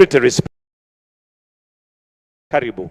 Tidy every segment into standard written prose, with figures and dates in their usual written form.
secretaries. Karibu.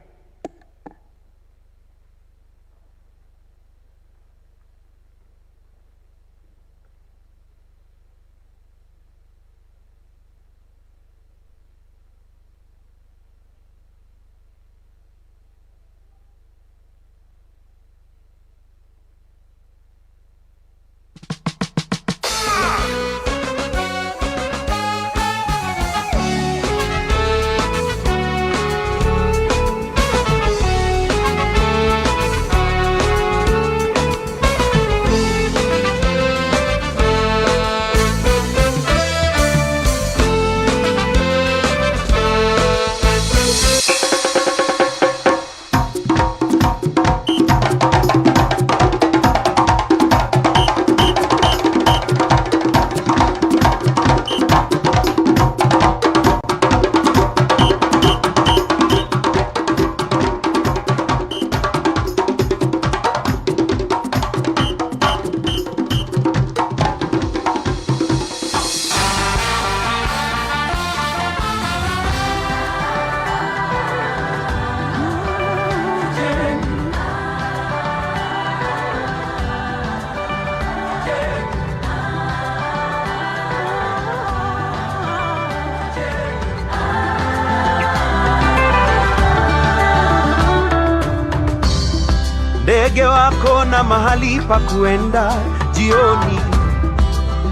Ndege wako na mahali pa kuenda jioni,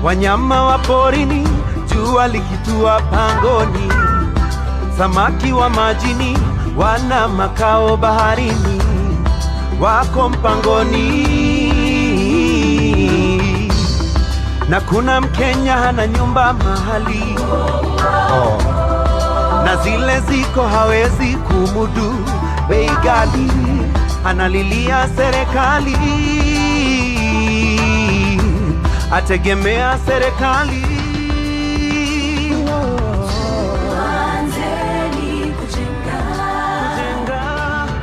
wanyama wa porini jua likitua pangoni, samaki wa majini wana makao baharini, wako mpangoni. Na kuna Mkenya hana nyumba mahali, na zile ziko hawezi kumudu bei ghali, analilia serikali, ategemea serikali. Tuanzeni kujenga,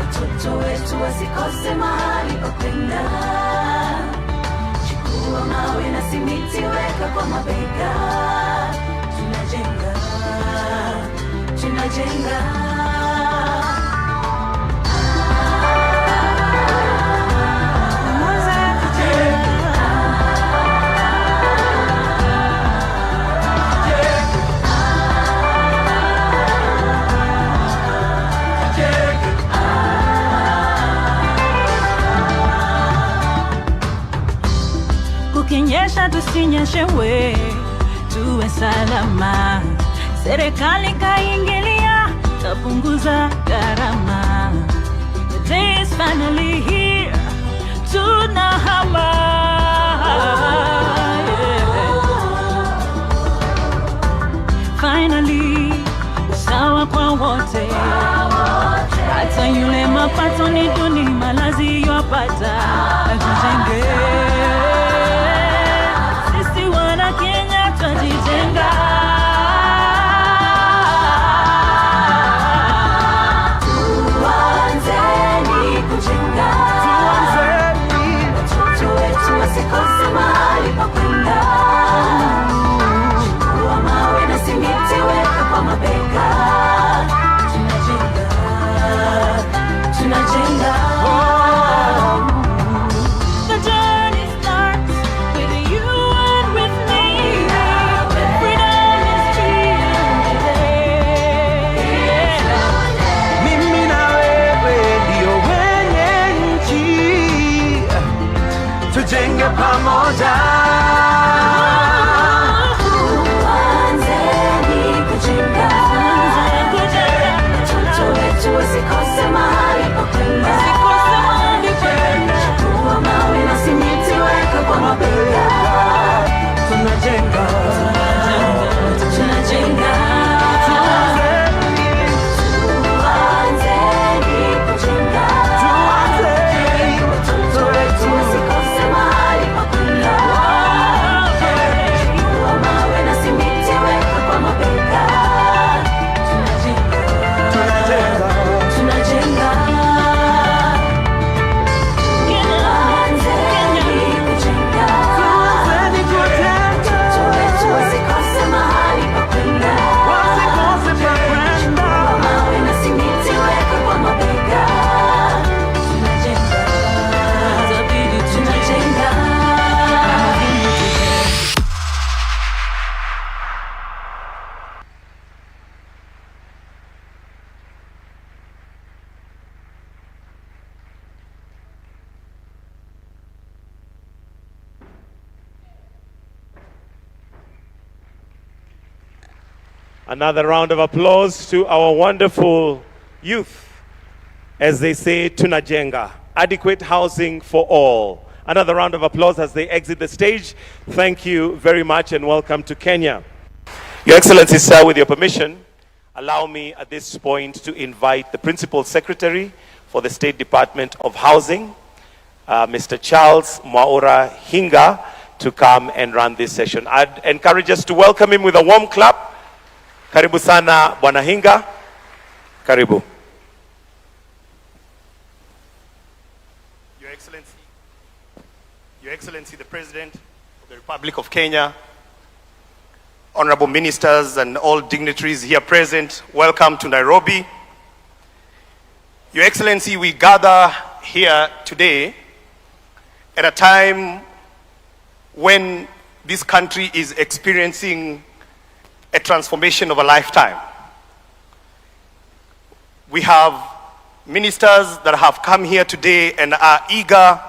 watoto wetu wasikose mahali pa kwenda. Chukua mawe na simiti, weka kwa mabega. Tunajenga, tunajenga. Kukinyesha tusinyeshewe, tuwe salama. Serikali kaingilia, tapunguza gharama. The day is finally here, tunahama. Finally, usawa kwa wote. Hata yule mapato ni duni, malazi yopata. Tujenge, sisi wana Kenya tujijenga. Tuanzeni kujenga, watoto wetu wasikose mahali pa kwenda. Chukua mawe na simiti, weka kwa mabega. Tunajenga, tunajenga. The journey starts with you and with me. Freedom is here. Mimi na wewe ndio wenye nchi, tujenge pamoja. Tuanzeni kujenga, watoto wetu wasikose mahali pa kwenda. Chukua mawe na simiti, weka kwa mabega. Tunajenga, tunajenga. Tuanzeni kujenga, watoto wetu wasikose mahali pa kwenda. Chukua mawe na simiti, weka kwa mabega. Tunajenga, tunajenga. Tuanzeni kujenga, Another round of applause to our wonderful youth. As they say, tunajenga, adequate housing for all. Another round of applause as they exit the stage. Thank you very much and welcome to Kenya. Your Excellency, sir, with your permission, allow me at this point to invite the Principal Secretary for the State Department of Housing, Mr. Charles Mwaura Hinga, to come and run this session. I'd encourage us to welcome him with a warm clap. Karibu sana, Bwana Hinga. Karibu. Your Excellency, the President of the Republic of Kenya, honorable ministers and all dignitaries here present, welcome to Nairobi. Your Excellency, we gather here today at a time when this country is experiencing a transformation of a lifetime. We have ministers that have come here today and are eager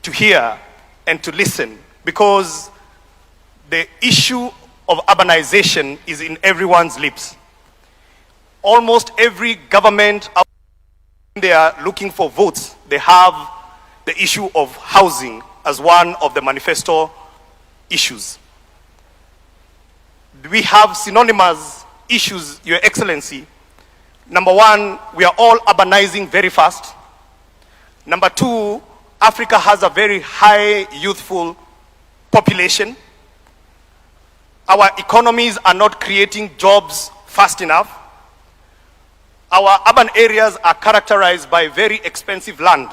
to hear and to listen, because the issue of urbanization is in everyone's lips. Almost every government, when they are looking for votes, they have the issue of housing as one of the manifesto issues. We have synonymous issues, Your Excellency. Number one, we are all urbanizing very fast. Number two, Africa has a very high youthful population. Our economies are not creating jobs fast enough. Our urban areas are characterized by very expensive land.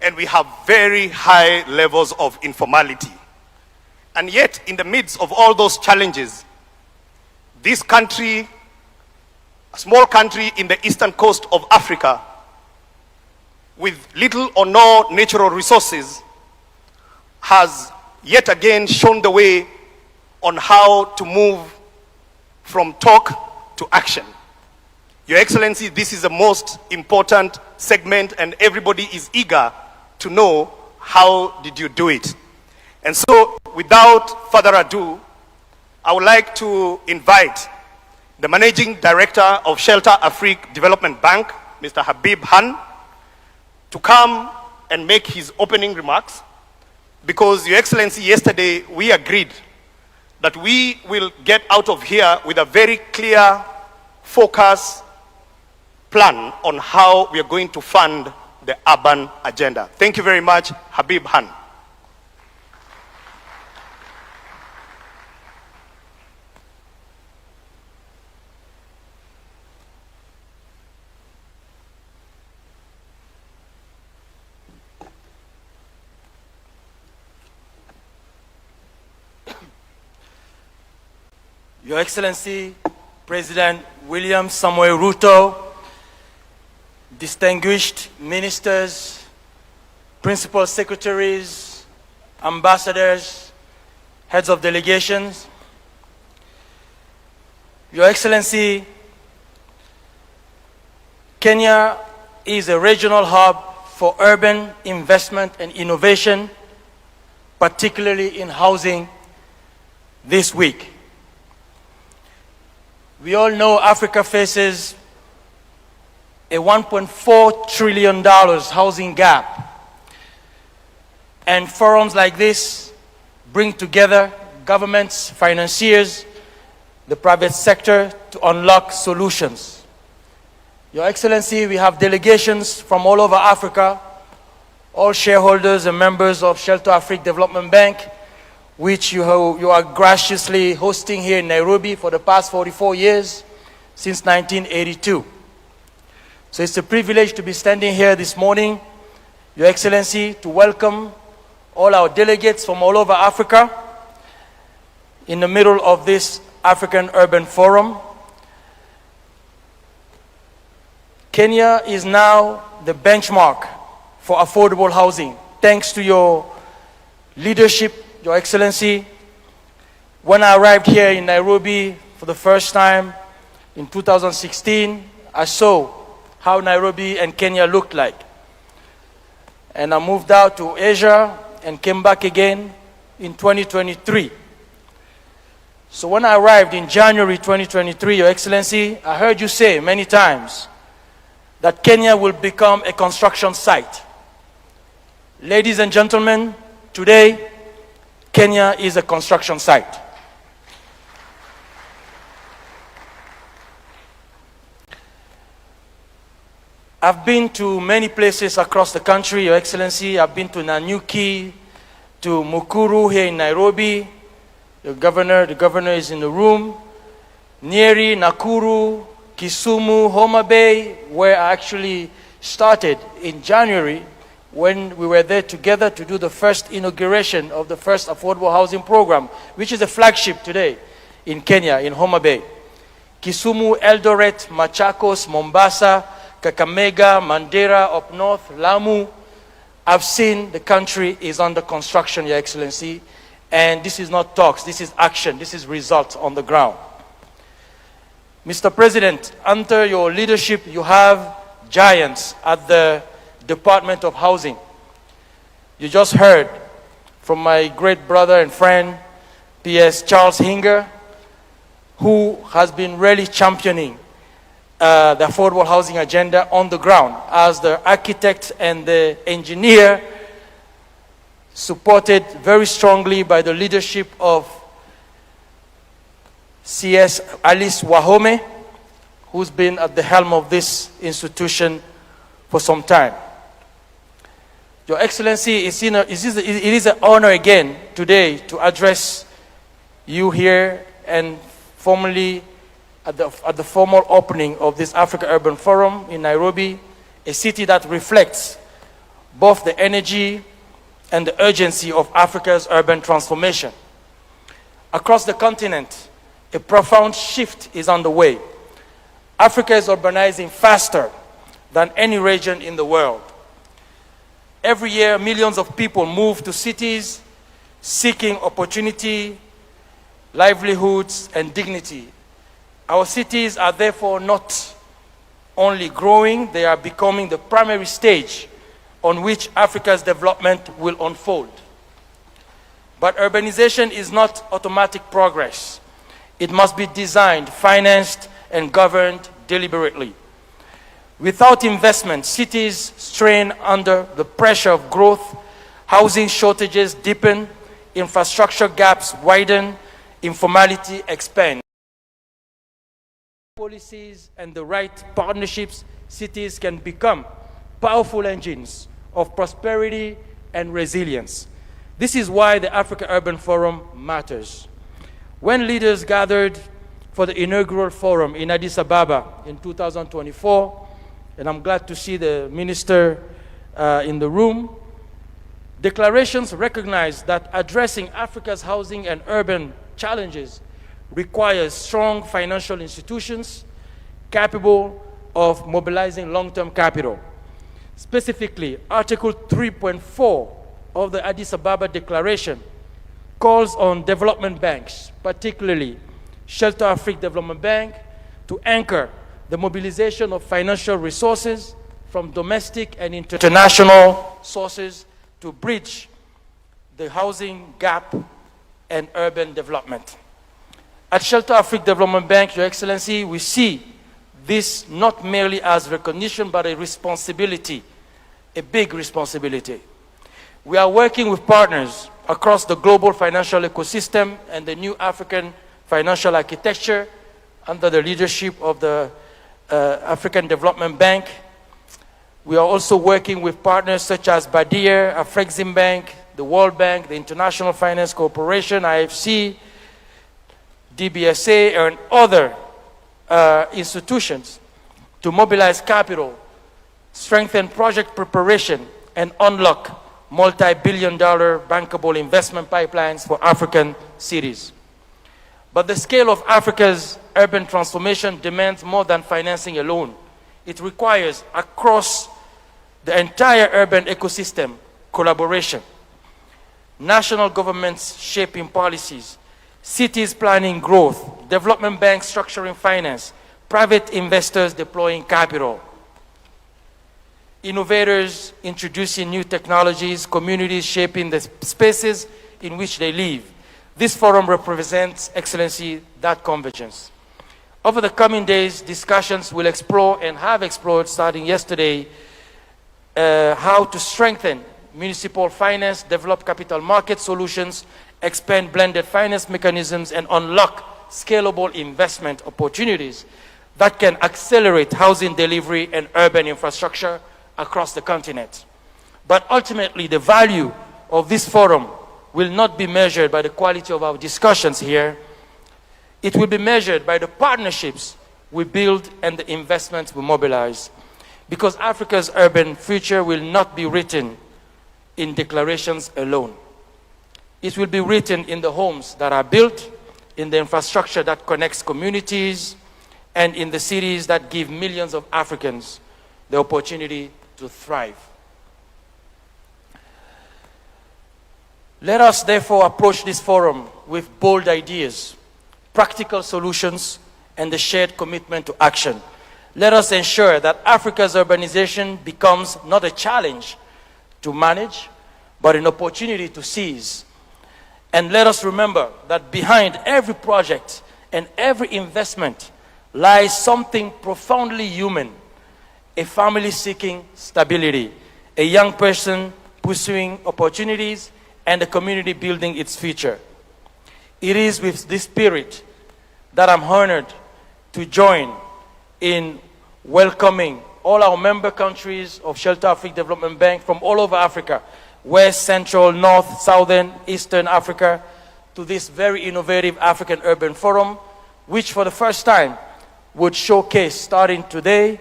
And we have very high levels of informality. And yet, in the midst of all those challenges, this country, a small country in the eastern coast of Africa, with little or no natural resources, has yet again shown the way on how to move from talk to action. Your Excellency, this is the most important segment and everybody is eager to know how did you do it. And so, without further ado, I would like to invite the Managing Director of Shelter Afrique Development Bank, Mr. Habib Han, to come and make his opening remarks, because, Your Excellency, yesterday we agreed that we will get out of here with a very clear focus plan on how we are going to fund the urban agenda. Thank you very much, Habib Han. Your Excellency, President William Samuel Ruto, distinguished ministers, principal secretaries, ambassadors, heads of delegations. Your Excellency, Kenya is a regional hub for urban investment and innovation, particularly in housing this week. We all know Africa faces a $1.4 trillion housing gap. And forums like this bring together governments, financiers, the private sector to unlock solutions. Your Excellency, we have delegations from all over Africa, all shareholders and members of Shelter Afrique Development Bank, which you are graciously hosting here in Nairobi for the past 44 years, since 1982. So it's a privilege to be standing here this morning, Your Excellency, to welcome all our delegates from all over Africa in the middle of this African Urban Forum. Kenya is now the benchmark for affordable housing, thanks to your leadership, Your Excellency. When I arrived here in Nairobi for the first time in 2016, I saw how Nairobi and Kenya looked like. And I moved out to Asia and came back again in 2023. So when I arrived in January 2023, Your Excellency, I heard you say many times that Kenya will become a construction site. Ladies and gentlemen, today, Kenya is a construction site. I've been to many places across the country, Your Excellency. I've been to Nanyuki, to Mukuru here in Nairobi. The governor is in the room. Nyeri, Nakuru, Kisumu, Homa Bay, where I actually started in January when we were there together to do the first inauguration of the first affordable housing program, which is a flagship today in Kenya, in Homa Bay. Kisumu, Eldoret, Machakos, Mombasa, Kakamega, Mandera, up north, Lamu. I've seen the country is under construction, Your Excellency, and this is not talks, this is action, this is results on the ground. Mr. President, under your leadership, you have giants at the Department of Housing. You just heard from my great brother and friend, P.S. Charles Hinger, who has been really championing the affordable housing agenda on the ground as the architect and the engineer, supported very strongly by the leadership of CS Alice Wahome, who's been at the helm of this institution for some time. Your Excellency, it is an honor again today to address you here and formally at the formal opening of this Africa Urban Forum in Nairobi, a city that reflects both the energy and the urgency of Africa's urban transformation. Across the continent, a profound shift is underway. Africa is urbanizing faster than any region in the world. Every year, millions of people move to cities seeking opportunity, livelihoods, and dignity. Our cities are therefore not only growing, they are becoming the primary stage on which Africa's development will unfold. But urbanization is not automatic progress. It must be designed, financed, and governed deliberately. Without investment, cities strain under the pressure of growth, housing shortages deepen, infrastructure gaps widen, informality expands. Policies and the right partnerships, cities can become powerful engines of prosperity and resilience. This is why the Africa Urban Forum matters. When leaders gathered for the inaugural forum in Addis Ababa in 2024, and I'm glad to see the minister in the room, declarations recognized that addressing Africa's housing and urban challenges requires strong financial institutions capable of mobilizing long-term capital. Specifically, Article 3.4 of the Addis Ababa Declaration calls on development banks, particularly Shelter Afrique Development Bank, to anchor the mobilization of financial resources from domestic and international sources to bridge the housing gap and urban development. At Shelter Afrique Development Bank, Your Excellency, we see this not merely as recognition, but a responsibility, a big responsibility. We are working with partners across the global financial ecosystem and the new African financial architecture under the leadership of the African Development Bank. We are also working with partners such as Badir, Afrexim Bank, the World Bank, the International Finance Corporation, IFC, DBSA, and other institutions to mobilize capital, strengthen project preparation, and unlock multi-billion-dollar bankable investment pipelines for African cities. But the scale of Africa's urban transformation demands more than financing alone. It requires, across the entire urban ecosystem, collaboration. National governments shaping policies, cities planning growth, development banks structuring finance, private investors deploying capital, innovators introducing new technologies, communities shaping the spaces in which they live, This forum represents, Excellency, that convergence. Over the coming days, discussions will explore and have explored, starting yesterday, how to strengthen municipal finance, develop capital market solutions, expand blended finance mechanisms, and unlock scalable investment opportunities that can accelerate housing delivery and urban infrastructure across the continent. But ultimately, the value of this forum will not be measured by the quality of our discussions here. It will be measured by the partnerships we build and the investments we mobilize. Because Africa's urban future will not be written in declarations alone. It will be written in the homes that are built, in the infrastructure that connects communities, and in the cities that give millions of Africans the opportunity to thrive. Let us therefore approach this forum with bold ideas, practical solutions, and the shared commitment to action. Let us ensure that Africa's urbanization becomes not a challenge to manage, but an opportunity to seize. And let us remember that behind every project and every investment lies something profoundly human, a family seeking stability, a young person pursuing opportunities, and a community building its future. It is with this spirit that I'm honored to join in welcoming all our member countries of Shelter Africa Development Bank from all over Africa, West, Central, North, Southern, Eastern Africa, to this very innovative African Urban Forum, which for the first time would showcase, starting today,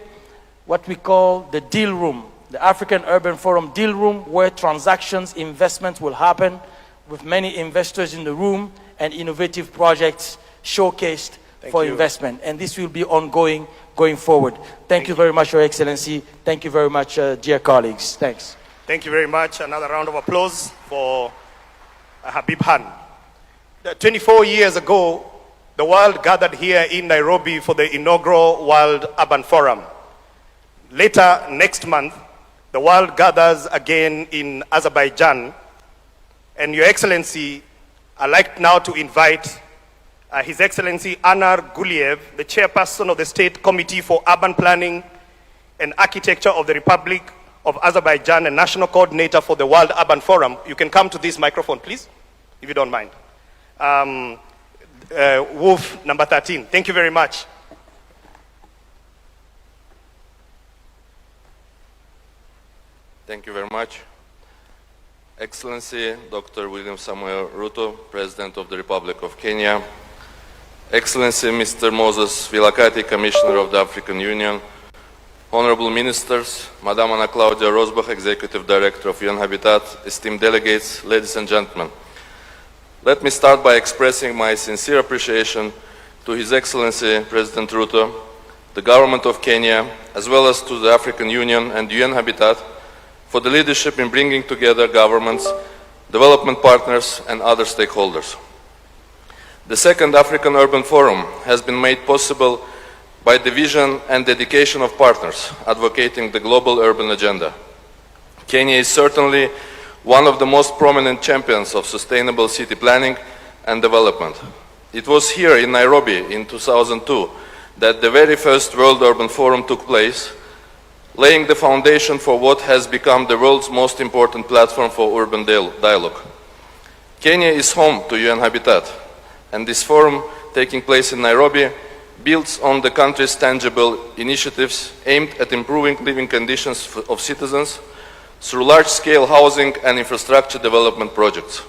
what we call the deal room, the African Urban Forum deal room, where transactions, investments will happen with many investors in the room and innovative projects showcased for investment. And this will be ongoing going forward. Thank you very much, Your Excellency. Thank you very much, dear colleagues. Thanks. Thank you very much. Another round of applause for Habib Han. 24 years ago, the world gathered here in Nairobi for the inaugural World Urban Forum. Later, next month, the world gathers again in Azerbaijan. And Your Excellency, I'd like now to invite His Excellency Anar Guliev, the chairperson of the State Committee for Urban Planning and Architecture of the Republic of Azerbaijan and National Coordinator for the World Urban Forum. You can come to this microphone, please, if you don't mind. Wolf, number 13. Thank you very much. Thank you very much. Excellency Dr. William Samuel Ruto, President of the Republic of Kenya, Excellency Mr. Moses Vilakati, Commissioner of the African Union, Honorable Ministers, Madam Ana Claudia Rosbach, Executive Director of UN Habitat, esteemed delegates, ladies and gentlemen. Let me start by expressing my sincere appreciation to His Excellency President Ruto, the Government of Kenya, as well as to the African Union and UN Habitat for the leadership in bringing together governments, development partners, and other stakeholders. The second African Urban Forum has been made possible by the vision and dedication of partners advocating the global urban agenda. Kenya is certainly one of the most prominent champions of sustainable city planning and development. It was here in Nairobi in 2002 that the very first World Urban Forum took place, laying the foundation for what has become the world's most important platform for urban dialogue. Kenya is home to UN Habitat, and this forum taking place in Nairobi builds on the country's tangible initiatives aimed at improving living conditions of citizens through large-scale housing and infrastructure development projects.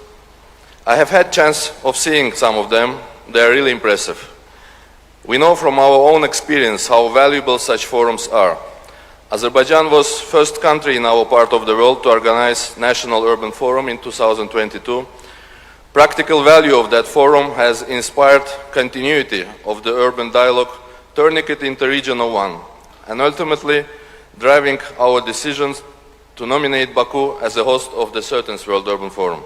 I have had chance of seeing some of them. They are really impressive. We know from our own experience how valuable such forums are. Azerbaijan was the first country in our part of the world to organize National Urban Forum in 2022. Practical value of that forum has inspired continuity of the urban dialogue, turning it into regional one, and ultimately driving our decisions to nominate Baku as the host of the 13th World Urban Forum.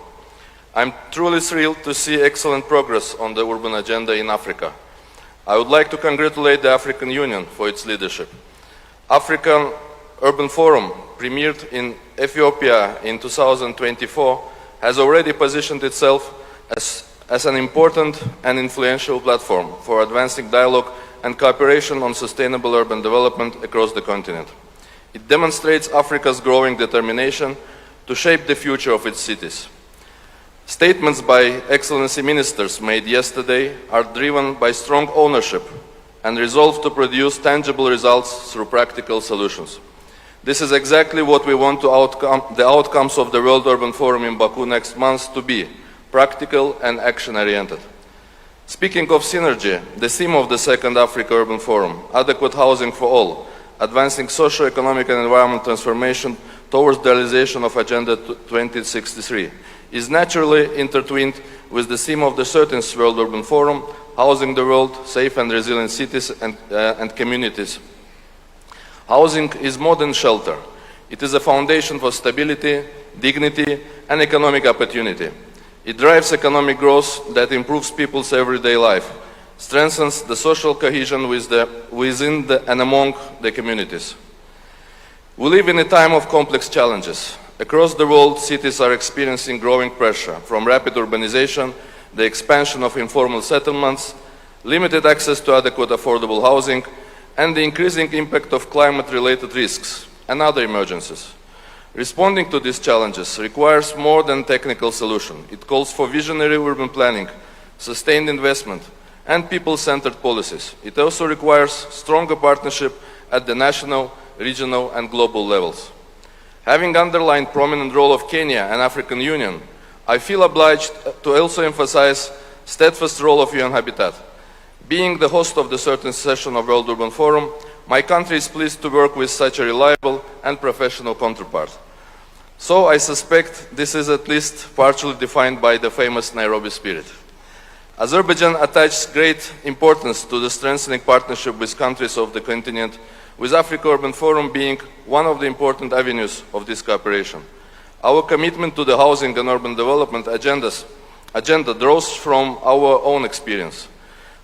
I'm truly thrilled to see excellent progress on the urban agenda in Africa. I would like to congratulate the African Union for its leadership. African Urban Forum, premiered in Ethiopia in 2024, has already positioned itself as an important and influential platform for advancing dialogue and cooperation on sustainable urban development across the continent. It demonstrates Africa's growing determination to shape the future of its cities. Statements by Excellency Ministers made yesterday are driven by strong ownership and resolve to produce tangible results through practical solutions. This is exactly what we want the outcomes of the World Urban Forum in Baku next month to be: practical and action-oriented. Speaking of synergy, the theme of the second Africa Urban Forum, adequate housing for all, advancing socio-economic and environmental transformation towards the realization of Agenda 2063, is naturally intertwined with the theme of the 13th World Urban Forum, housing the world, safe and resilient cities and communities. Housing is more than shelter. It is a foundation for stability, dignity, and economic opportunity. It drives economic growth that improves people's everyday life, strengthens the social cohesion within and among the communities. We live in a time of complex challenges. Across the world, cities are experiencing growing pressure from rapid urbanization, the expansion of informal settlements, limited access to adequate affordable housing, and the increasing impact of climate-related risks and other emergencies. Responding to these challenges requires more than technical solution. It calls for visionary urban planning, sustained investment, and people-centered policies. It also requires stronger partnership at the national, regional, and global levels. Having underlined the prominent role of Kenya and African Union, I feel obliged to also emphasize steadfast role of UN Habitat. Being the host of the 13th session of World Urban Forum, my country is pleased to work with such a reliable and professional counterpart. So I suspect this is at least partially defined by the famous Nairobi spirit. Azerbaijan attaches great importance to the strengthening partnership with countries of the continent, with Africa Urban Forum being one of the important avenues of this cooperation. Our commitment to the housing and urban development agenda draws from our own experience.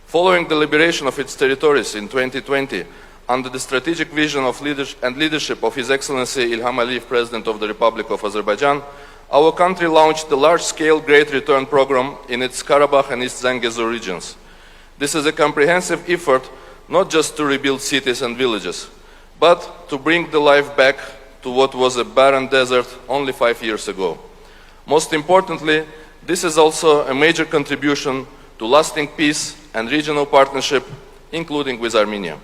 Following the liberation of its territories in 2020, under the strategic vision of leadership of His Excellency Ilham Aliyev, President of the Republic of Azerbaijan, our country launched the large-scale Great Return program in its Karabakh and East Zangezur regions. This is a comprehensive effort not just to rebuild cities and villages, but to bring the life back to what was a barren desert only 5 years ago. Most importantly, this is also a major contribution to lasting peace and regional partnership, including with Armenia.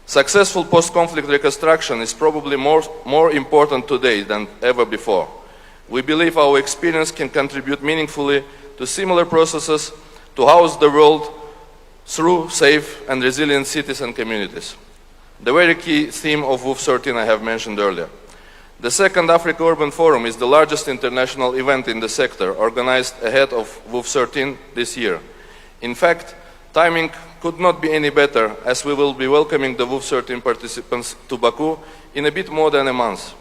Successful post-conflict reconstruction is probably more important today than ever before. We believe our experience can contribute meaningfully to similar processes to house the world through safe and resilient cities and communities. The very key theme of WUF 13 I have mentioned earlier. The second Africa Urban Forum is the largest international event in the sector organized ahead of WUF 13 this year. In fact, timing could not be any better, as we will be welcoming the WUF 13 participants to Baku in a bit more than a month.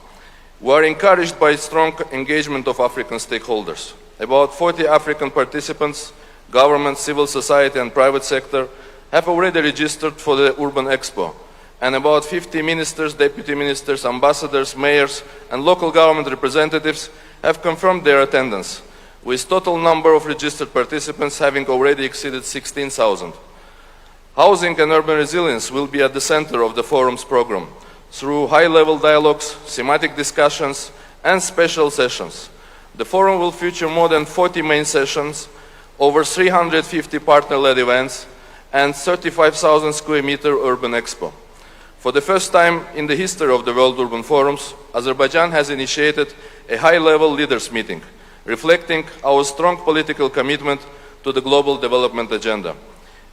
We are encouraged by strong engagement of African stakeholders. About 40 African participants, government, civil society and private sector have already registered for the Urban Expo, and about 50 ministers, deputy ministers, ambassadors, mayors and local government representatives have confirmed their attendance, with total number of registered participants having already exceeded 16,000. Housing and urban resilience will be at the center of the forum's program through high-level dialogues, thematic discussions and special sessions. The forum will feature more than 40 main sessions, over 350 partner-led events and 35,000 square meter urban expo. For the first time in the history of the World Urban Forums, Azerbaijan has initiated a high-level leaders meeting, reflecting our strong political commitment to the global development agenda.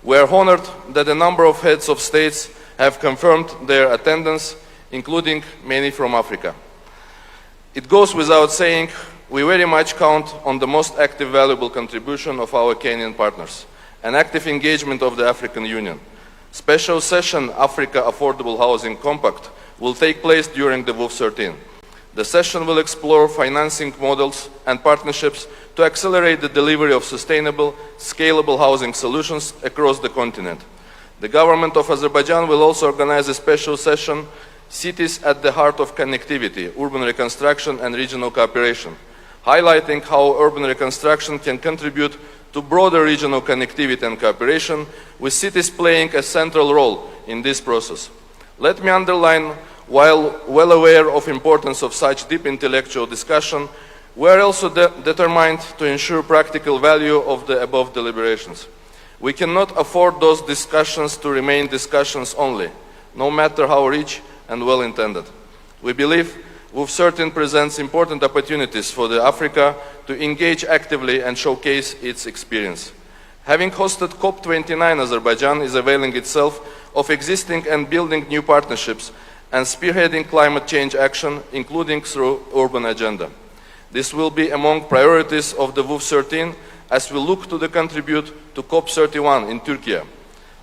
We are honored that a number of heads of states have confirmed their attendance, including many from Africa. It goes without saying, we very much count on the most active, valuable contribution of our Kenyan partners, and active engagement of the African Union. Special session Africa Affordable Housing Compact will take place during the WUF 13. The session will explore financing models and partnerships to accelerate the delivery of sustainable, scalable housing solutions across the continent. The government of Azerbaijan will also organize a special session, Cities at the Heart of Connectivity, Urban Reconstruction and Regional Cooperation, highlighting how urban reconstruction can contribute to broader regional connectivity and cooperation, with cities playing a central role in this process. Let me underline, while well aware of the importance of such deep intellectual discussion, we are also determined to ensure practical value of the above deliberations. We cannot afford those discussions to remain discussions only, no matter how rich and well-intended. We believe WUF13 presents important opportunities for Africa to engage actively and showcase its experience. Having hosted COP29, Azerbaijan is availing itself of existing and building new partnerships and spearheading climate change action, including through urban agenda. This will be among priorities of the WUF13 as we look to contribute to COP31 in Turkey.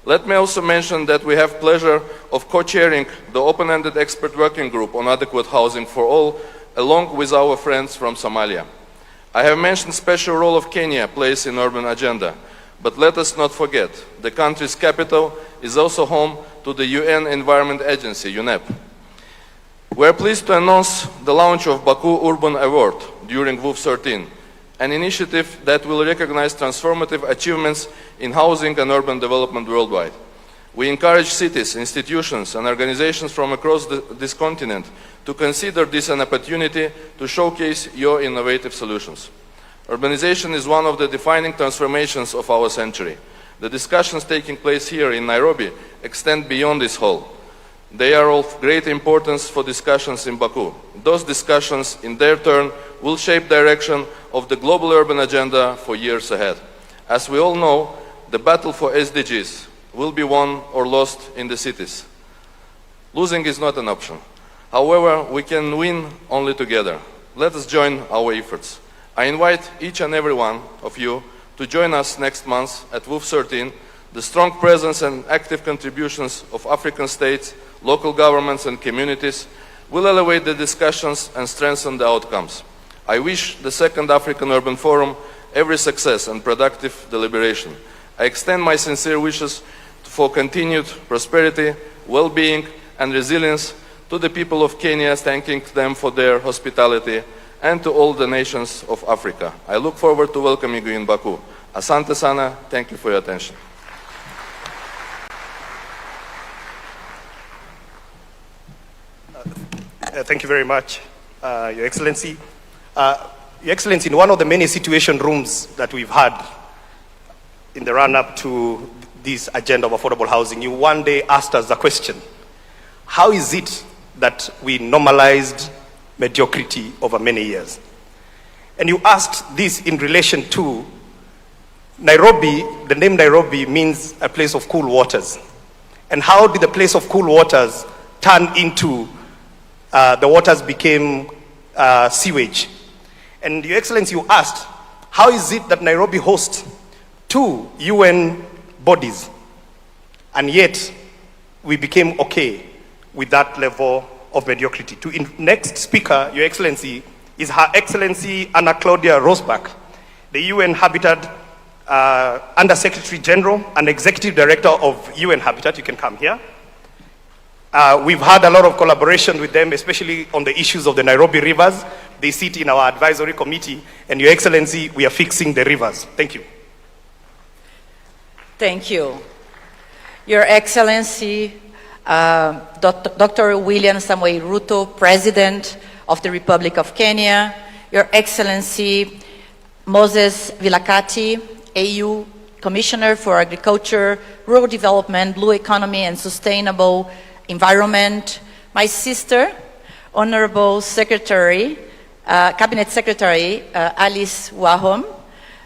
Let me also mention that we have pleasure of co-chairing the open-ended expert working group on adequate housing for all, along with our friends from Somalia. I have mentioned the special role of Kenya plays in urban agenda, but let us not forget the country's capital is also home to the UN Environment Agency, UNEP. We are pleased to announce the launch of Baku Urban Award during WUF13, an initiative that will recognize transformative achievements in housing and urban development worldwide. We encourage cities, institutions, and organizations from across this continent to consider this an opportunity to showcase your innovative solutions. Urbanization is one of the defining transformations of our century. The discussions taking place here in Nairobi extend beyond this hall. They are of great importance for discussions in Baku. Those discussions, in their turn, will shape direction of the global urban agenda for years ahead. As we all know, the battle for SDGs will be won or lost in the cities. Losing is not an option. However, we can win only together. Let us join our efforts. I invite each and every one of you to join us next month at WUF13. The strong presence and active contributions of African states, local governments and communities will elevate the discussions and strengthen the outcomes. I wish the Second African Urban Forum every success and productive deliberation. I extend my sincere wishes for continued prosperity, well-being and resilience to the people of Kenya, thanking them for their hospitality, and to all the nations of Africa. I look forward to welcoming you in Baku. Asante sana, thank you for your attention. Thank you very much, Your Excellency. Your Excellency, in one of the many situation rooms that we've had in the run-up to this agenda of affordable housing, you one day asked us the question, how is it that we normalized mediocrity over many years? And you asked this in relation to Nairobi. The name Nairobi means a place of cool waters. And how did the place of cool waters turn into the waters became sewage? And Your Excellency, you asked, how is it that Nairobi hosts 2 UN bodies, and yet we became okay with that level of mediocrity? Next speaker, Your Excellency, is Her Excellency Anna Claudia Rosbach, the UN Habitat Under-Secretary General and Executive Director of UN Habitat. You can come here. We've had a lot of collaboration with them, especially on the issues of the Nairobi rivers. They sit in our advisory committee, and Your Excellency, we are fixing the rivers. Thank you. Thank you. Your Excellency, Dr. William Samoei Ruto, President of the Republic of Kenya, Your Excellency Moses Vilakati, AU Commissioner for Agriculture, Rural Development, Blue Economy and Sustainable Environment, my sister, Honorable Secretary, Cabinet Secretary Alice Wahom,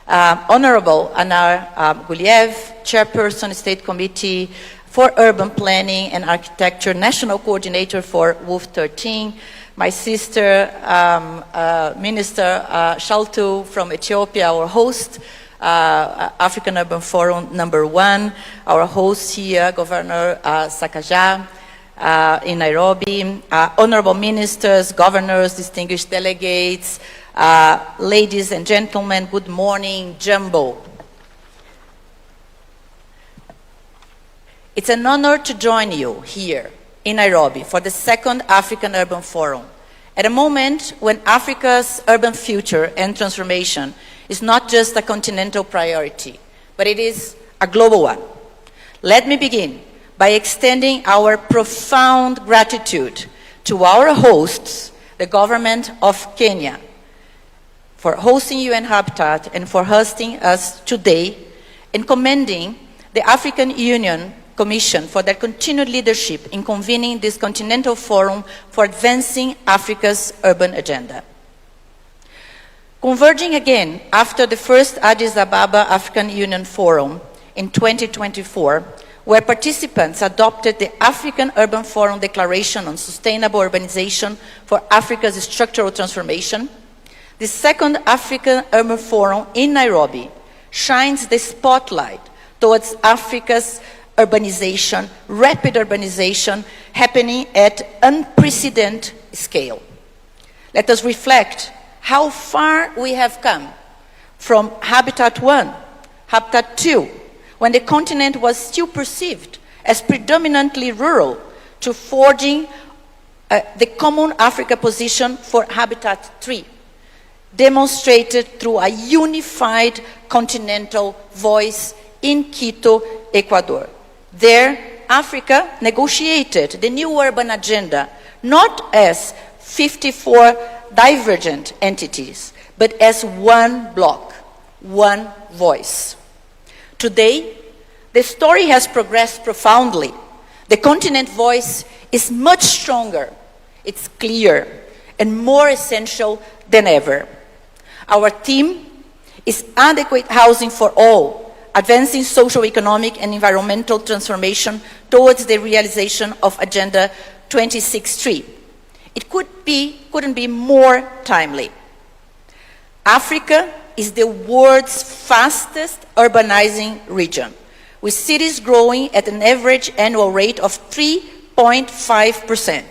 Honorable Anar Guliev, Chairperson, State Committee for Urban Planning and Architecture, National Coordinator for WUF13, my sister, Minister Shaltu from Ethiopia, our host, African Urban Forum #1, our host here, Governor Sakaja in Nairobi, honorable ministers, governors, distinguished delegates, ladies and gentlemen, good morning, Jumbo. It's an honor to join you here in Nairobi for the second African Urban Forum, at a moment when Africa's urban future and transformation is not just a continental priority, but it is a global one. Let me begin by extending our profound gratitude to our hosts, the government of Kenya, for hosting UN Habitat and for hosting us today, and commending the African Union Commission for their continued leadership in convening this continental forum for advancing Africa's urban agenda. Converging again after the first Addis Ababa African Union Forum in 2024, where participants adopted the African Urban Forum Declaration on Sustainable Urbanization for Africa's Structural Transformation, the second African Urban Forum in Nairobi shines the spotlight towards Africa's urbanization, rapid urbanization, happening at unprecedented scale. Let us reflect how far we have come from Habitat 1, Habitat 2, when the continent was still perceived as predominantly rural, to forging the common Africa position for Habitat 3, demonstrated through a unified continental voice in Quito, Ecuador. There, Africa negotiated the new urban agenda, not as 54 divergent entities, but as one bloc, one voice. Today, the story has progressed profoundly. The continent voice is much stronger, it's clear, and more essential than ever. Our theme is adequate housing for all, advancing socio-economic and environmental transformation towards the realization of Agenda 2063. It couldn't be more timely. Africa is the world's fastest urbanizing region, with cities growing at an average annual rate of 3.5%.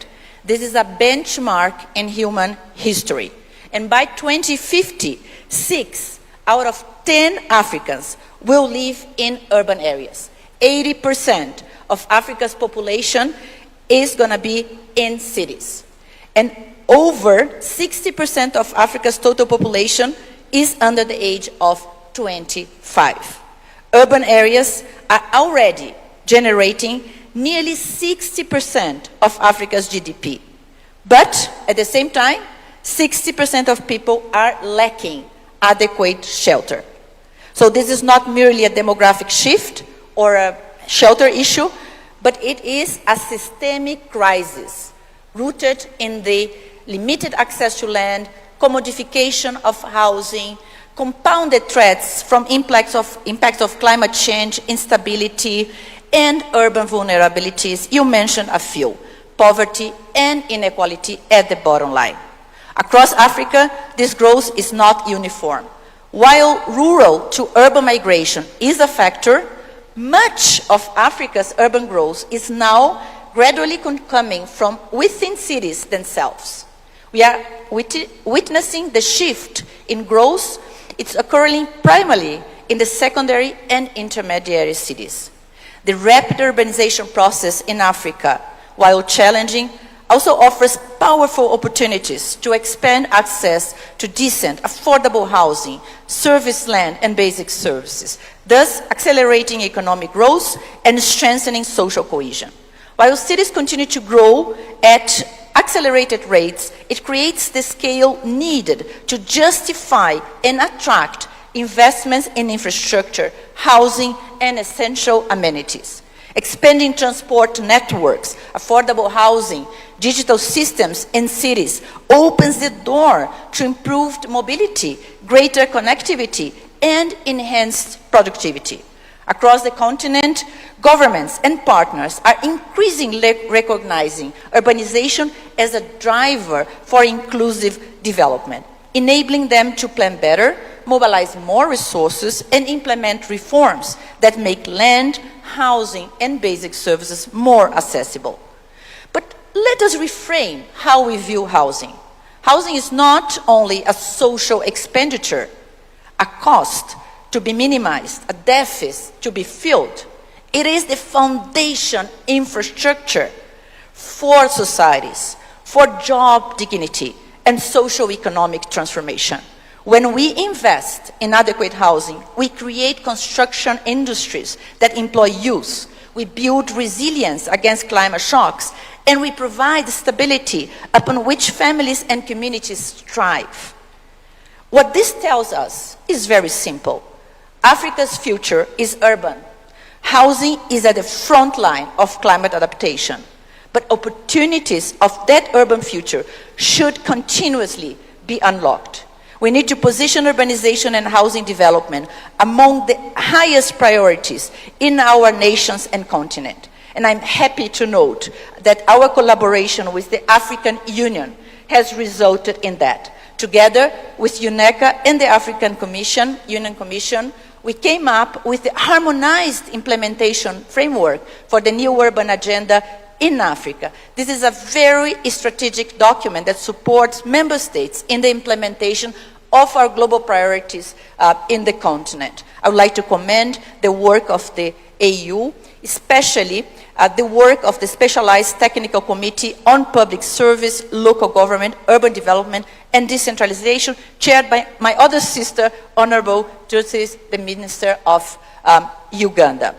This is a benchmark in human history. And by 2050, 6 out of 10 Africans will live in urban areas. 80% of Africa's population is going to be in cities. And over 60% of Africa's total population is under the age of 25. Urban areas are already generating nearly 60% of Africa's GDP. But at the same time, 60% of people are lacking adequate shelter. So this is not merely a demographic shift or a shelter issue, but it is a systemic crisis rooted in the limited access to land, commodification of housing, compounded threats from impacts of climate change, instability, and urban vulnerabilities. You mentioned a few: poverty and inequality at the bottom line. Across Africa, this growth is not uniform. While rural to urban migration is a factor, much of Africa's urban growth is now gradually coming from within cities themselves. We are witnessing the shift in growth. It's occurring primarily in the secondary and intermediary cities. The rapid urbanization process in Africa, while challenging, also offers powerful opportunities to expand access to decent, affordable housing, service land, and basic services, thus accelerating economic growth and strengthening social cohesion. While cities continue to grow at accelerated rates, it creates the scale needed to justify and attract investments in infrastructure, housing, and essential amenities. Expanding transport networks, affordable housing, digital systems in cities opens the door to improved mobility, greater connectivity, and enhanced productivity. Across the continent, governments and partners are increasingly recognizing urbanization as a driver for inclusive development, enabling them to plan better, mobilize more resources, and implement reforms that make land, housing, and basic services more accessible. But let us reframe how we view housing. Housing is not only a social expenditure, a cost to be minimized, a deficit to be filled. It is the foundation infrastructure for societies, for job dignity, and socio-economic transformation. When we invest in adequate housing, we create construction industries that employ youth, we build resilience against climate shocks, and we provide stability upon which families and communities thrive. What this tells us is very simple. Africa's future is urban. Housing is at the front line of climate adaptation, but opportunities of that urban future should continuously be unlocked. We need to position urbanization and housing development among the highest priorities in our nations and continent. And I'm happy to note that our collaboration with the African Union has resulted in that. Together with UNECA and the African Union Commission, we came up with the harmonized implementation framework for the new urban agenda in Africa. This is a very strategic document that supports member states in the implementation of our global priorities in the continent. I would like to commend the work of the AU, especially the work of the Specialized Technical Committee on Public Service, Local Government, Urban Development and Decentralization, chaired by my other sister, Honorable Justice, the Minister of Uganda.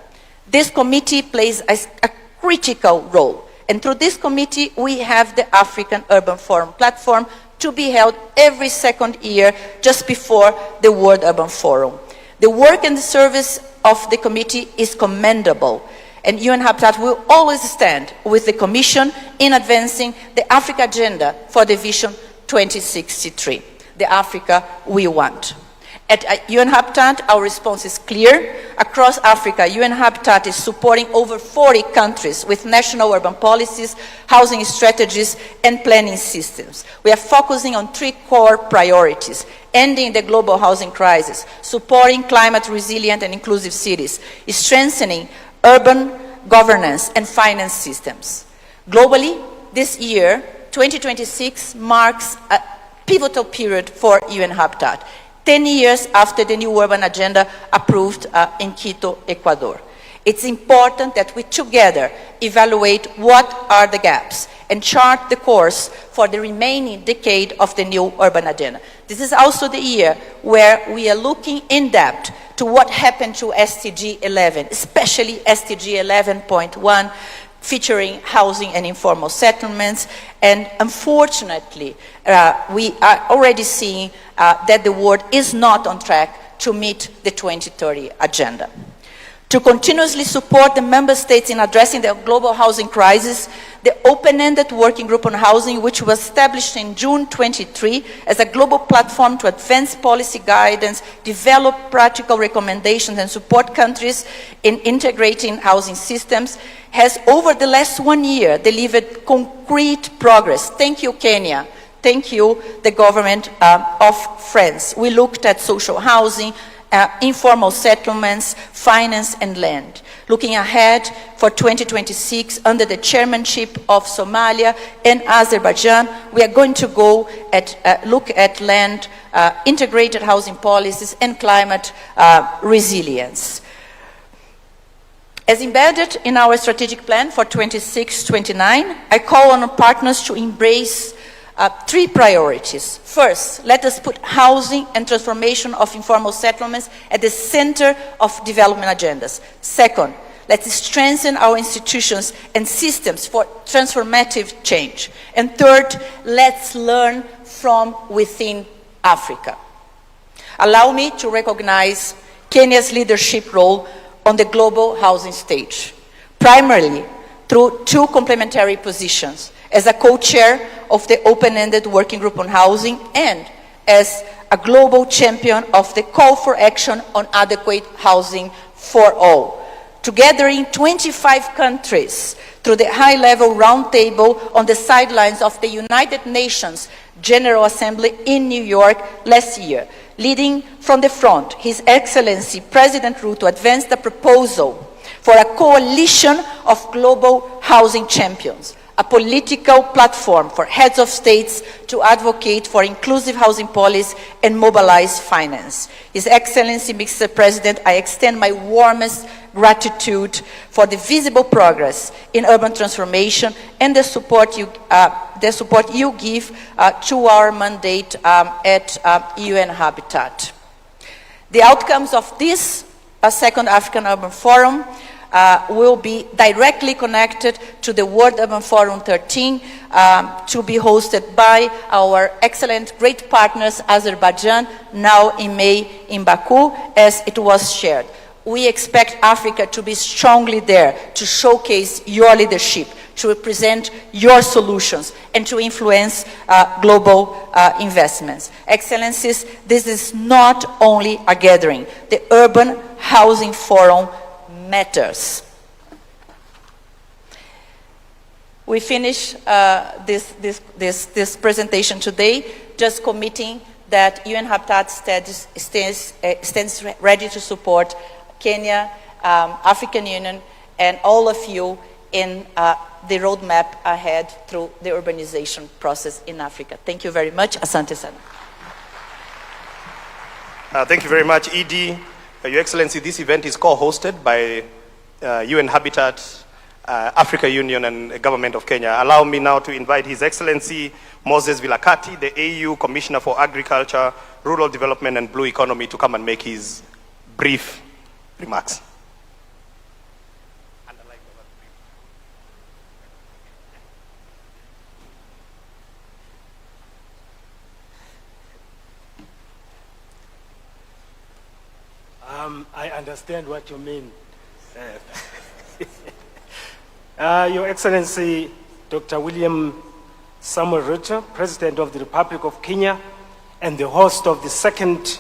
This committee plays a critical role, and through this committee we have the African Urban Forum platform to be held every second year just before the World Urban Forum. The work and the service of the committee is commendable, and UN Habitat will always stand with the Commission in advancing the Africa Agenda for the Vision 2063, the Africa we want. At UN Habitat, our response is clear. Across Africa, UN Habitat is supporting over 40 countries with national urban policies, housing strategies, and planning systems. We are focusing on 3 core priorities: ending the global housing crisis, supporting climate resilient and inclusive cities, strengthening urban governance and finance systems. Globally, this year, 2026, marks a pivotal period for UN Habitat. 10 years after the new urban agenda approved in Quito, Ecuador. It's important that we together evaluate what are the gaps and chart the course for the remaining decade of the new urban agenda. This is also the year where we are looking in depth to what happened to SDG 11, especially SDG 11.1, featuring housing and informal settlements. And unfortunately, we are already seeing that the world is not on track to meet the 2030 agenda. To continuously support the member states in addressing the global housing crisis, the open-ended working group on housing, which was established in June 23 as a global platform to advance policy guidance, develop practical recommendations, and support countries in integrating housing systems, has over the last 1 year delivered concrete progress. Thank you, Kenya. Thank you, the government of France. We looked at social housing, informal settlements, finance and land. Looking ahead for 2026, under the chairmanship of Somalia and Azerbaijan, we are going to look at land, integrated housing policies and climate resilience. As embedded in our strategic plan for 26-29, I call on our partners to embrace 3 priorities. First, let us put housing and transformation of informal settlements at the center of development agendas. Second, let's strengthen our institutions and systems for transformative change. And third, let's learn from within Africa. Allow me to recognize Kenya's leadership role on the global housing stage, primarily through 2 complementary positions: as a co-chair of the open-ended working group on housing and as a global champion of the call for action on adequate housing for all. Together in 25 countries through the high-level roundtable on the sidelines of the United Nations General Assembly in New York last year, leading from the front, His Excellency President Ruto advanced a proposal for a coalition of global housing champions, a political platform for heads of states to advocate for inclusive housing policy and mobilize finance. His Excellency, Mr. President, I extend my warmest gratitude for the visible progress in urban transformation and the support you give to our mandate at UN Habitat. The outcomes of this second African Urban Forum will be directly connected to the World Urban Forum 13 to be hosted by our excellent, great partners, Azerbaijan, now in May in Baku, as it was shared. We expect Africa to be strongly there to showcase your leadership, to represent your solutions, and to influence global investments. Excellencies, this is not only a gathering. The Urban Housing Forum matters. We finish this presentation today just committing that UN Habitat stands ready to support Kenya, African Union, and all of you in the roadmap ahead through the urbanization process in Africa. Thank you very much. Asante sana. Thank you very much, Edie. Your Excellency, this event is co-hosted by UN Habitat, Africa Union, and Government of Kenya. Allow me now to invite His Excellency Moses Vilakati, the AU Commissioner for Agriculture, Rural Development, and Blue Economy, to come and make his brief remarks. I understand what you mean. Your Excellency, Dr. William Samuel Ruto, President of the Republic of Kenya, and the host of the second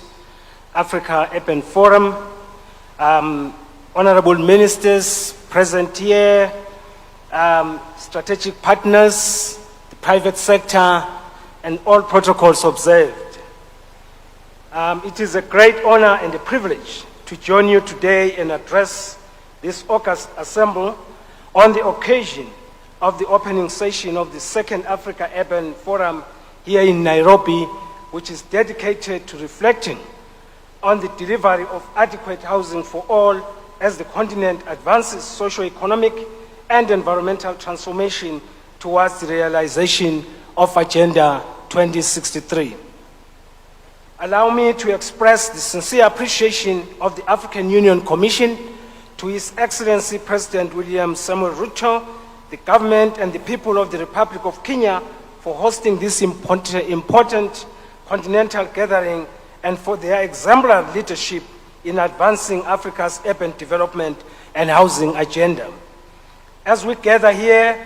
Africa Urban Forum, honorable ministers present here, strategic partners, the private sector, and all protocols observed. It is a great honor and a privilege to join you today and address this August Assembly on the occasion of the opening session of the second Africa Urban Forum here in Nairobi, which is dedicated to reflecting on the delivery of adequate housing for all as the continent advances socio-economic and environmental transformation towards the realization of Agenda 2063. Allow me to express the sincere appreciation of the African Union Commission to His Excellency President William Samuel Ruto, the government and the people of the Republic of Kenya for hosting this important continental gathering and for their exemplary leadership in advancing Africa's urban development and housing agenda. As we gather here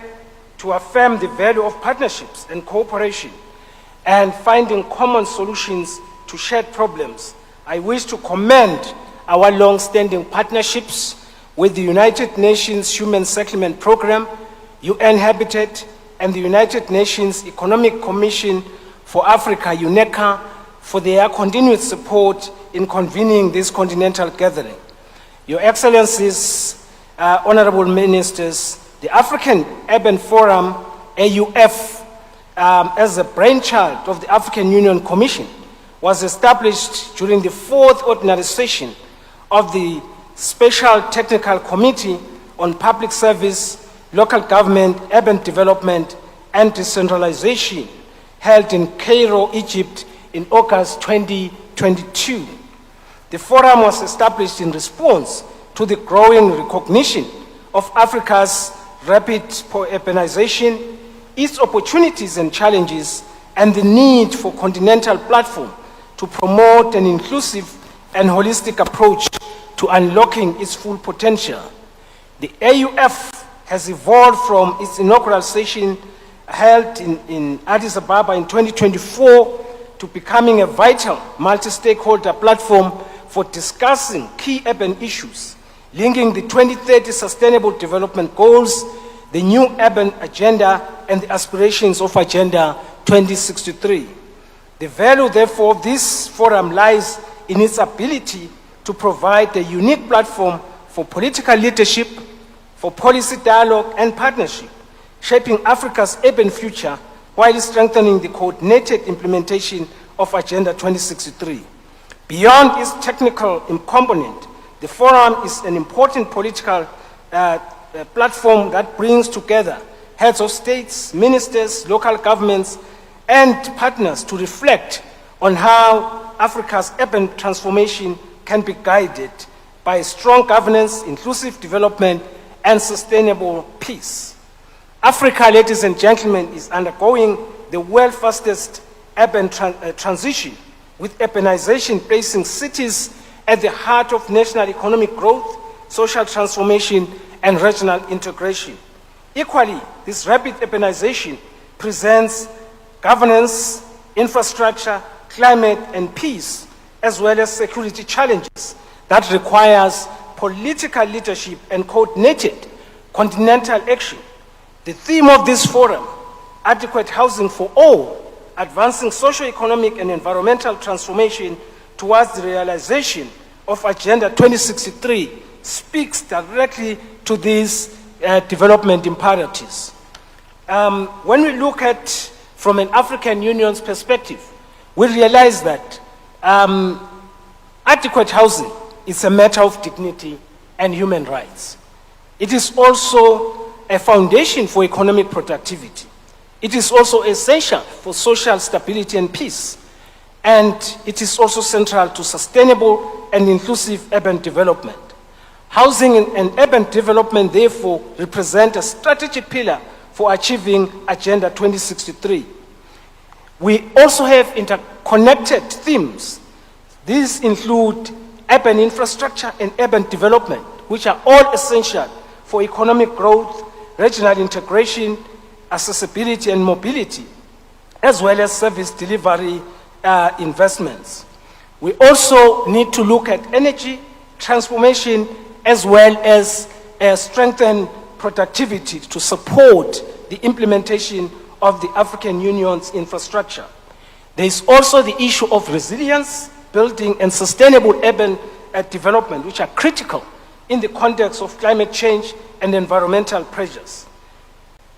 to affirm the value of partnerships and cooperation and finding common solutions to shared problems, I wish to commend our long-standing partnerships with the United Nations Human Settlement Program, UN Habitat, and the United Nations Economic Commission for Africa, UNECA, for their continued support in convening this continental gathering. Your Excellencies, honorable ministers, the African Urban Forum, AUF, as a brainchild of the African Union Commission, was established during the fourth ordinary session of the Special Technical Committee on Public Service, Local Government, Urban Development, and Decentralization, held in Cairo, Egypt, in August 2022. The forum was established in response to the growing recognition of Africa's rapid urbanization, its opportunities and challenges, and the need for continental platform to promote an inclusive and holistic approach to unlocking its full potential. The AUF has evolved from its inaugural session held in Addis Ababa in 2024 to becoming a vital multi-stakeholder platform for discussing key urban issues, linking the 2030 Sustainable Development Goals, the new urban agenda, and the aspirations of Agenda 2063. The value, therefore, of this forum lies in its ability to provide a unique platform for political leadership, for policy dialogue and partnership, shaping Africa's urban future while strengthening the coordinated implementation of Agenda 2063. Beyond its technical component, The forum is an important political platform that brings together heads of states, ministers, local governments, and partners to reflect on how Africa's urban transformation can be guided by strong governance, inclusive development, and sustainable peace. Africa, ladies and gentlemen, is undergoing the world's fastest urban transition, with urbanization placing cities at the heart of national economic growth, social transformation, and regional integration. Equally, this rapid urbanization presents governance, infrastructure, climate, and peace, as well as security challenges that requires political leadership and coordinated continental action. The theme of this forum, adequate housing for all, advancing socio-economic and environmental transformation towards the realization of Agenda 2063, speaks directly to these development imperatives. When we look at from an African Union's perspective, we realize that adequate housing is a matter of dignity and human rights. It is also a foundation for economic productivity. It is also essential for social stability and peace. And it is also central to sustainable and inclusive urban development. Housing and urban development, therefore, represent a strategic pillar for achieving Agenda 2063. We also have interconnected themes. These include urban infrastructure and urban development, which are all essential for economic growth, regional integration, accessibility and mobility, as well as service delivery investments. We also need to look at energy transformation as well as strengthen productivity to support the implementation of the African Union's infrastructure. There is also the issue of resilience, building, and sustainable urban development, which are critical in the context of climate change and environmental pressures.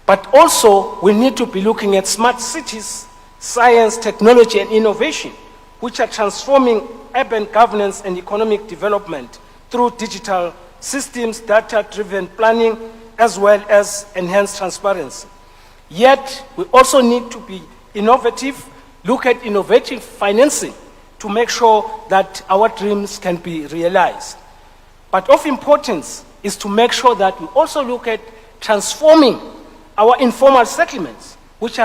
But also, we need to be looking at smart cities, science, technology, and innovation, which are transforming urban governance and economic development through digital systems, data-driven planning, as well as enhanced transparency. Yet, we also need to be innovative, look at innovative financing to make sure that our dreams can be realized. But of importance is to make sure that we also look at transforming our informal settlements, which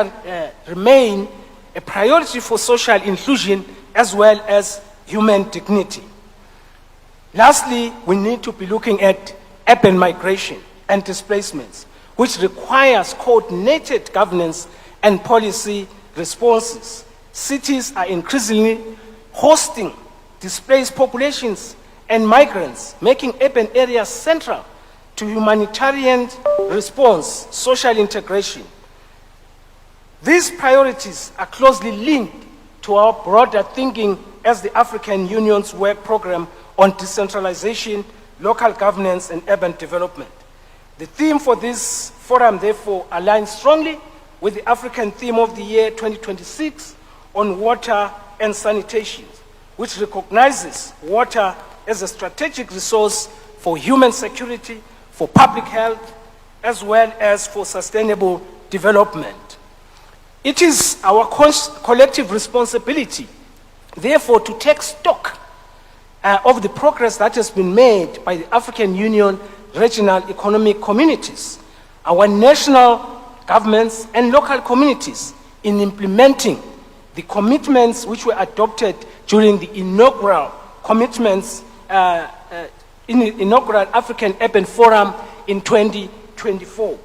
remain a priority for social inclusion as well as human dignity. Lastly, we need to be looking at urban migration and displacements, which requires coordinated governance and policy responses. Cities are increasingly hosting displaced populations and migrants, making urban areas central to humanitarian response, social integration. These priorities are closely linked to our broader thinking as the African Union's work program on decentralization, local governance, and urban development. The theme for this forum, therefore, aligns strongly with the African theme of the year 2026 on water and sanitation, which recognizes water as a strategic resource for human security, for public health, as well as for sustainable development. It is our collective responsibility, therefore, to take stock of the progress that has been made by the African Union regional economic communities, our national governments and local communities in implementing the commitments which were adopted during the inaugural inaugural African Urban Forum in 2024.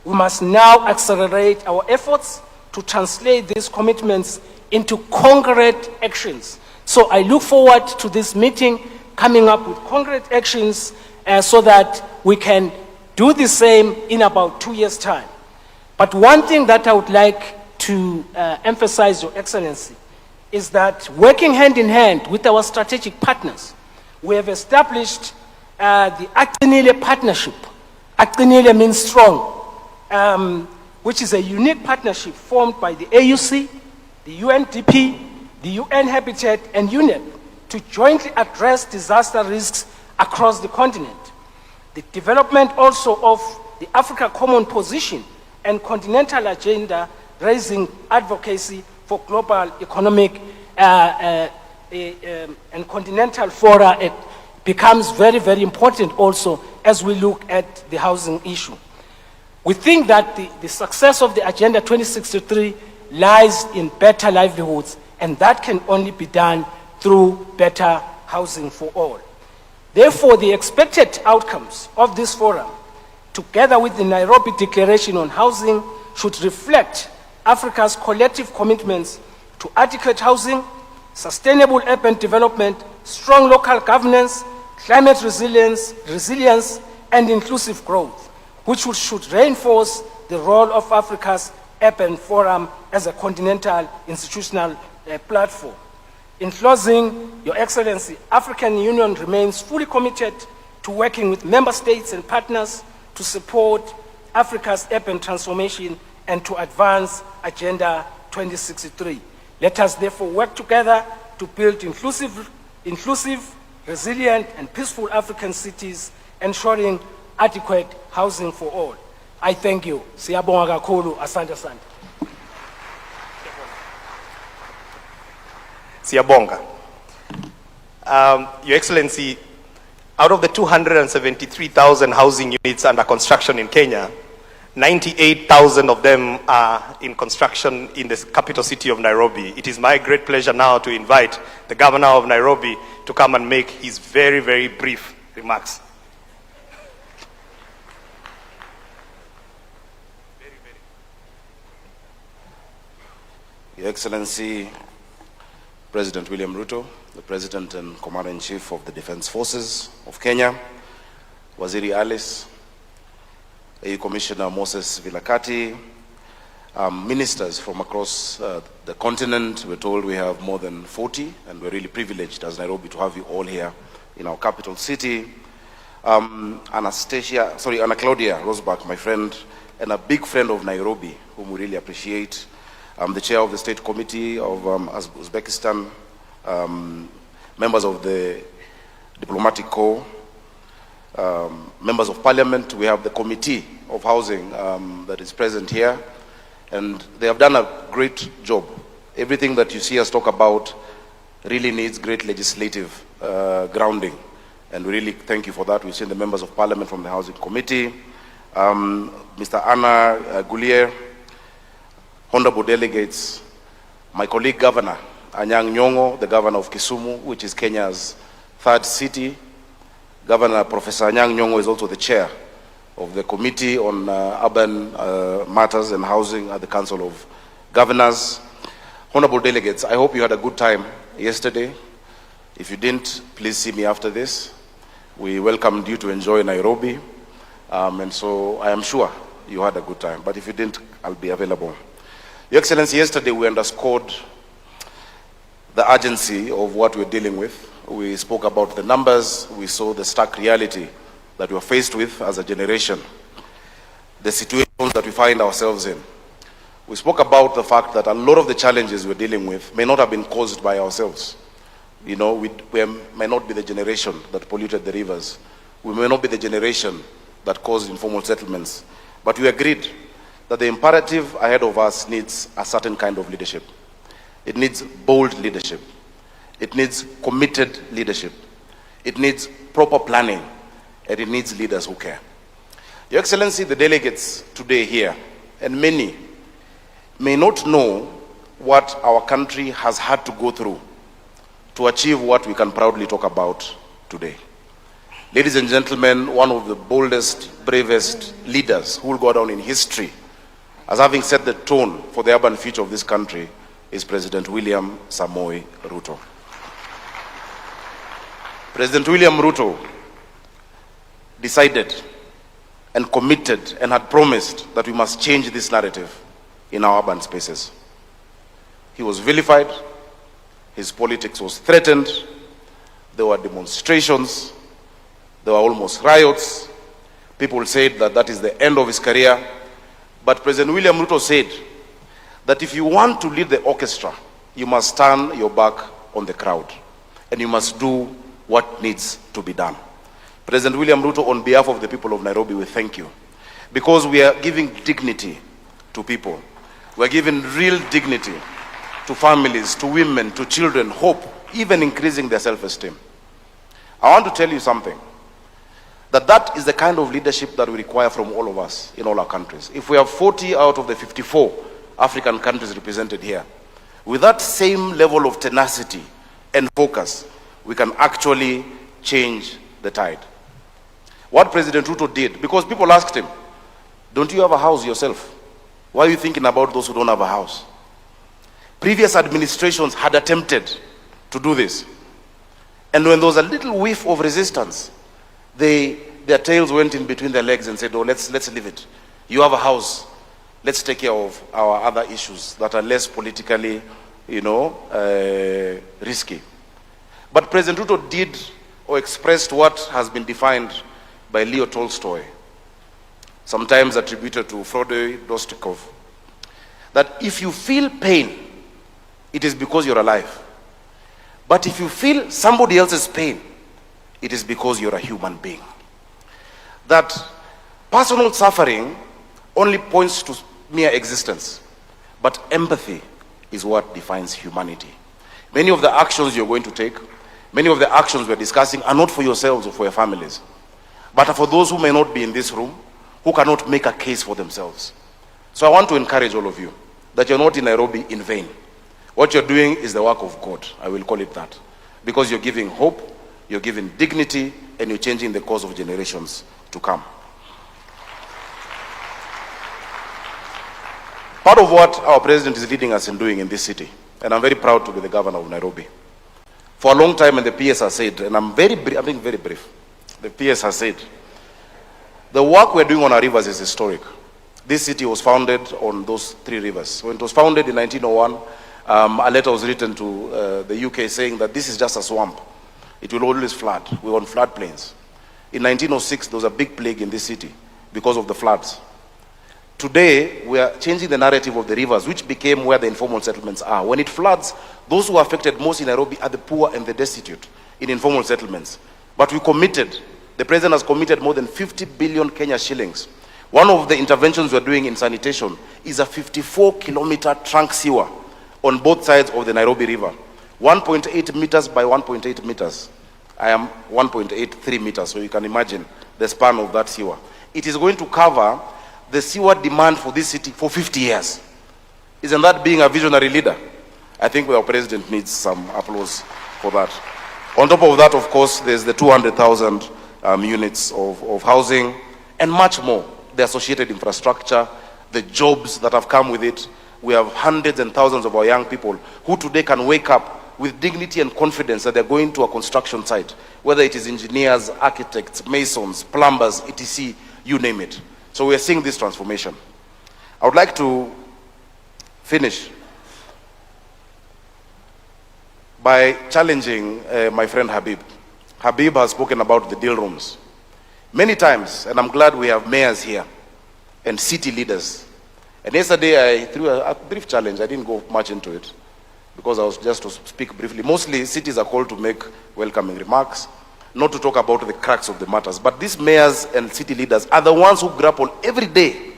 We must now accelerate our efforts to translate these commitments into concrete actions. So I look forward to this meeting coming up with concrete actions so that we can do the same in about 2 years' time. But one thing that I would like to emphasize, Your Excellency, is that working hand in hand with our strategic partners, we have established the Aqinile Partnership. Aqinile means strong, which is a unique partnership formed by the AUC, the UNDP, the UN Habitat, and UNEP to jointly address disaster risks across the continent. The development also of the Africa Common Position and continental agenda, raising advocacy for global economic and continental fora, it becomes very, very important also as we look at the housing issue. We think that the success of the Agenda 2063 lies in better livelihoods, and that can only be done through better housing for all. Therefore, the expected outcomes of this forum, together with the Nairobi Declaration on Housing, should reflect Africa's collective commitments to adequate housing, sustainable urban development, strong local governance, climate resilience, and inclusive growth, which should reinforce the role of Africa's Urban Forum as a continental institutional platform. In closing, Your Excellency, African Union remains fully committed to working with member states and partners to support Africa's urban transformation and to advance Agenda 2063. Let us therefore work together to build inclusive, resilient, and peaceful African cities, ensuring adequate housing for all. I thank you. Siyabonga kakhulu. Asante asante. Siyabonga. Your Excellency, out of the 273,000 housing units under construction in Kenya, 98,000 of them are in construction in the capital city of Nairobi. It is my great pleasure now to invite the governor of Nairobi to come and make his very, very brief remarks. Your Excellency, President William Ruto, the President and Commander-in-Chief of the Defense Forces of Kenya, Waziri Alice, AU Commissioner Moses Vilakati, ministers from across the continent. We're told we have more than 40, and we're really privileged as Nairobi to have you all here in our capital city. Anna Claudia Rosbach, my friend, and a big friend of Nairobi, whom we really appreciate. The chair of the State Committee of Uzbekistan, members of the Diplomatic Corps, members of Parliament. We have the Committee of Housing that is present here, and they have done a great job. Everything that you see us talk about really needs great legislative grounding, and we really thank you for that. We've seen the members of Parliament from the Housing Committee, Mr. Anna Gulier, honorable delegates, my colleague Governor Anyang' Nyong'o, the Governor of Kisumu, which is Kenya's third city. Governor Professor Anyang' Nyong'o is also the chair of the Committee on Urban Matters and Housing at the Council of Governors. Honorable delegates, I hope you had a good time yesterday. If you didn't, please see me after this. We welcomed you to enjoy Nairobi, and so I am sure you had a good time. But if you didn't, I'll be available. Your Excellency, yesterday we underscored the urgency of what we're dealing with. We spoke about the numbers. We saw the stark reality that we're faced with as a generation, the situations that we find ourselves in. We spoke about the fact that a lot of the challenges we're dealing with may not have been caused by ourselves. You know, we may not be the generation that polluted the rivers. We may not be the generation that caused informal settlements. But we agreed that the imperative ahead of us needs a certain kind of leadership. It needs bold leadership. It needs committed leadership. It needs proper planning, and it needs leaders who care. Your Excellency, the delegates today here, and many, may not know what our country has had to go through to achieve what we can proudly talk about today. Ladies and gentlemen, one of the boldest, bravest leaders who will go down in history as having set the tone for the urban future of this country is President William Samoei Ruto. President William Ruto decided and committed and had promised that we must change this narrative in our urban spaces. He was vilified, his politics was threatened, there were demonstrations, there were almost riots. People said that that is the end of his career. But President William Ruto said that if you want to lead the orchestra, you must turn your back on the crowd, and you must do what needs to be done. President William Ruto, on behalf of the people of Nairobi, we thank you. Because we are giving dignity to people. We are giving real dignity to families, to women, to children, hope, even increasing their self-esteem. I want to tell you something, that is the kind of leadership that we require from all of us in all our countries. If we have 40 out of the 54 African countries represented here, with that same level of tenacity and focus, we can actually change the tide. What President Ruto did, because people asked him, don't you have a house yourself? Why are you thinking about those who don't have a house? Previous administrations had attempted to do this. And when there was a little whiff of resistance, their tails went in between their legs and said, oh, let's leave it. You have a house. Let's take care of our other issues that are less politically, risky. But President Ruto did or expressed what has been defined by Leo Tolstoy, sometimes attributed to Fyodor Dostoevsky, that if you feel pain, it is because you're alive. But if you feel somebody else's pain, it is because you're a human being. That personal suffering only points to mere existence, but empathy is what defines humanity. Many of the actions you're going to take, many of the actions we're discussing are not for yourselves or for your families, but are for those who may not be in this room, who cannot make a case for themselves. So I want to encourage all of you that you're not in Nairobi in vain. What you're doing is the work of God, I will call it that, because you're giving hope, you're giving dignity, and you're changing the course of generations to come. Part of what our president is leading us in doing in this city, and I'm very proud to be the governor of Nairobi. For a long time, and the PS has said, and I'm being very brief, the PS has said, the work we're doing on our rivers is historic. This city was founded on those 3 rivers. When it was founded in 1901, a letter was written to the UK saying that this is just a swamp. It will always flood. We were on floodplains. In 1906, there was a big plague in this city because of the floods. Today, we are changing the narrative of the rivers, which became where the informal settlements are. When it floods, those who are affected most in Nairobi are the poor and the destitute in informal settlements. But we committed, the president has committed more than 50 billion Kenya shillings. One of the interventions we're doing in sanitation is a 54-kilometer trunk sewer on both sides of the Nairobi River. 1.8 meters by 1.8 meters. I am 1.83 meters, so you can imagine the span of that sewer. It is going to cover the sewer demand for this city for 50 years. Isn't that being a visionary leader? I think our president needs some applause for that. On top of that, of course, there's the 200,000 units of housing and much more. The associated infrastructure, the jobs that have come with it. We have hundreds and thousands of our young people who today can wake up with dignity and confidence that they're going to a construction site, whether it is engineers, architects, masons, plumbers, etc., you name it. So we are seeing this transformation. I would like to finish by challenging my friend Habib. Habib has spoken about the deal rooms many times, and I'm glad we have mayors here and city leaders. And yesterday I threw a brief challenge. I didn't go much into it because I was just to speak briefly. Mostly cities are called to make welcoming remarks, not to talk about the cracks of the matters. But these mayors and city leaders are the ones who grapple every day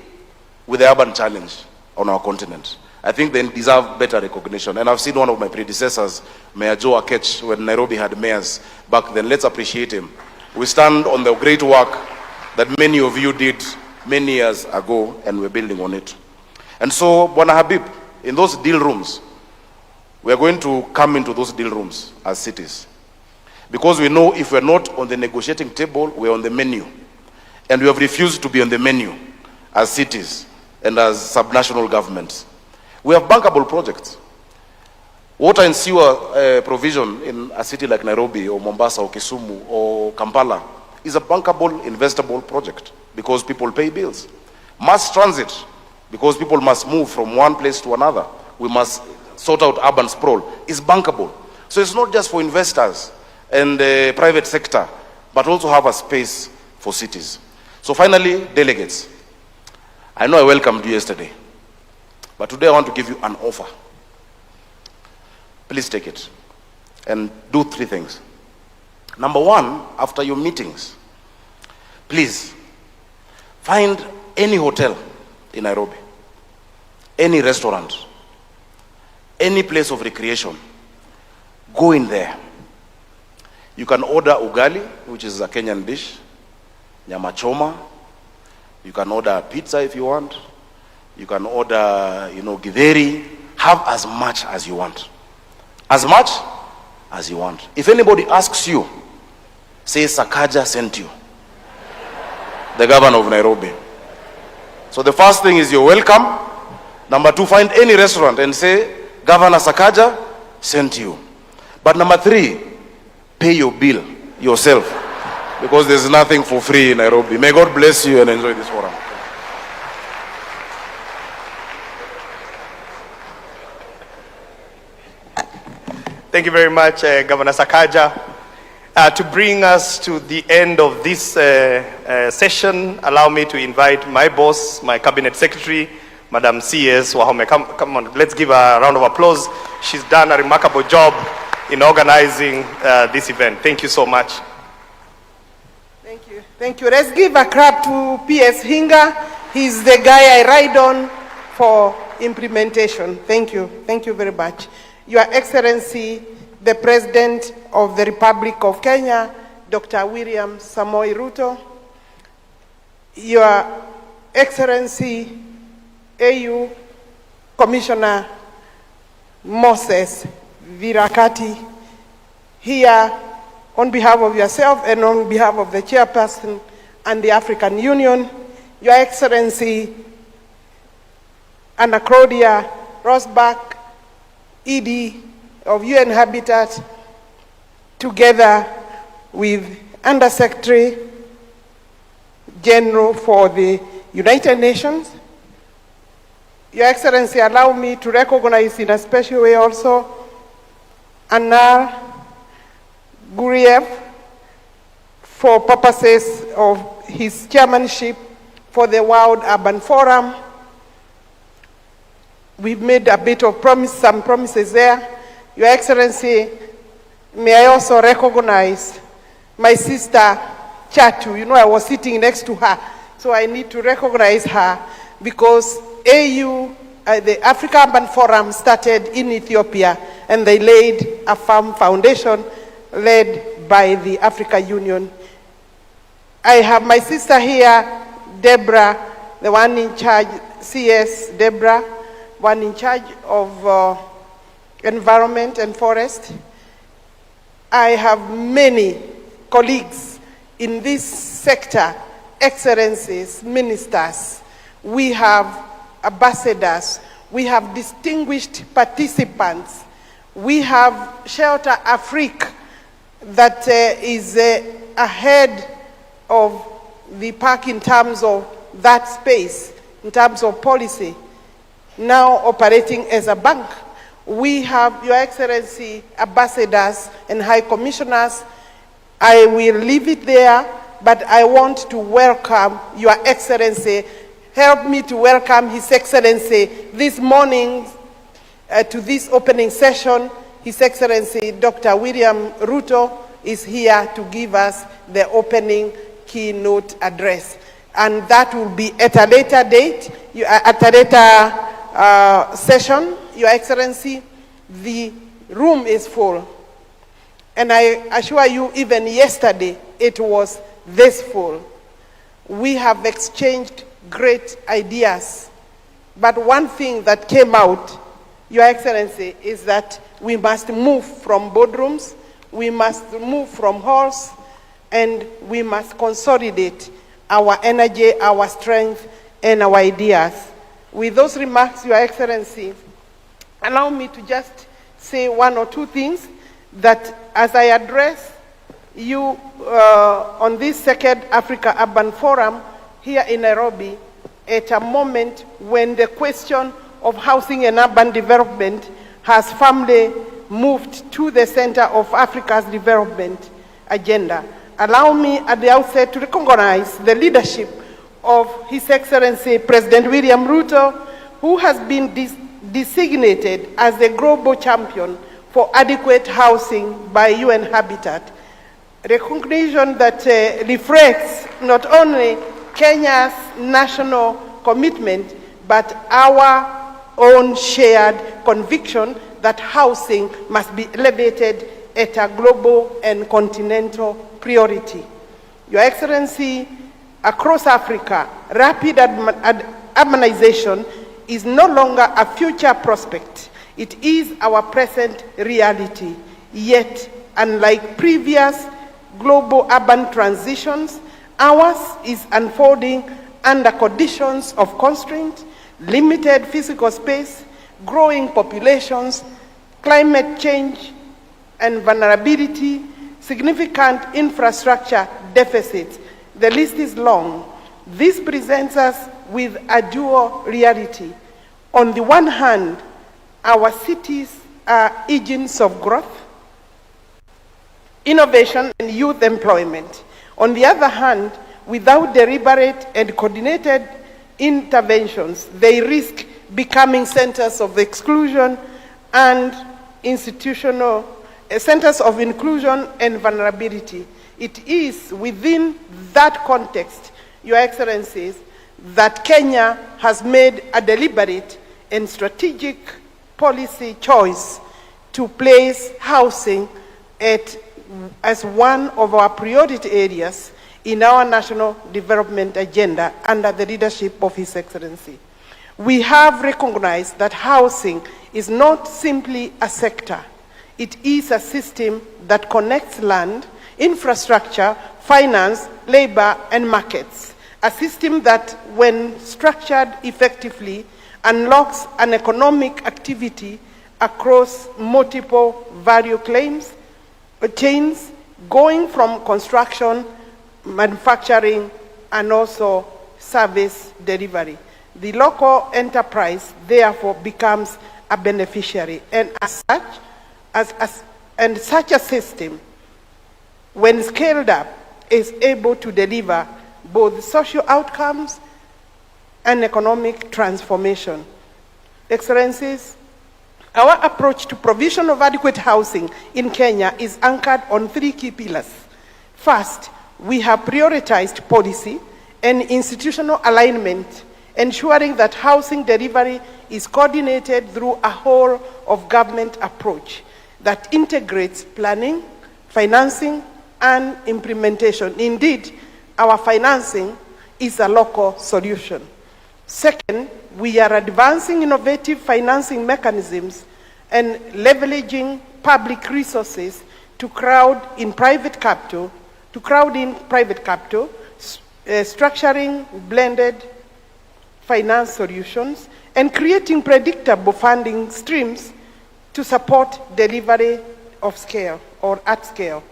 with the urban challenge on our continent. I think they deserve better recognition. And I've seen one of my predecessors, Mayor Joe Akech, when Nairobi had mayors back then. Let's appreciate him. We stand on the great work that many of you did many years ago, and we're building on it. And so, Bwana Habib, in those deal rooms, we're going to come into those deal rooms as cities. Because we know if we're not on the negotiating table, we're on the menu. And we have refused to be on the menu as cities and as subnational governments. We have bankable projects. Water and sewer provision in a city like Nairobi or Mombasa or Kisumu or Kampala is a bankable, investable project because people pay bills. Mass transit, because people must move from one place to another. We must sort out urban sprawl, is bankable. So it's not just for investors and the private sector, but also have a space for cities. So finally, delegates. I know I welcomed you yesterday, but today I want to give you an offer. Please take it and do 3 things. Number 1, after your meetings, please, find any hotel in Nairobi, any restaurant, any place of recreation, go in there. You can order ugali, which is a Kenyan dish, nyama choma. You can order pizza if you want. You can order, githeri. Have as much as you want. As much as you want. If anybody asks you, say Sakaja sent you. The governor of Nairobi. So the first thing is you're welcome. Number 2, find any restaurant and say, Governor Sakaja sent you. But number 3, pay your bill yourself. Because there's nothing for free in Nairobi. May God bless you and enjoy this forum. Thank you very much, Governor Sakaja. To bring us to the end of this session, allow me to invite my boss, my cabinet secretary, Madam C.S. Wahome. Come on, let's give her a round of applause. She's done a remarkable job in organizing this event. Thank you so much. Thank you. Thank you. Let's give a clap to P.S. Hinga. He's the guy I ride on for implementation. Thank you. Thank you very much. Your Excellency, the President of the Republic of Kenya, Dr. William Samoei Ruto, Your Excellency, AU Commissioner Moses Virakati, here on behalf of yourself and on behalf of the chairperson and the African Union, Your Excellency Anna Claudia Rosbach, ED of UN Habitat, together with Undersecretary General for the United Nations. Your Excellency, allow me to recognize in a special way also Anar Guriev for purposes of his chairmanship for the World Urban Forum. We've made a bit of some promises there. Your Excellency, may I also recognize my sister Chatu. I was sitting next to her, so I need to recognize her because AU, the Africa Urban Forum, started in Ethiopia, and they laid a firm foundation led by the African Union. I have my sister here, Deborah, the one in charge, CS Deborah, one in charge of environment and forest. I have many colleagues in this sector, excellencies, ministers. We have ambassadors. We have distinguished participants. We have Shelter Afrique that is ahead of the park in terms of that space, in terms of policy, now operating as a bank. We have, Your Excellency, ambassadors and high commissioners. I will leave it there, but I want to welcome Your Excellency. Help me to welcome His Excellency this morning to this opening session. His Excellency, Dr. William Ruto, is here to give us the opening keynote address. And that will be at a later date, at a later session. Your Excellency, the room is full. And I assure you, even yesterday, it was this full. We have exchanged great ideas. But one thing that came out, Your Excellency, is that we must move from boardrooms, we must move from halls, and we must consolidate our energy, our strength, and our ideas. With those remarks, Your Excellency, allow me to just say one or two things that as I address you on this second Africa Urban Forum here in Nairobi, at a moment when the question of housing and urban development has firmly moved to the center of Africa's development agenda. Allow me at the outset to recognize the leadership of His Excellency President William Ruto, who has been designated as the global champion for adequate housing by UN Habitat. Recognition that reflects not only Kenya's national commitment, but our own shared conviction that housing must be elevated at a global and continental priority. Your Excellency, across Africa, rapid urbanization is no longer a future prospect. It is our present reality. Yet, unlike previous global urban transitions, ours is unfolding under conditions of constraint, limited physical space, growing populations, climate change and vulnerability, significant infrastructure deficits. The list is long. This presents us with a dual reality. On the one hand, our cities are engines of growth, innovation, and youth employment. On the other hand, without deliberate and coordinated interventions, they risk becoming centers of exclusion and institutional centers of inclusion and vulnerability. It is within that context, Your Excellencies, that Kenya has made a deliberate and strategic policy choice to place housing as one of our priority areas in our national development agenda under the leadership of His Excellency. We have recognized that housing is not simply a sector. It is a system that connects land, infrastructure, finance, labor, and markets. A system that, when structured effectively, unlocks an economic activity across multiple value chains, going from construction, manufacturing, and also service delivery. The local enterprise, therefore, becomes a beneficiary, and such a system, when scaled up, is able to deliver both social outcomes and economic transformation. Excellencies, our approach to provision of adequate housing in Kenya is anchored on 3 key pillars. First, we have prioritized policy and institutional alignment, ensuring that housing delivery is coordinated through a whole of government approach that integrates planning, financing, and implementation. Indeed, our financing is a local solution. Second, we are advancing innovative financing mechanisms and leveraging public resources to crowd in private capital, structuring blended finance solutions, and creating predictable funding streams to support delivery of scale or at scale.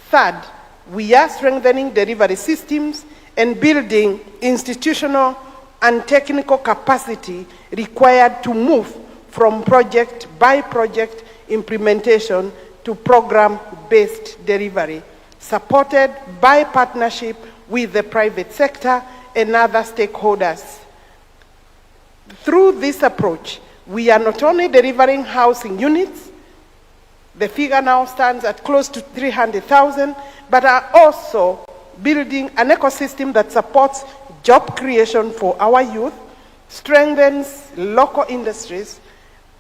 Third, we are strengthening delivery systems and building institutional and technical capacity required to move from project by project implementation to program-based delivery, supported by partnership with the private sector and other stakeholders. Through this approach, we are not only delivering housing units, the figure now stands at close to 300,000, but are also building an ecosystem that supports job creation for our youth, strengthens local industries,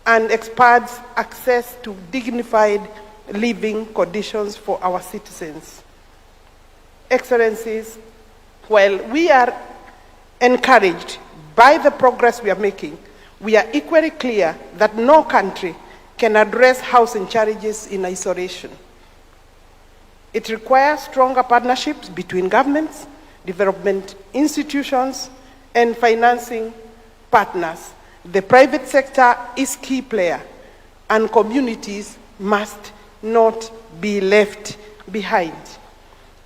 and expands access to dignified living conditions for our citizens. Excellencies, while we are encouraged by the progress we are making, we are equally clear that no country can address housing challenges in isolation. It requires stronger partnerships between governments, development institutions, and financing partners. The private sector is a key player, and communities must not be left behind.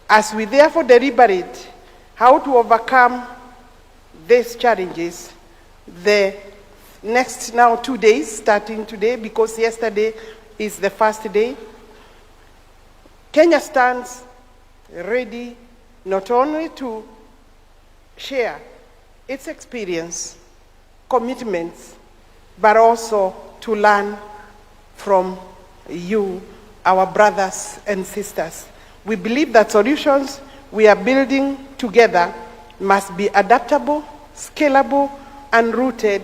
As we therefore deliberate how to overcome these challenges, the next now 2 days, starting today, because yesterday is the first day, Kenya stands ready not only to share its experience, commitments, but also to learn from you, our brothers and sisters. We believe that solutions we are building together must be adaptable, scalable, and rooted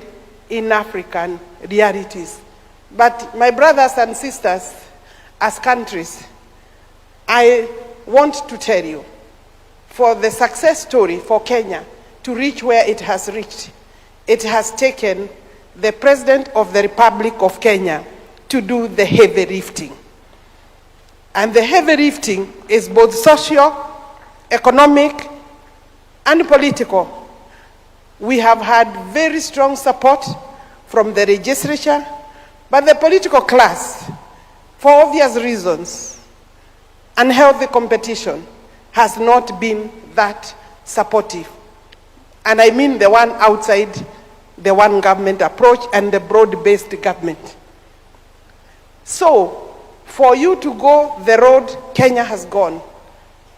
in African realities. But my brothers and sisters, as countries, I want to tell you, for the success story for Kenya to reach where it has reached, it has taken the President of the Republic of Kenya to do the heavy lifting. And the heavy lifting is both social, economic, and political. We have had very strong support from the legislature, but the political class, for obvious reasons, unhealthy competition, has not been that supportive. And I mean the one outside the one government approach and the broad-based government. So, for you to go the road Kenya has gone,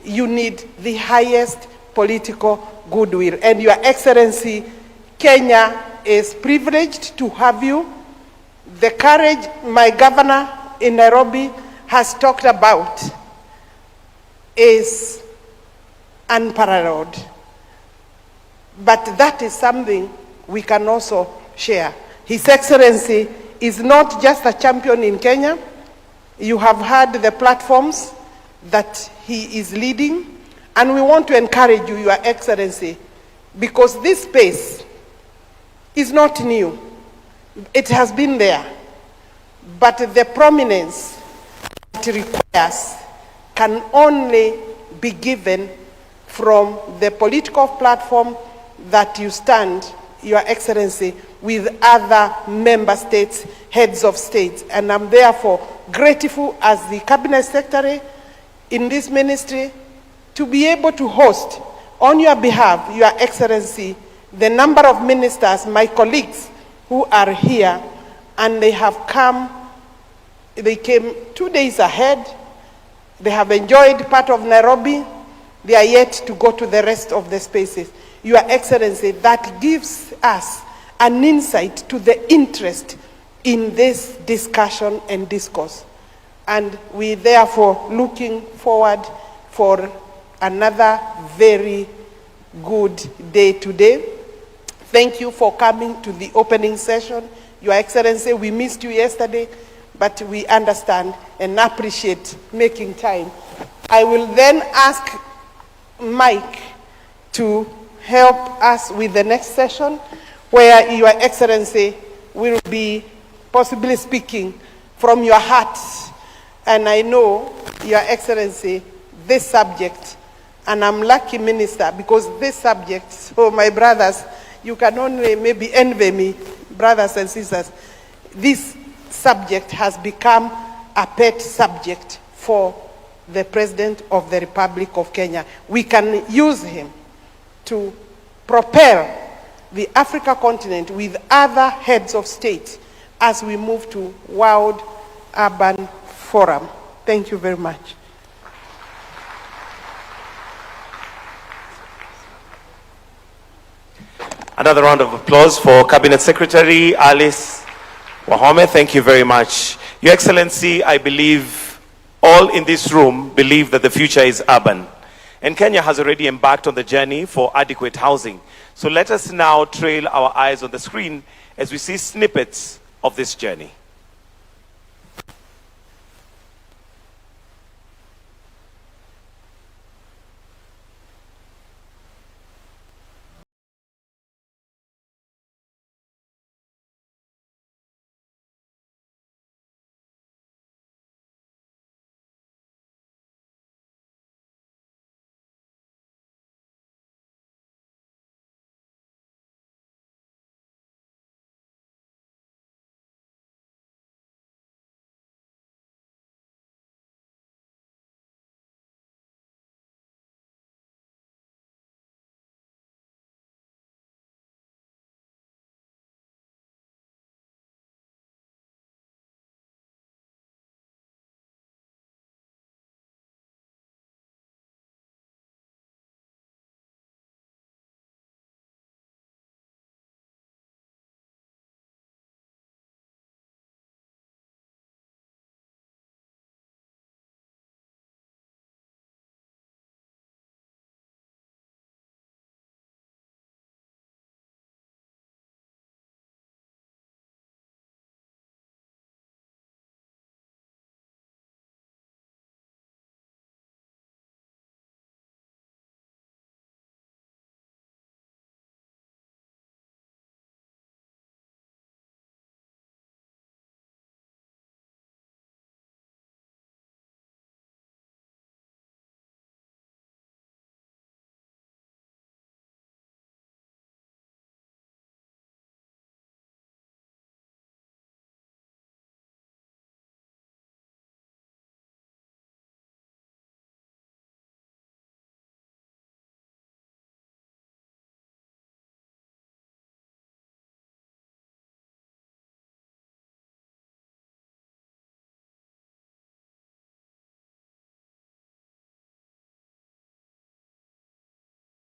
you need the highest political goodwill. And Your Excellency, Kenya is privileged to have you. The courage my governor in Nairobi has talked about is unparalleled. But that is something we can also share. His Excellency is not just a champion in Kenya. You have heard the platforms that he is leading, and we want to encourage you, Your Excellency, because this space is not new. It has been there, but the prominence it requires can only be given from the political platform that you stand, Your Excellency, with other member states, heads of states. And I'm therefore grateful as the Cabinet Secretary in this ministry to be able to host on your behalf, Your Excellency, the number of ministers, my colleagues who are here, and they have come, they came 2 days ahead. They have enjoyed part of Nairobi. They are yet to go to the rest of the spaces. Your Excellency, that gives us an insight to the interest in this discussion and discourse. And we therefore looking forward for another very good day today. Thank you for coming to the opening session. Your Excellency, we missed you yesterday, but we understand and appreciate making time. I will then ask Mike to help us with the next session, where Your Excellency will be possibly speaking from your heart. And I know, Your Excellency, this subject, and I'm lucky minister, because this subject, so my brothers, you can only maybe envy me, brothers and sisters, this subject has become a pet subject for the President of the Republic of Kenya. We can use him to propel the Africa continent with other heads of state as we move to World Urban Forum. Thank you very much. Another round of applause for Cabinet Secretary Alice Wahome. Thank you very much. Your Excellency, I believe all in this room believe that the future is urban. And Kenya has already embarked on the journey for adequate housing. So let us now trail our eyes on the screen as we see snippets of this journey.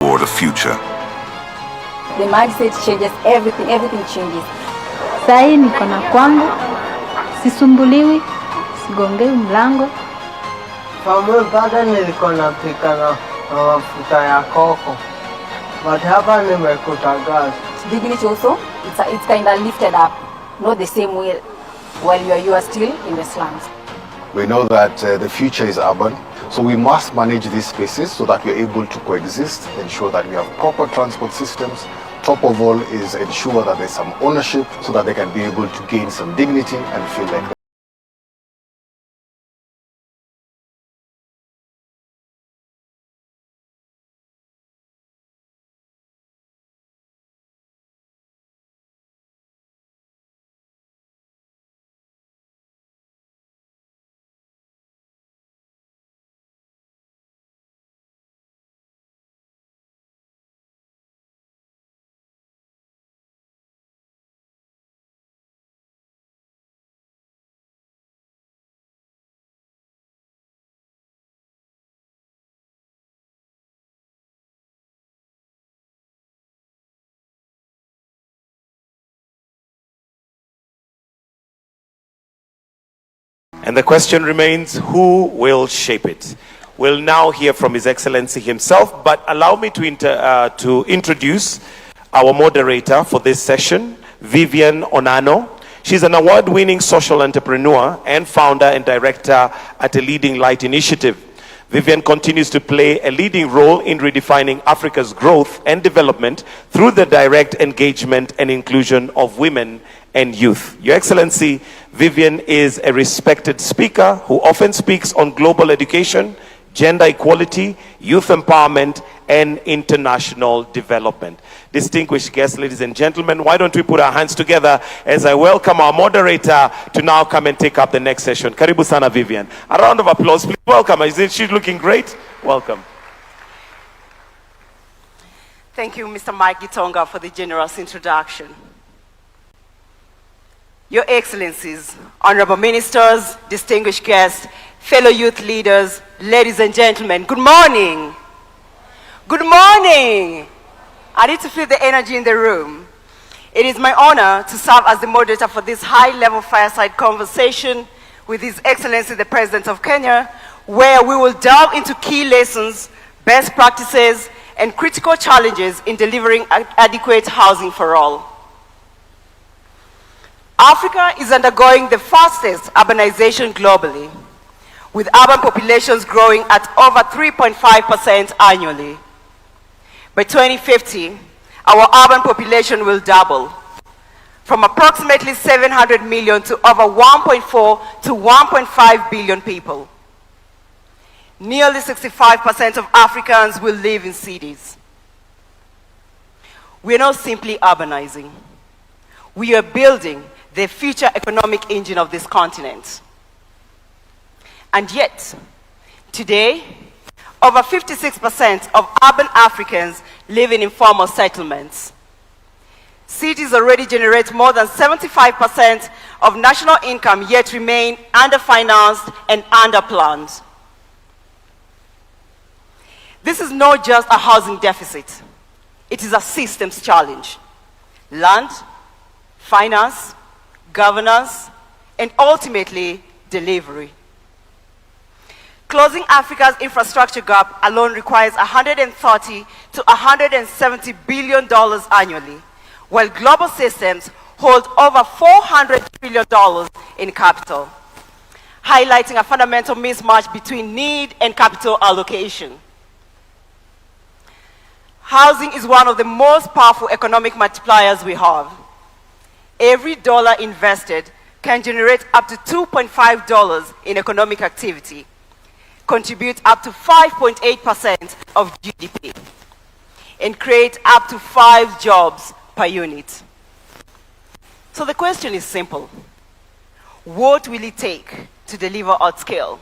for the future. The mindset changes, everything changes. Sahi niko na kwangu, sisumbuliwi, sigongewi mlango. Pamoja mpaka nilikuwa napika na mafuta ya koko. But hapa nimekuta gas. Dignity also, it's kind of lifted up, not the same way while you are still in the slums. We know that the future is urban, so we must manage these spaces so that we are able to coexist, ensure that we have proper transport systems. Top of all is ensure that there's some ownership so that they can be able to gain some dignity and feel like And the question remains, who will shape it? We'll now hear from His Excellency himself, but allow me to introduce our moderator for this session, Vivian Onano. She's an award-winning social entrepreneur and founder and director at a Leading Light initiative. Vivian continues to play a leading role in redefining Africa's growth and development through the direct engagement and inclusion of women and youth. Your Excellency, Vivian is a respected speaker who often speaks on global education, gender equality, youth empowerment, and international development. Distinguished guests, ladies and gentlemen, why don't we put our hands together as I welcome our moderator to now come and take up the next session. Karibu sana, Vivian. A round of applause, please. Welcome. Isn't she looking great? Welcome. Thank you, Mr. Mike Gitonga, for the generous introduction. Your Excellencies, honorable ministers, distinguished guests, fellow youth leaders, ladies and gentlemen, good morning. Good morning. I need to feel the energy in the room. It is my honor to serve as the moderator for this high-level fireside conversation with His Excellency the President of Kenya, where we will delve into key lessons, best practices, and critical challenges in delivering adequate housing for all. Africa is undergoing the fastest urbanization globally, with urban populations growing at over 3.5% annually. By 2050, our urban population will double, from approximately 700 million to over 1.4 to 1.5 billion people. Nearly 65% of Africans will live in cities. We are not simply urbanizing. We are building the future economic engine of this continent. And yet, today, over 56% of urban Africans live in informal settlements. Cities already generate more than 75% of national income, yet remain underfinanced and underplanned. This is not just a housing deficit. It is a systems challenge. Land, finance, governance, and ultimately, delivery. Closing Africa's infrastructure gap alone requires $130 to $170 billion annually, while global systems hold over $400 billion in capital, highlighting a fundamental mismatch between need and capital allocation. Housing is one of the most powerful economic multipliers we have. Every dollar invested can generate up to $2.5 in economic activity, contribute up to 5.8% of GDP, and create up to 5 jobs per unit. So the question is simple. What will it take to deliver at scale?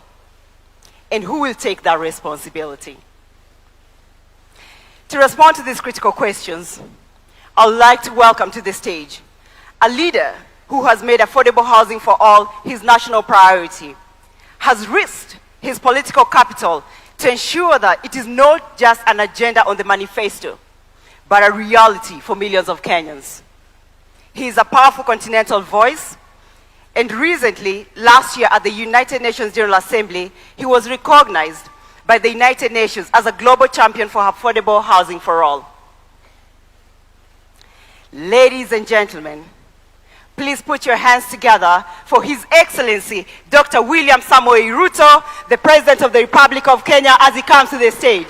And who will take that responsibility? To respond to these critical questions, I would like to welcome to the stage a leader who has made affordable housing for all his national priority, has risked his political capital to ensure that it is not just an agenda on the manifesto, but a reality for millions of Kenyans. He is a powerful continental voice, and recently, last year at the United Nations General Assembly, he was recognized by the United Nations as a global champion for affordable housing for all. Ladies and gentlemen, please put your hands together for His Excellency, Dr. William Samoei Ruto, the President of the Republic of Kenya, as he comes to the stage.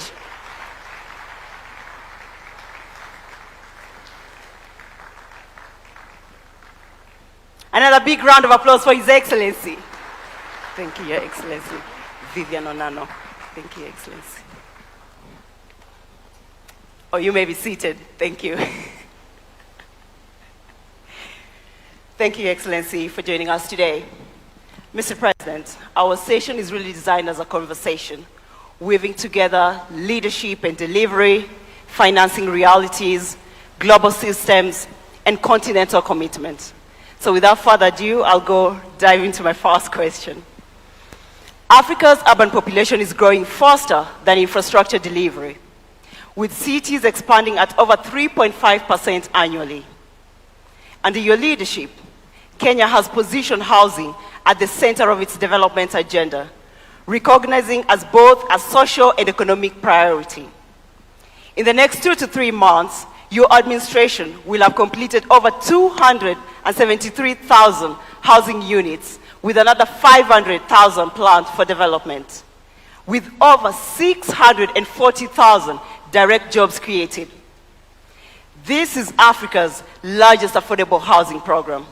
Another big round of applause for His Excellency. Thank you, Your Excellency. Vivian Onano. Thank you, Your Excellency. Oh, you may be seated. Thank you. Thank you, Your Excellency, for joining us today. Mr. President, our session is really designed as a conversation, weaving together leadership and delivery, financing realities, global systems, and continental commitment. So without further ado, I'll dive into my first question. Africa's urban population is growing faster than infrastructure delivery, with cities expanding at over 3.5% annually. Under your leadership, Kenya has positioned housing at the center of its development agenda, recognizing as both a social and economic priority. In the next 2 to 3 months, your administration will have completed over 273,000 housing units, with another 500,000 planned for development, with over 640,000 direct jobs created. This is Africa's largest affordable housing program.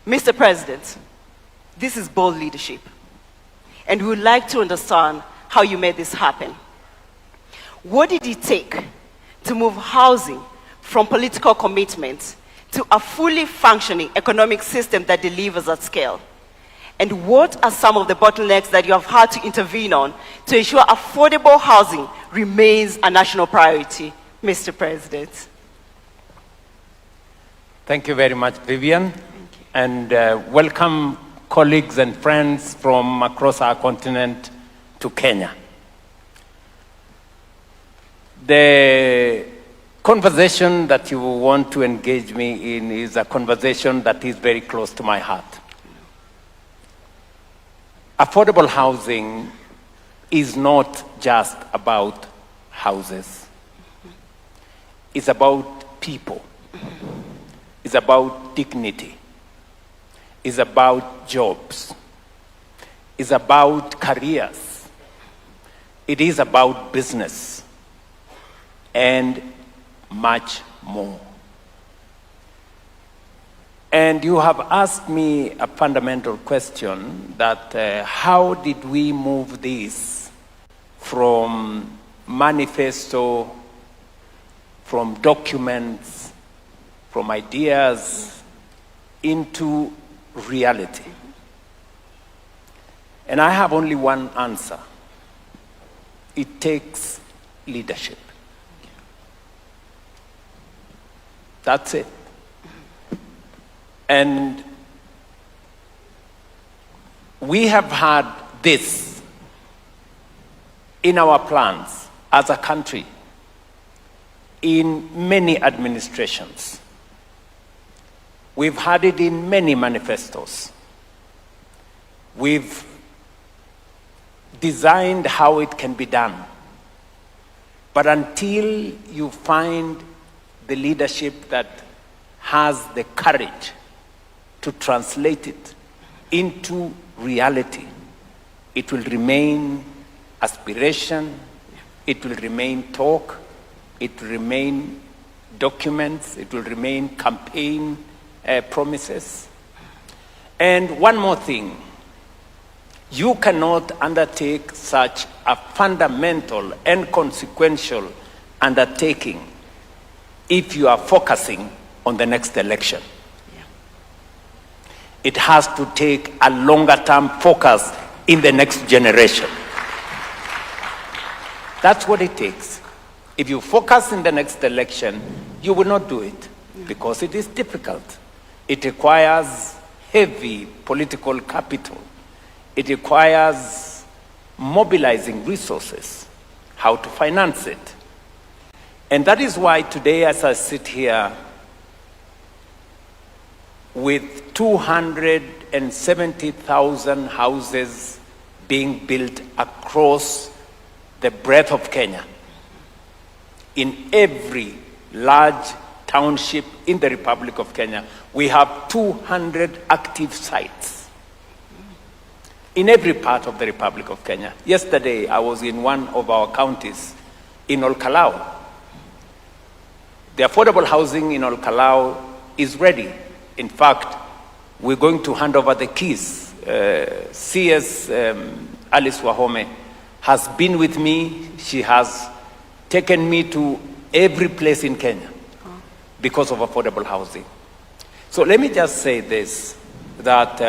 Mr. President, this is bold leadership, and we would like to understand how you made this happen. What did it take to move housing from political commitment to a fully functioning economic system that delivers at scale? And what are some of the bottlenecks that you have had to intervene on to ensure affordable housing remains a national priority, Mr. President? Thank you very much, Vivian. And welcome colleagues and friends from across our continent to Kenya. The conversation that you want to engage me in is a conversation that is very close to my heart. Affordable housing is not just about houses. It's about people. It's about dignity. It's about jobs. It's about careers. It is about business and much more. And you have asked me a fundamental question that how did we move this from manifesto, from documents, from ideas into reality? And I have only one answer. It takes leadership. That's it. And we have had this in our plans as a country in many administrations. We've had it in many manifestos. We've designed how it can be done. But until you find the leadership that has the courage to translate it into reality, it will remain aspiration, it will remain talk, it will remain documents, it will remain campaign promises. And one more thing, you cannot undertake such a fundamental and consequential undertaking if you are focusing on the next election. It has to take a longer term focus in the next generation. That's what it takes. If you focus in the next election, you will not do it because it is difficult. It requires heavy political capital. It requires mobilizing resources, how to finance it. And that is why today, as I sit here with 270,000 houses being built across the breadth of Kenya, in every large township in the Republic of Kenya, we have 200 active sites in every part of the Republic of Kenya. Yesterday, I was in one of our counties in Olkalau. The affordable housing in Olkalau is ready. In fact, we're going to hand over the keys. CS Alice Wahome has been with me. She has taken me to every place in Kenya because of affordable housing. So let me just say this, that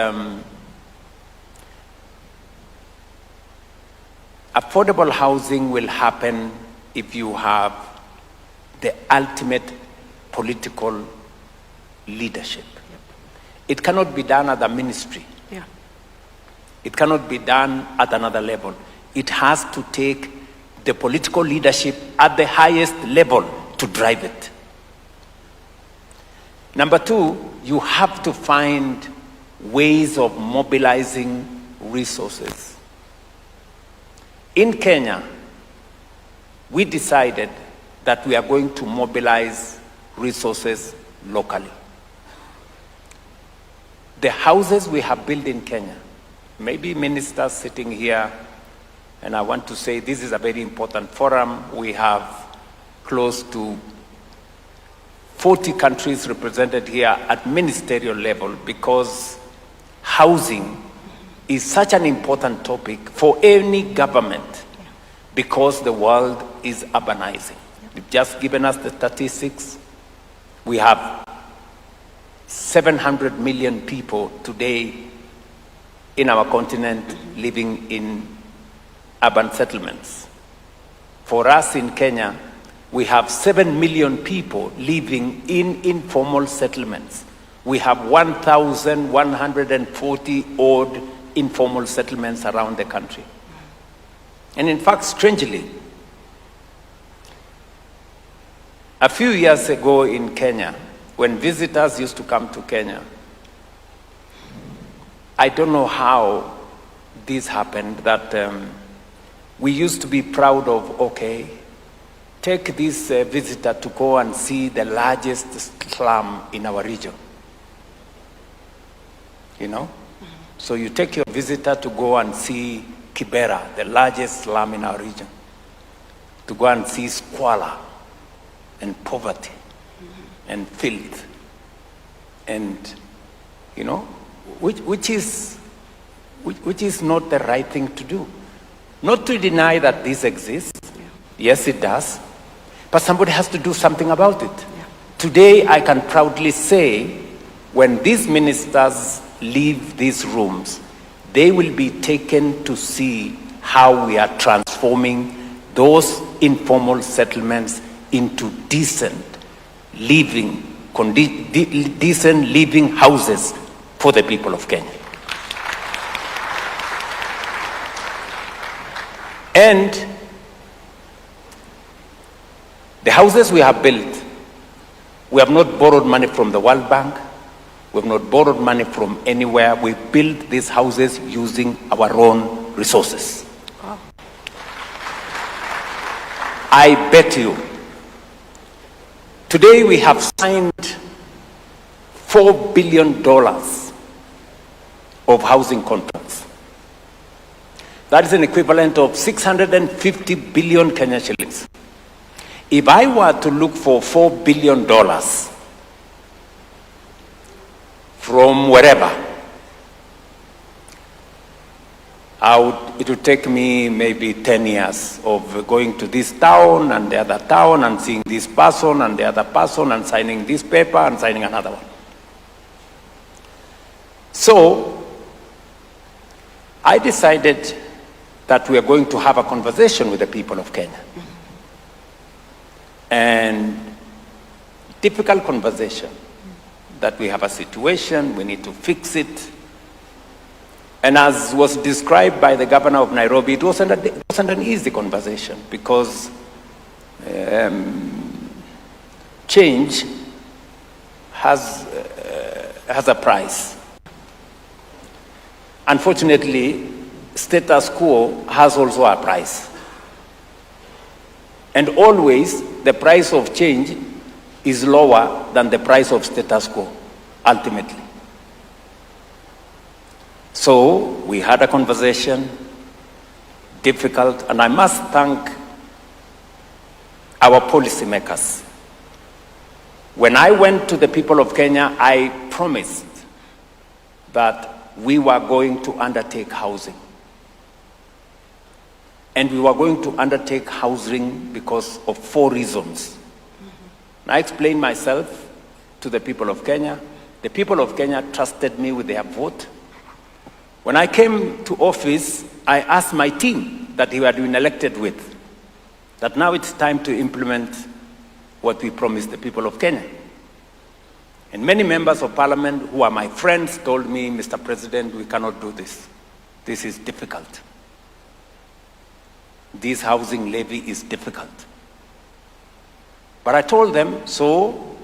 affordable housing will happen if you have the ultimate political leadership. It cannot be done at the ministry. Yeah. It cannot be done at another level. It has to take the political leadership at the highest level to drive it. Number two, you have to find ways of mobilizing resources. In Kenya, we decided that we are going to mobilize resources locally. The houses we have built in Kenya, maybe ministers sitting here, and I want to say this is a very important forum. We have close to 40 countries represented here at ministerial level, because housing is such an important topic for any government, because the world is urbanizing. You've just given us the statistics. We have 700 million people today in our continent living in urban settlements. For us in Kenya, we have 7 million people living in informal settlements. We have 1,140 odd informal settlements around the country. And in fact, strangely, a few years ago in Kenya, when visitors used to come to Kenya, I don't know how this happened, that we used to be proud of, okay, take this visitor to go and see the largest slum in our region. You know? So you take your visitor to go and see Kibera, the largest slum in our region, to go and see squalor and poverty and filth, and you know, which is not the right thing to do. Not to deny that this exists. Yes, it does. But somebody has to do something about it. Today, I can proudly say, when these ministers leave these rooms, they will be taken to see how we are transforming those informal settlements into decent living houses for the people of Kenya. And the houses we have built, we have not borrowed money from the World Bank. We have not borrowed money from anywhere. We built these houses using our own resources. Wow. I bet you, today we have signed $4 billion of housing contracts. That is an equivalent of 650 billion Kenya shillings. If I were to look for $4 billion from wherever, it would take me maybe 10 years of going to this town and the other town and seeing this person and the other person and signing this paper and signing another one. So I decided that we are going to have a conversation with the people of Kenya. And difficult conversation, that we have a situation, we need to fix it. And as was described by the governor of Nairobi, it wasn't an easy conversation because change has a price. Unfortunately, status quo has also a price. And always the price of change is lower than the price of status quo, ultimately. So we had a conversation, difficult, and I must thank our policymakers. When I went to the people of Kenya, I promised that we were going to undertake housing. And we were going to undertake housing because of 4 reasons. I explained myself to the people of Kenya. The people of Kenya trusted me with their vote. When I came to office, I asked my team that we had been elected with, that now it's time to implement what we promised the people of Kenya. And many members of parliament who are my friends told me, Mr. President, we cannot do this. This is difficult. This housing levy is difficult. But I told them, so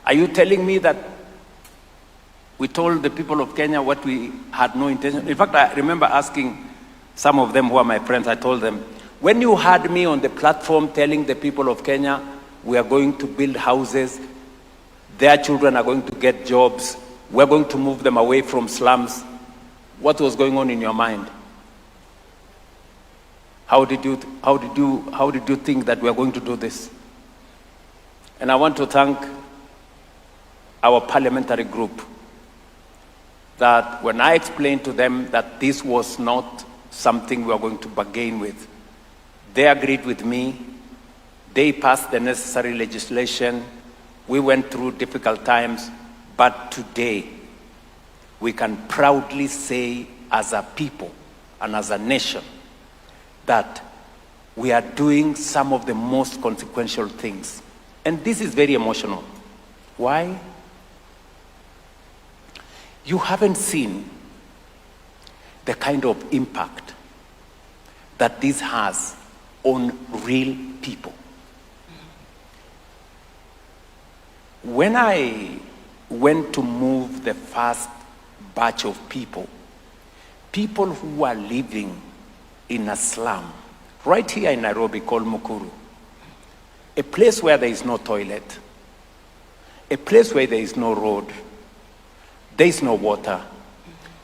are you telling me that we told the people of Kenya what we had no intention? In fact, I remember asking some of them who are my friends, I told them, when you had me on the platform telling the people of Kenya, we are going to build houses, their children are going to get jobs, we're going to move them away from slums, what was going on in your mind? How did you think that we are going to do this? And I want to thank our parliamentary group that when I explained to them that this was not something we were going to bargain with, they agreed with me. They passed the necessary legislation. We went through difficult times, but today we can proudly say as a people and as a nation that we are doing some of the most consequential things. And this is very emotional. Why? You haven't seen the kind of impact that this has on real people. When I went to move the first batch of people who were living in a slum, right here in Nairobi called Mukuru, a place where there is no toilet, a place where there is no road, there is no water,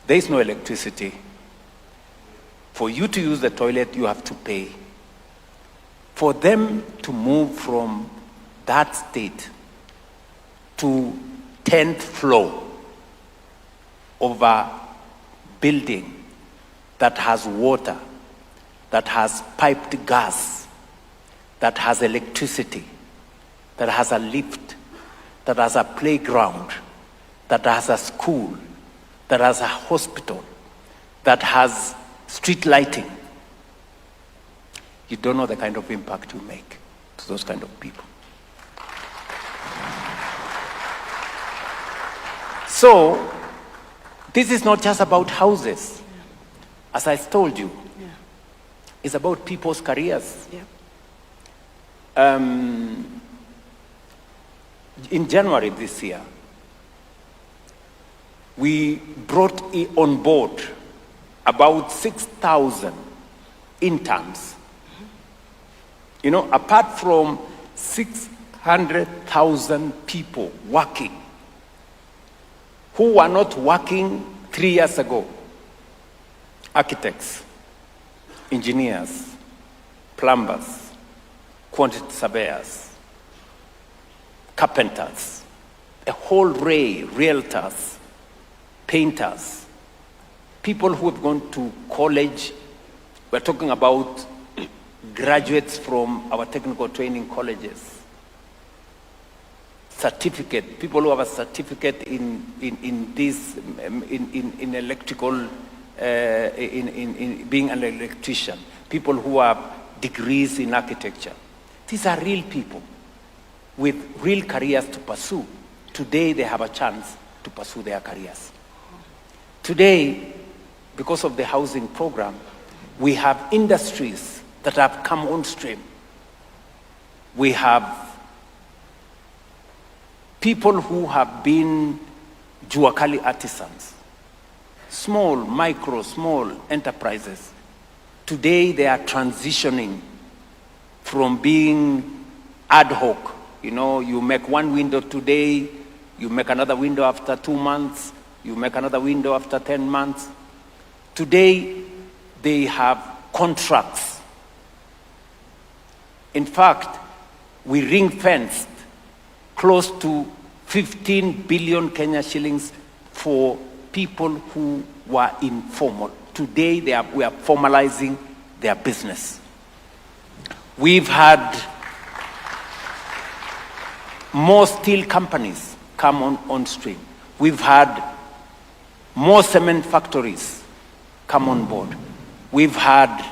there is no electricity. For you to use the toilet, you have to pay. For them to move from that state to 10th floor of a building that has water, that has piped gas, that has electricity, that has a lift, that has a playground, that has a school, that has a hospital, that has street lighting. You don't know the kind of impact you make to those kind of people. So, this is not just about houses. As I told you, it's about people's careers. In January this year, we brought on board about 6,000 interns. You know, apart from 600,000 people working, who were not working 3 years ago. Architects, engineers, plumbers, quantity surveyors, carpenters, a whole array, realtors, painters, people who have gone to college. We're talking about graduates from our technical training colleges. Certificate, people who have a certificate in electrical, in being an electrician, people who have degrees in architecture. These are real people with real careers to pursue. Today they have a chance to pursue their careers. Today, because of the housing program, we have industries that have come on stream. We have people who have been Juakali artisans, small enterprises. Today they are transitioning from being ad hoc. You make one window today, you make another window after 2 months, you make another window after 10 months. Today they have contracts. In fact, we ring-fenced close to 15 billion Kenya shillings for people who were informal. Today we are formalizing their business. We've had more steel companies come on stream. We've had more cement factories come on board. We've had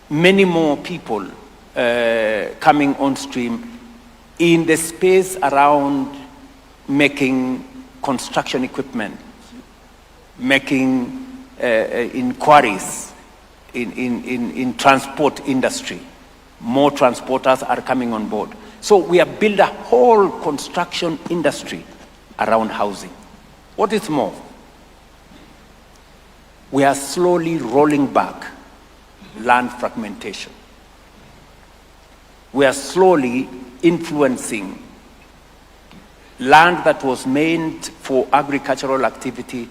many more people coming on stream in the space around making construction equipment, making inquiries in transport industry. More transporters are coming on board. So we have built a whole construction industry around housing. What is more, we are slowly rolling back land fragmentation. We are slowly influencing land that was meant for agricultural activity.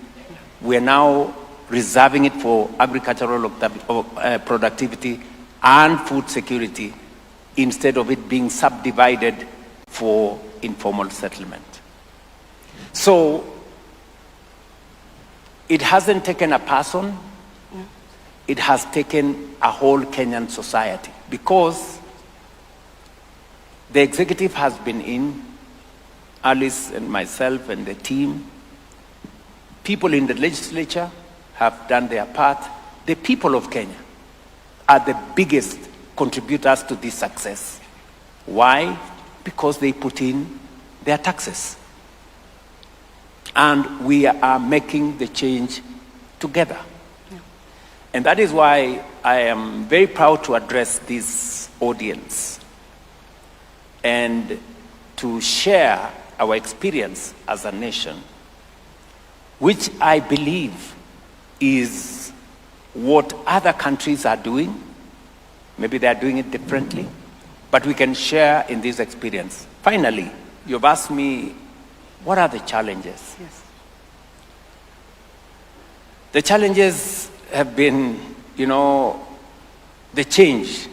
We are now reserving it for agricultural productivity and food security instead of it being subdivided for informal settlement. So it hasn't taken a person, it has taken a whole Kenyan society, because the executive has been in, Alice and myself and the team. People in the legislature have done their part. The people of Kenya are the biggest contributors to this success. Why? Because they put in their taxes. And we are making the change together. And that is why I am very proud to address this audience and to share our experience as a nation, which I believe is what other countries are doing. Maybe they are doing it differently, but we can share in this experience. Finally, you've asked me, what are the challenges? Yes. The challenges have been, the change.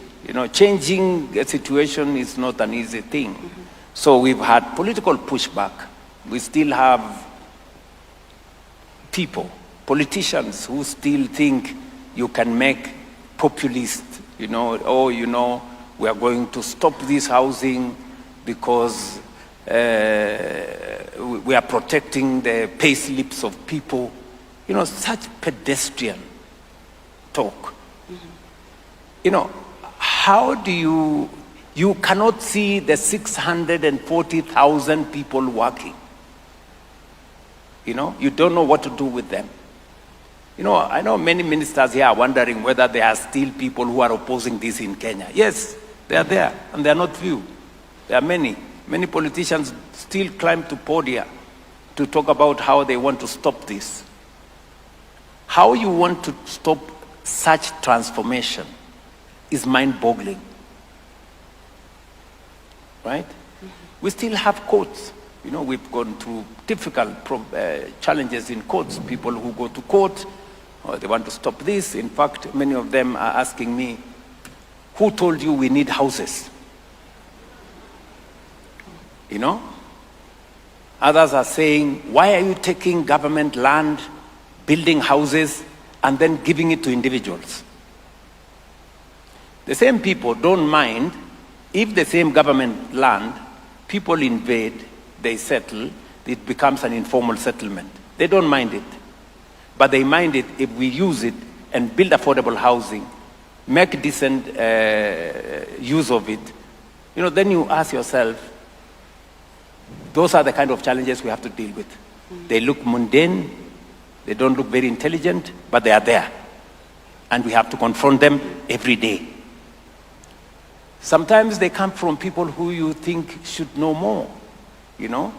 Changing a situation is not an easy thing. Mm-hmm. So we've had political pushback. We still have politicians who still think you can make populist, we are going to stop this housing because we are protecting the pay slips of people. Such pedestrian talk. Mm-hmm. How do you cannot see the 640,000 people working. You don't know what to do with them. I know many ministers here are wondering whether there are still people who are opposing this in Kenya. Yes, they are there, and they are not few. There are many. Many politicians still climb to podia to talk about how they want to stop this. How you want to stop such transformation is mind-boggling. Right? Mm-hmm. We still have courts. We've gone through difficult challenges in courts. People who go to court, they want to stop this. In fact, many of them are asking me, who told you we need houses? Others are saying, why are you taking government land, building houses, and then giving it to individuals? The same people don't mind if the same government land, people invade, they settle, it becomes an informal settlement. They don't mind it. But they mind it if we use it and build affordable housing, make decent use of it. Then you ask yourself, those are the kind of challenges we have to deal with. They look mundane, They don't look very intelligent, but they are there. And we have to confront them every day. Sometimes they come from people who you think should know more, you know?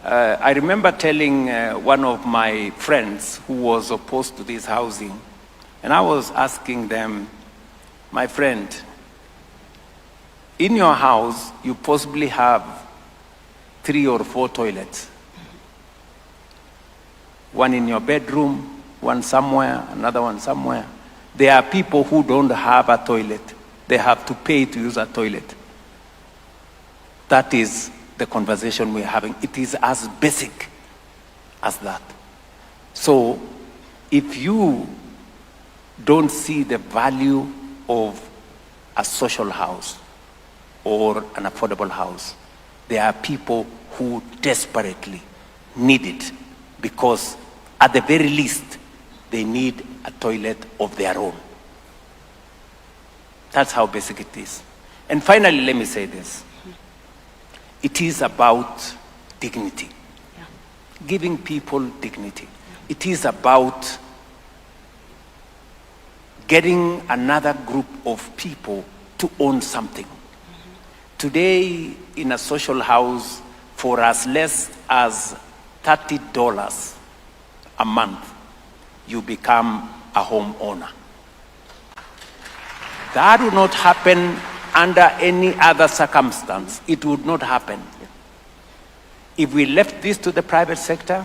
I remember telling one of my friends who was opposed to this housing, and I was asking them, my friend, in your house, you possibly have 3 or 4 toilets. One in your bedroom, one somewhere, another one somewhere. There are people who don't have a toilet. They have to pay to use a toilet. That is the conversation we're having. It is as basic as that. So if you don't see the value of a social house or an affordable house, there are people who desperately need it because at the very least, they need a toilet of their own. That's how basic it is. And finally, let me say this. It is about dignity. Giving people dignity. It is about getting another group of people to own something. Today, in a social house, for as less as $30 a month, you become a homeowner. That would not happen under any other circumstance. It would not happen. If we left this to the private sector,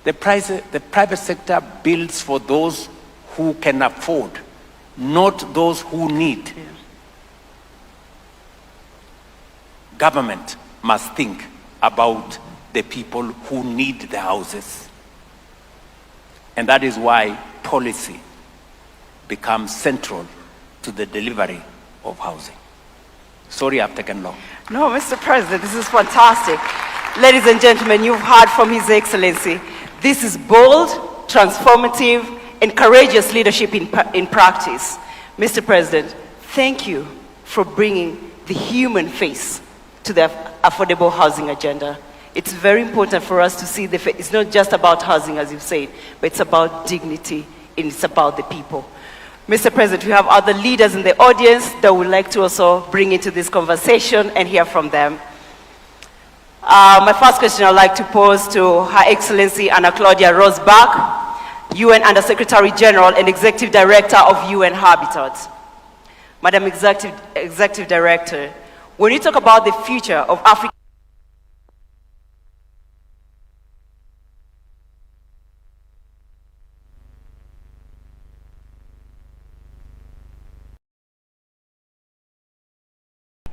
the private sector builds for those who can afford, not those who need. Government must think about the people who need the houses. And that is why policy becomes central to the delivery of housing. Sorry I've taken long. No, Mr. President, this is fantastic. Ladies and gentlemen, you've heard from His Excellency. This is bold, transformative, and courageous leadership in practice. Mr. President, thank you for bringing the human face to the affordable housing agenda. It's very important for us to see it's not just about housing, as you've said, but it's about dignity and it's about the people. Mr. President, we have other leaders in the audience that would like to also bring into this conversation and hear from them. My first question I'd like to pose to Her Excellency Anna Claudia Rosbach, UN Under-Secretary General and Executive Director of UN Habitat. Madam Executive Director, when you talk about the future of Africa,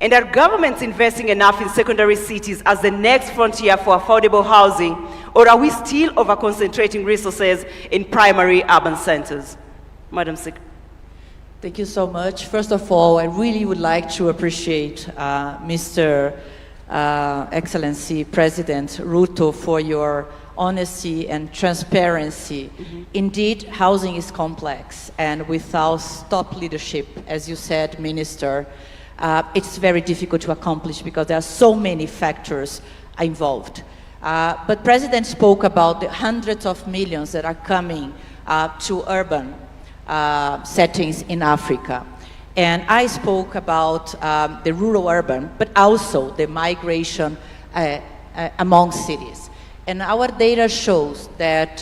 and are governments investing enough in secondary cities as the next frontier for affordable housing, or are we still over-concentrating resources in primary urban centers? Madam Secretary. Thank you so much. First of all, I really would like to appreciate Mr. Excellency President Ruto for your honesty and transparency. Indeed, housing is complex, and without top leadership, as you said, Minister, it's very difficult to accomplish because there are so many factors involved. But President spoke about the hundreds of millions that are coming to urban settings in Africa. And I spoke about the rural-urban, but also the migration among cities. And our data shows that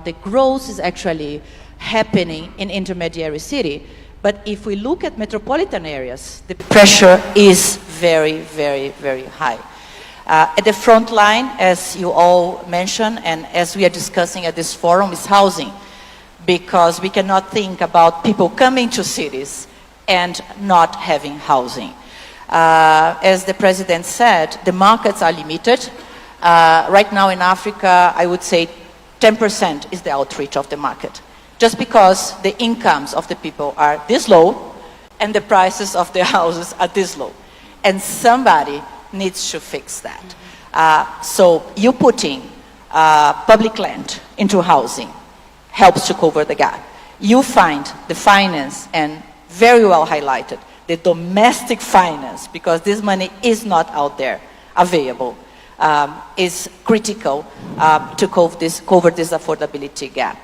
the growth is actually happening in intermediary city. But if we look at metropolitan areas, the pressure is very, very, very high. At the front line, as you all mentioned, and as we are discussing at this forum, is housing. Because we cannot think about people coming to cities and not having housing. As the President said, the markets are limited. Right now in Africa, I would say 10% is the outreach of the market. Just because the incomes of the people are this low and the prices of the houses are this low. And somebody needs to fix that. So you putting public land into housing helps to cover the gap. You find the finance, and very well highlighted, the domestic finance, because this money is not out there available. is critical to cover this affordability gap.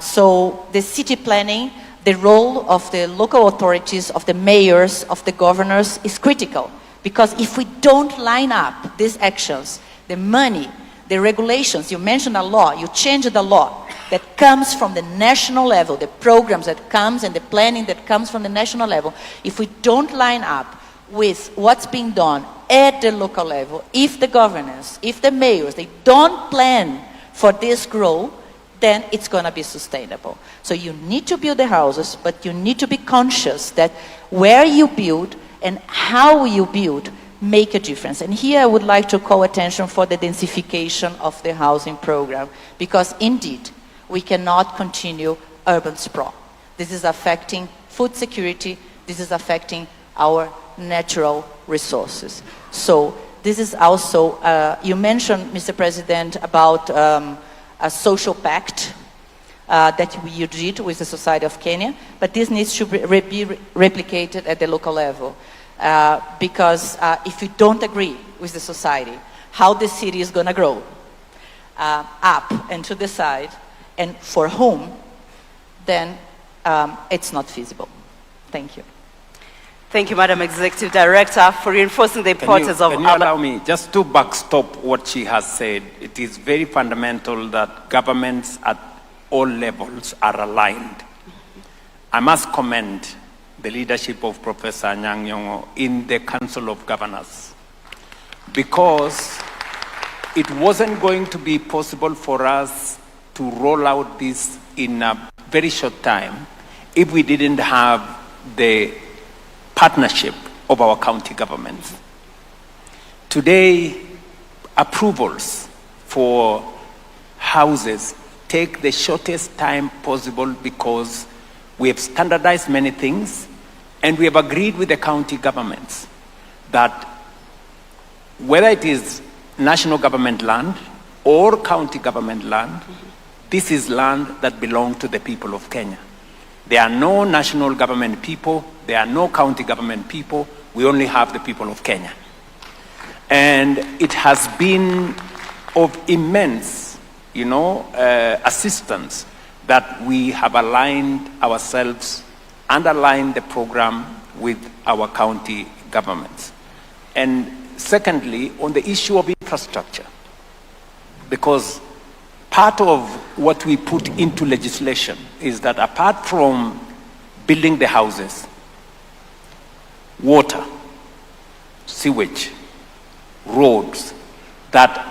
So the city planning, the role of the local authorities, of the mayors, of the governors is critical. Because if we don't line up these actions, the money, the regulations, you mentioned a law, you change the law that comes from the national level, the programs that comes and the planning that comes from the national level, if we don't line up with what's being done at the local level, if the governors, if the mayors, they don't plan for this growth, then it's going to be sustainable. So you need to build the houses, but you need to be conscious that where you build and how you build make a difference. And here I would like to call attention for the densification of the housing program, because indeed, we cannot continue urban sprawl. This is affecting food security, this is affecting our natural resources. So this is also, you mentioned, Mr. President, about a social pact that you did with the Society of Kenya, but this needs to be replicated at the local level. Because if you don't agree with the society, how the city is going to grow up and to the side, and for whom, then it's not feasible. Thank you. Thank you, Madam Executive Director, for reinforcing the importance of... Can you allow me just to backstop what she has said? It is very fundamental that governments at all levels are aligned. I must commend the leadership of Professor Anyang' Nyong'o in the Council of Governors, because it wasn't going to be possible for us to roll out this in a very short time if we didn't have the partnership of our county governments. Today, approvals for houses take the shortest time possible because we have standardized many things, and we have agreed with the county governments that whether it is national government land or county government land, this is land that belongs to the people of Kenya. There are no national government people, there are no county government people, we only have the people of Kenya. And it has been of immense, assistance that we have aligned ourselves, underlined the program with our county governments. And secondly, on the issue of infrastructure, because part of what we put into legislation is that apart from building the houses, water, sewage, roads that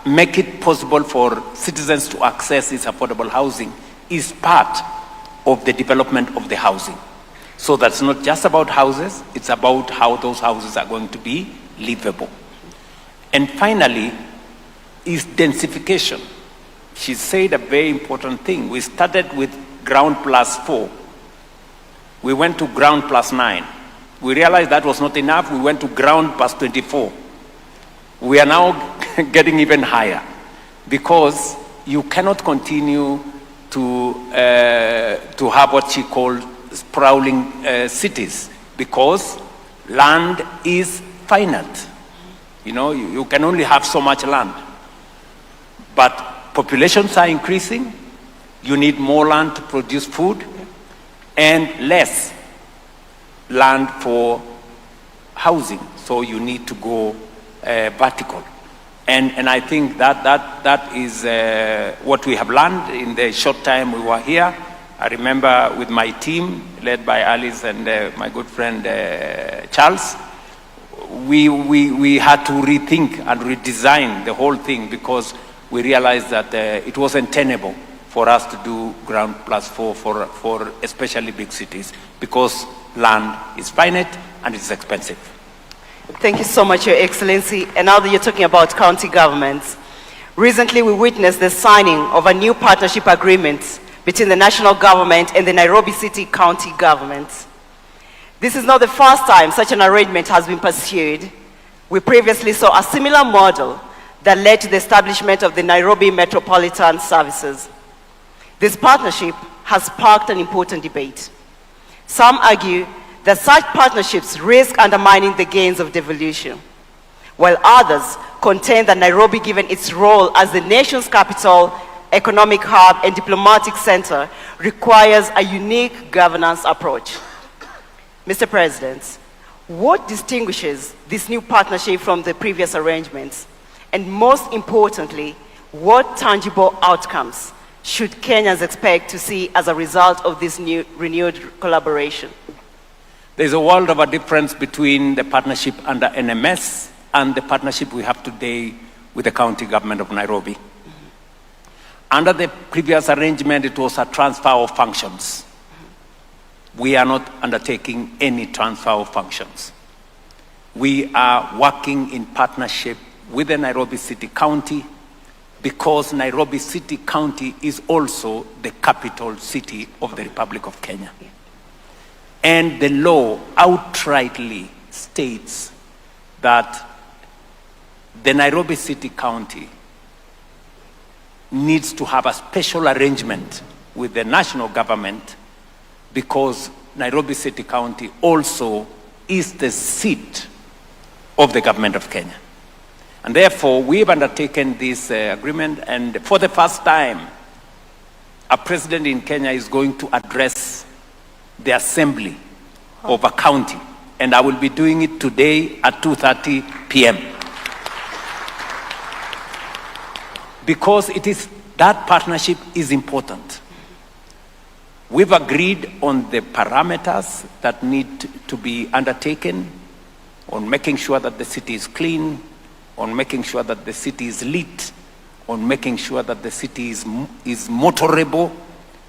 make it possible for citizens to access this affordable housing is part of the development of the housing. So that's not just about houses, it's about how those houses are going to be livable. And finally, is densification. She said a very important thing. We started with ground plus 4. We went to ground plus 9. We realized that was not enough. We went to ground plus 24. We are now getting even higher because you cannot continue to have what she called sprawling cities, because land is finite. You can only have so much land. But populations are increasing, you need more land to produce food, and less land for housing, so you need to go vertical. And I think that is what we have learned in the short time we were here. I remember with my team, led by Alice and my good friend Charles, we had to rethink and redesign the whole thing because we realized that it wasn't tenable for us to do ground plus 4 for especially big cities, because land is finite and it's expensive. Thank you so much, Your Excellency. And now that you're talking about county governments, recently we witnessed the signing of a new partnership agreement between the national government and the Nairobi City County government. This is not the first time such an arrangement has been pursued. We previously saw a similar model that led to the establishment of the Nairobi Metropolitan Services. This partnership has sparked an important debate. Some argue that such partnerships risk undermining the gains of devolution, while others contend that Nairobi, given its role as the nation's capital, economic hub, and diplomatic center, requires a unique governance approach. Mr. President, what distinguishes this new partnership from the previous arrangements? And most importantly, what tangible outcomes should Kenyans expect to see as a result of this new renewed collaboration? There's a world of a difference between the partnership under NMS and the partnership we have today with the county government of Nairobi. Under the previous arrangement, it was a transfer of functions. We are not undertaking any transfer of functions. We are working in partnership with the Nairobi City County because Nairobi City County is also the capital city of the Republic of Kenya. And the law outrightly states that the Nairobi City County needs to have a special arrangement with the national government because Nairobi City County also is the seat of the government of Kenya. And therefore, we have undertaken this agreement, and for the first time, a president in Kenya is going to address the assembly of a county, and I will be doing it today at 2:30 p.m. Because that partnership is important. We've agreed on the parameters that need to be undertaken, on making sure that the city is clean, on making sure that the city is lit, on making sure that the city is motorable.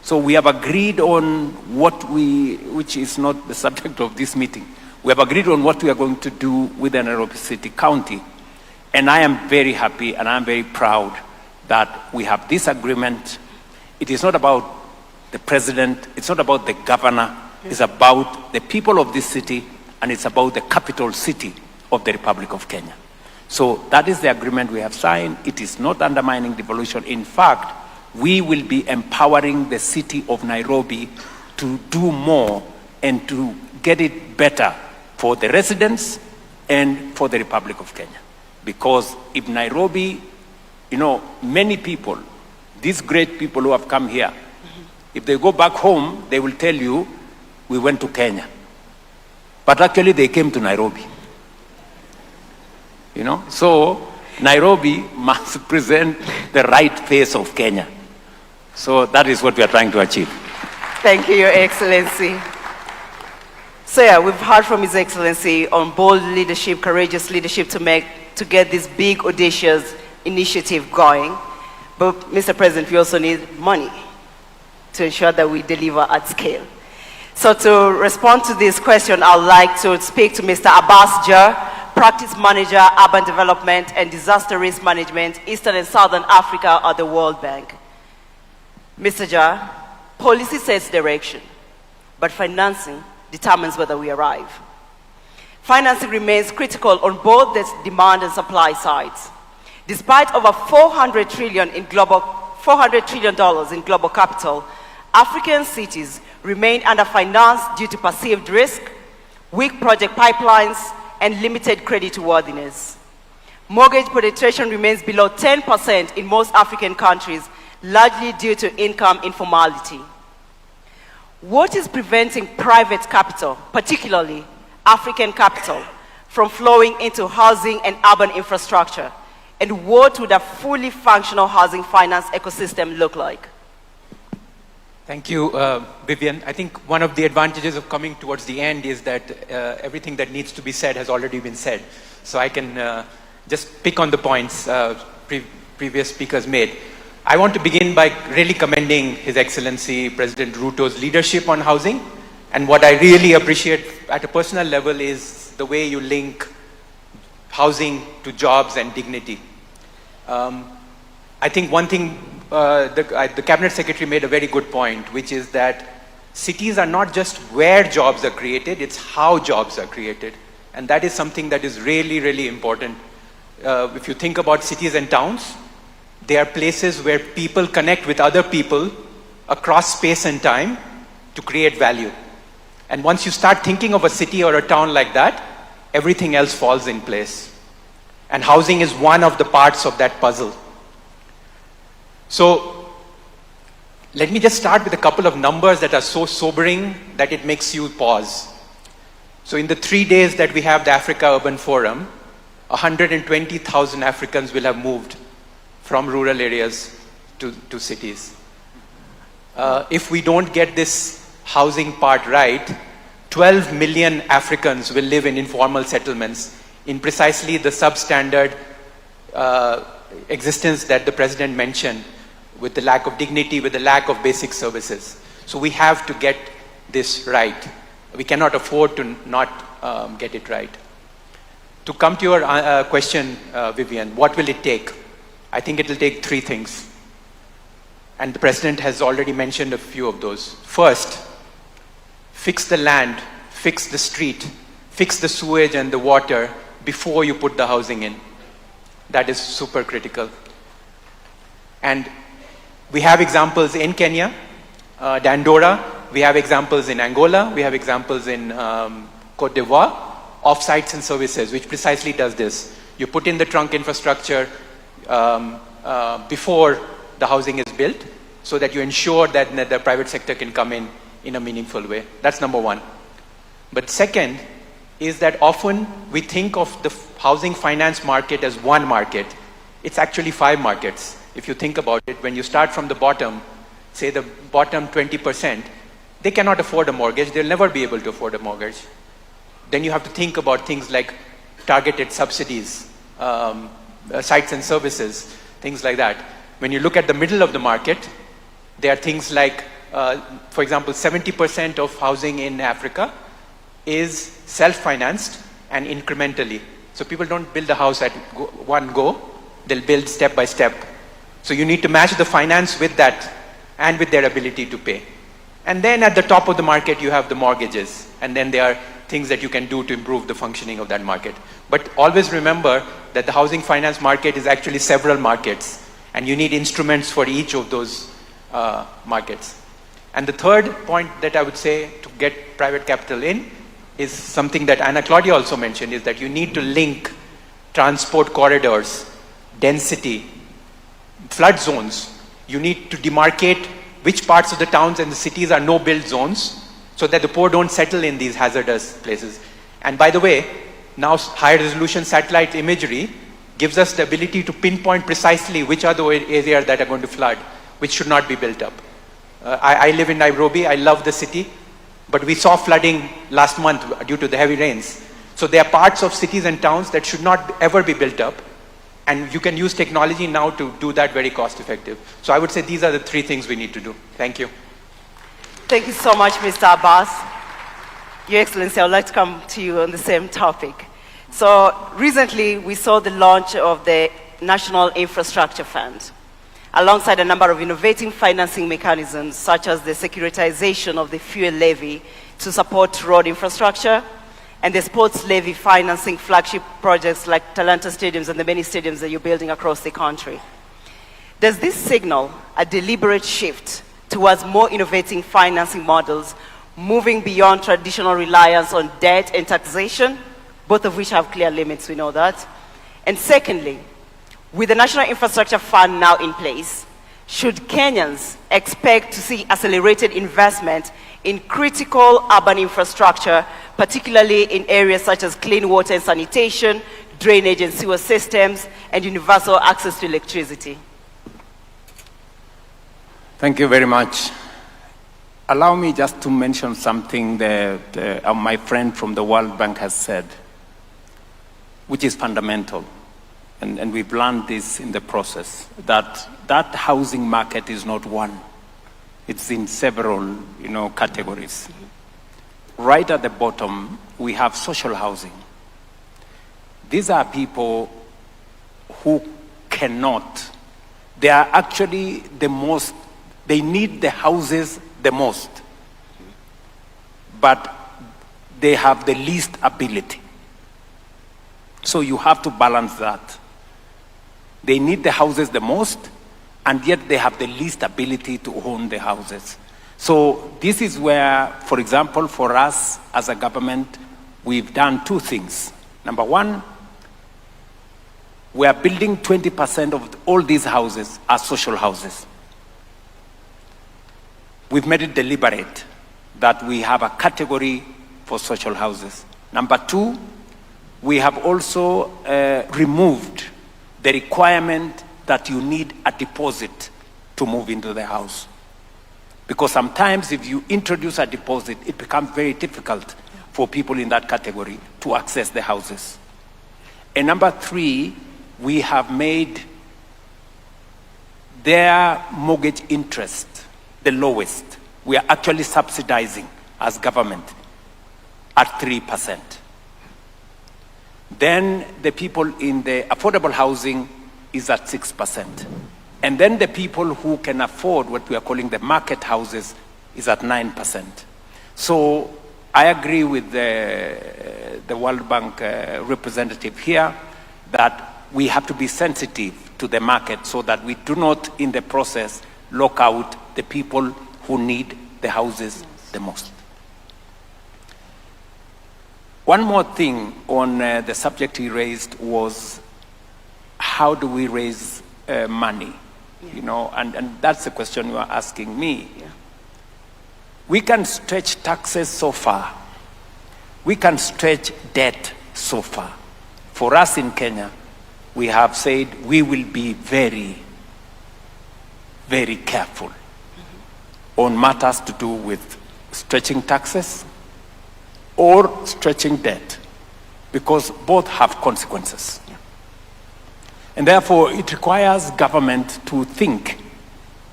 So we have agreed on which is not the subject of this meeting. We have agreed on what we are going to do with the Nairobi City County. And I am very happy and I'm very proud that we have this agreement. It is not about the president, it's not about the governor, it's about the people of this city, and it's about the capital city of the Republic of Kenya. So that is the agreement we have signed. It is not undermining devolution. In fact, we will be empowering the city of Nairobi to do more and to get it better for the residents and for the Republic of Kenya. Because if Nairobi, many people, these great people who have come here, if they go back home, they will tell you, we went to Kenya. But actually they came to Nairobi. So Nairobi must present the right face of Kenya. So that is what we are trying to achieve. Thank you, Your Excellency. So yeah, we've heard from His Excellency on bold leadership, courageous leadership to get this big, audacious initiative going. But Mr. President, we also need money to ensure that we deliver at scale. So to respond to this question, I'd like to speak to Mr. Abbas Jar, Practice Manager, Urban Development and Disaster Risk Management, Eastern and Southern Africa at the World Bank. Mr. Jar, policy sets direction, but financing determines whether we arrive. Financing remains critical on both the demand and supply sides. Despite over $400 trillion in global capital, African cities remain underfinanced due to perceived risk, weak project pipelines, and limited creditworthiness. Mortgage penetration remains below 10% in most African countries, largely due to income informality. What is preventing private capital, particularly African capital, from flowing into housing and urban infrastructure? And what would a fully functional housing finance ecosystem look like? Thank you, Vivian. I think one of the advantages of coming towards the end is that everything that needs to be said has already been said. So I can just pick on the points previous speakers made. I want to begin by really commending His Excellency President Ruto's leadership on housing. And what I really appreciate at a personal level is the way you link housing to jobs and dignity. I think one thing, the Cabinet Secretary made a very good point, which is that cities are not just where jobs are created, it's how jobs are created. And that is something that is really, really important. If you think about cities and towns, they are places where people connect with other people across space and time to create value. And once you start thinking of a city or a town like that, everything else falls in place. And housing is one of the parts of that puzzle. So let me just start with a couple of numbers that are so sobering that it makes you pause. So in the 3 days that we have the Africa Urban Forum, 120,000 Africans will have moved from rural areas to cities. If we don't get this housing part right, 12 million Africans will live in informal settlements in precisely the substandard existence that the president mentioned, with the lack of dignity, with the lack of basic services. So we have to get this right. We cannot afford to not get it right. To come to your question, Vivian, what will it take? I think it will take 3 things. And the president has already mentioned a few of those. First, fix the land, fix the street, fix the sewage and the water before you put the housing in. That is super critical. And we have examples in Kenya, Dandora, we have examples in Angola, we have examples in Cote d'Ivoire of sites and services, which precisely does this. You put in the trunk infrastructure before the housing is built, so that you ensure that the private sector can come in a meaningful way. That's number one. But second is that often we think of the housing finance market as one market. It's actually 5 markets. If you think about it, when you start from the bottom, say the bottom 20%, they cannot afford a mortgage. They'll never be able to afford a mortgage. Then you have to think about things like targeted subsidies, sites and services, things like that. When you look at the middle of the market, there are things like, for example, 70% of housing in Africa is self-financed and incrementally. So people don't build a house at one go, they'll build step by step. So you need to match the finance with that and with their ability to pay. And then at the top of the market, you have the mortgages. And then there are things that you can do to improve the functioning of that market. But always remember that the housing finance market is actually several markets. And you need instruments for each of those markets. And the third point that I would say to get private capital in is something that Anna Claudia also mentioned, is that you need to link transport corridors, density, flood zones. You need to demarcate which parts of the towns and the cities are no-build zones so that the poor don't settle in these hazardous places. And by the way, now high-resolution satellite imagery gives us the ability to pinpoint precisely which are the areas that are going to flood, which should not be built up. I live in Nairobi. I love the city. But we saw flooding last month due to the heavy rains. So there are parts of cities and towns that should not ever be built up. And you can use technology now to do that very cost effective. So I would say these are the 3 things we need to do. Thank you. Thank you so much, Mr. Abbas. Your Excellency, I would like to come to you on the same topic. So recently, we saw the launch of the National Infrastructure Fund, alongside a number of innovative financing mechanisms, such as the securitization of the fuel levy to support road infrastructure, and the sports levy financing flagship projects like Talanta stadiums and the many stadiums that you're building across the country. Does this signal a deliberate shift towards more innovative financing models, moving beyond traditional reliance on debt and taxation, both of which have clear limits, we know that? And secondly, with the National Infrastructure Fund now in place, should Kenyans expect to see accelerated investment in critical urban infrastructure, particularly in areas such as clean water and sanitation, drainage and sewer systems, and universal access to electricity? Thank you very much. Allow me just to mention something that my friend from the World Bank has said, which is fundamental. And we've learned this in the process, that housing market is not one. It's in several, categories. Right at the bottom, we have social housing. These are people who cannot. They are actually they need the houses the most, but they have the least ability. So you have to balance that. They need the houses the most, and yet they have the least ability to own the houses. So this is where, for example, for us as a government, we've done 2 things. Number one, we are building 20% of all these houses as social houses. We've made it deliberate that we have a category for social houses. Number two, we have also removed the requirement that you need a deposit to move into the house. Because sometimes if you introduce a deposit, it becomes very difficult for people in that category to access the houses. And number three, we have made their mortgage interest the lowest. We are actually subsidizing as government at 3%. Then the people in the affordable housing is at 6%. And then the people who can afford what we are calling the market houses is at 9%. So I agree with the World Bank representative here that we have to be sensitive to the market so that we do not, in the process, lock out the people who need the houses the most. One more thing on the subject he raised was how do we raise money? Yeah. You know, and that's the question you are asking me. Yeah. We can stretch taxes so far. We can stretch debt so far. For us in Kenya, we have said we will be very, very careful on matters to do with stretching taxes or stretching debt, because both have consequences. Yeah. And therefore, it requires government to think,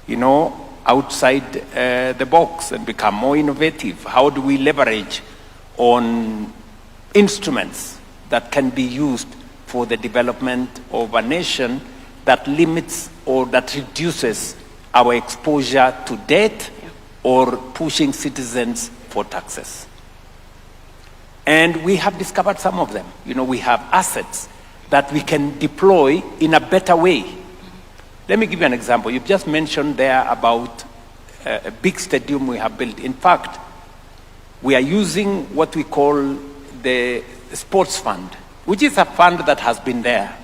you know, outside the box and become more innovative. How do we leverage on instruments that can be used for the development of a nation that limits or that reduces our exposure to debt or pushing citizens for taxes? And we have discovered some of them. You know, we have assets that we can deploy in a better way. Let me give you an example. You've just mentioned there about a big stadium we have built. In fact, we are using what we call the sports fund, which is a fund that has been there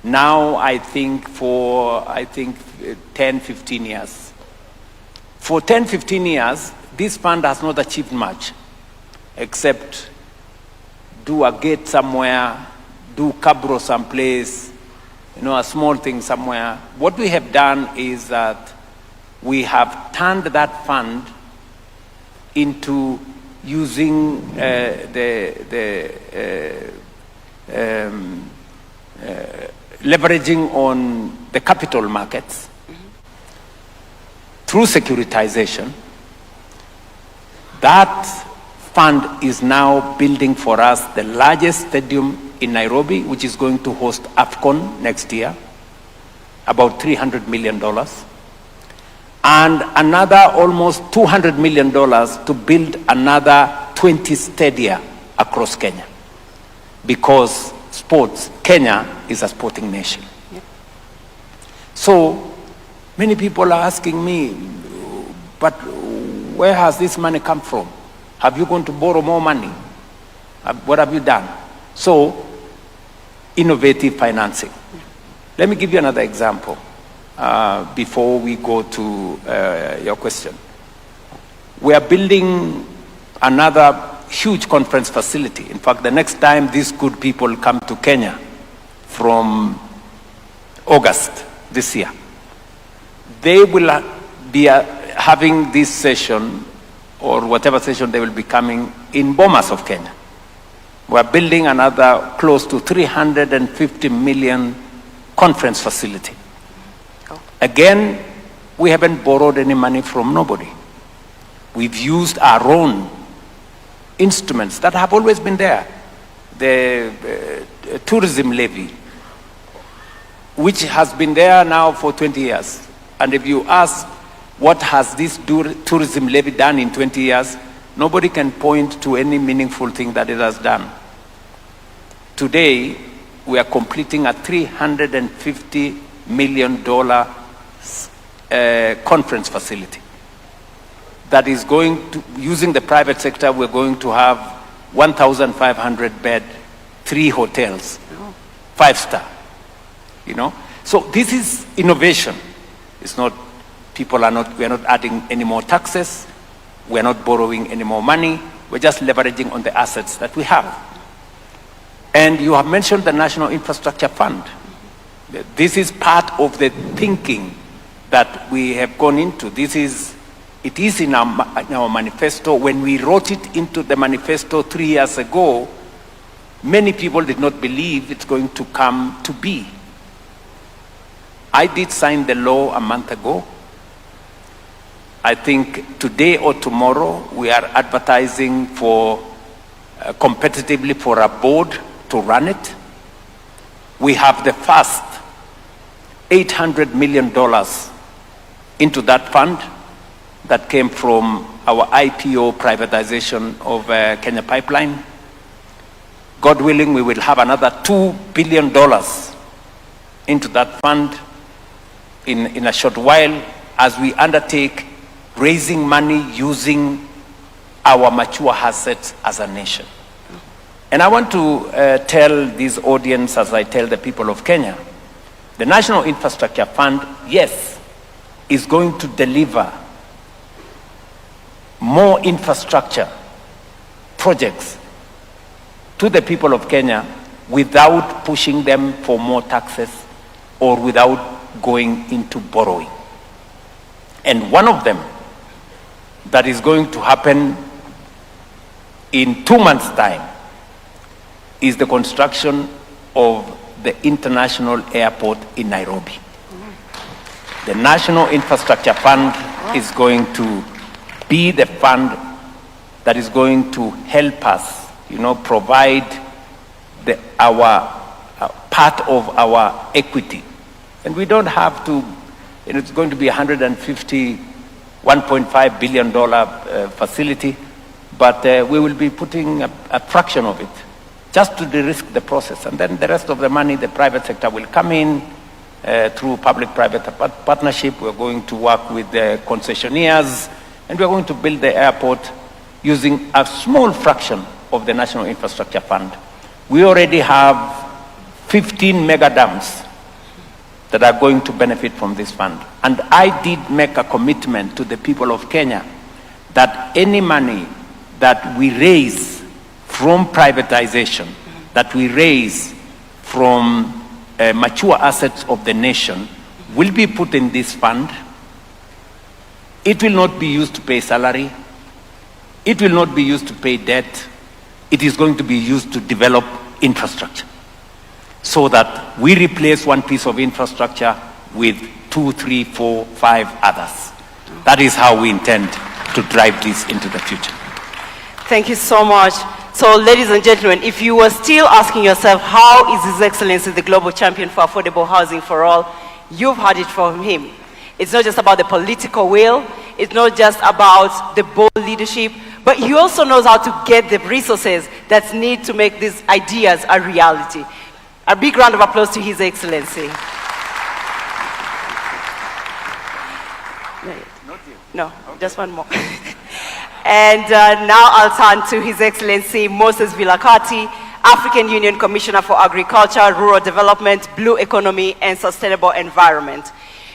now, I think, for 10, 15 years. For 10, 15 years, this fund has not achieved much, except do a gate somewhere, do cabro someplace, you know, a small thing somewhere. What we have done is that we have turned that fund into using leveraging on the capital markets through securitization. That fund is now building for us the largest stadium in Nairobi, which is going to host AFCON next year, about $300 million. And another almost $200 million to build another 20 stadia across Kenya. Because sports, Kenya is a sporting nation. Yep. So many people are asking me, but where has this money come from? Have you gone to borrow more money? What have you done? So, innovative financing. Let me give you another example before we go to your question. We are building another huge conference facility. In fact, the next time these good people come to Kenya from August this year, they will be having this session or whatever session they will be coming in Bomas of Kenya. We're building another close to 350 million conference facility. Again, we haven't borrowed any money from nobody. We've used our own instruments that have always been there. The tourism levy, which has been there now for 20 years. And if you ask, what has this tourism levy done in 20 years? Nobody can point to any meaningful thing that it has done. Today, we are completing a $350 million conference facility that is going to, using the private sector, we're going to have 1,500 bed, 3 hotels, 5-star. you know. So this is innovation. It's not, we are not adding any more taxes. We are not borrowing any more money. We're just leveraging on the assets that we have. And you have mentioned the National Infrastructure Fund. This is part of the thinking that we have gone into. It is in our manifesto. When we wrote it into the manifesto 3 years ago, many people did not believe it's going to come to be. I did sign the law a month ago. I think today or tomorrow we are advertising for competitively for a board to run it. We have the first $800 million into that fund that came from our IPO privatization of Kenya Pipeline. God willing, we will have another $2 billion into that fund in a short while as we undertake raising money using our mature assets as a nation. And I want to tell this audience, as I tell the people of Kenya, the National Infrastructure Fund, yes, is going to deliver more infrastructure projects to the people of Kenya without pushing them for more taxes or without going into borrowing. And one of them that is going to happen in 2 months' time is the construction of the international airport in Nairobi. The National Infrastructure Fund is going to be the fund that is going to help us, provide our part of our equity. And we don't have to, it's going to be $1.5 billion facility, but we will be putting a fraction of it just to de-risk the process. And then the rest of the money, the private sector will come in through public-private partnership. We're going to work with the concessionaires, and we're going to build the airport using a small fraction of the National Infrastructure Fund. We already have 15 mega dams that are going to benefit from this fund. And I did make a commitment to the people of Kenya that any money that we raise from privatization, that we raise from mature assets of the nation, will be put in this fund. It will not be used to pay salary. It will not be used to pay debt. It is going to be used to develop infrastructure, so that we replace one piece of infrastructure with 2, 3, 4, 5 others. That is how we intend to drive this into the future. Thank you so much. So, ladies and gentlemen, if you were still asking yourself, how is His Excellency the global champion for affordable housing for all, you've heard it from him. It's not just about the political will, it's not just about the bold leadership, but he also knows how to get the resources that need to make these ideas a reality. A big round of applause to His Excellency. No, just one more. And now I'll turn to His Excellency Moses Vilakati, African Union Commissioner for Agriculture, Rural Development, Blue Economy, and Sustainable Environment.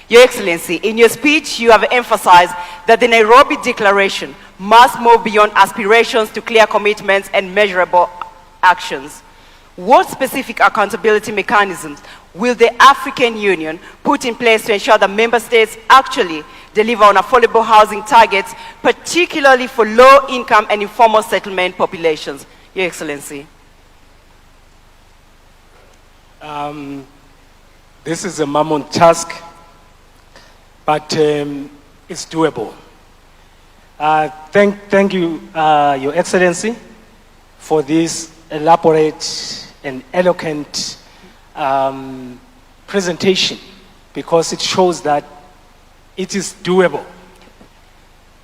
Your Excellency, in your speech, you have emphasized that the Nairobi Declaration must move beyond aspirations to clear commitments and measurable actions. What specific accountability mechanisms will the African Union put in place to ensure that member states actually deliver on affordable housing targets, particularly for low-income and informal settlement populations? Your Excellency. This is a mammoth task, but it's doable. Thank you, Your Excellency, for this elaborate and eloquent presentation, because it shows that it is doable.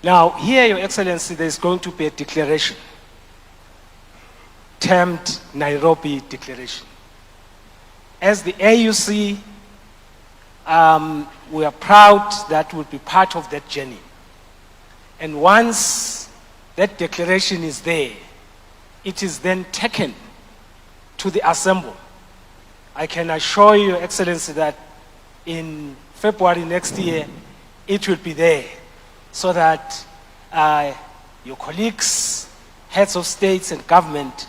Now, here, Your Excellency, there's going to be a declaration termed Nairobi Declaration. As the AUC, we are proud that we'll be part of that journey. And once that declaration is there, it is then taken to the Assembly. I can assure you, Your Excellency, that in February next year, it will be there so that your colleagues, heads of states and government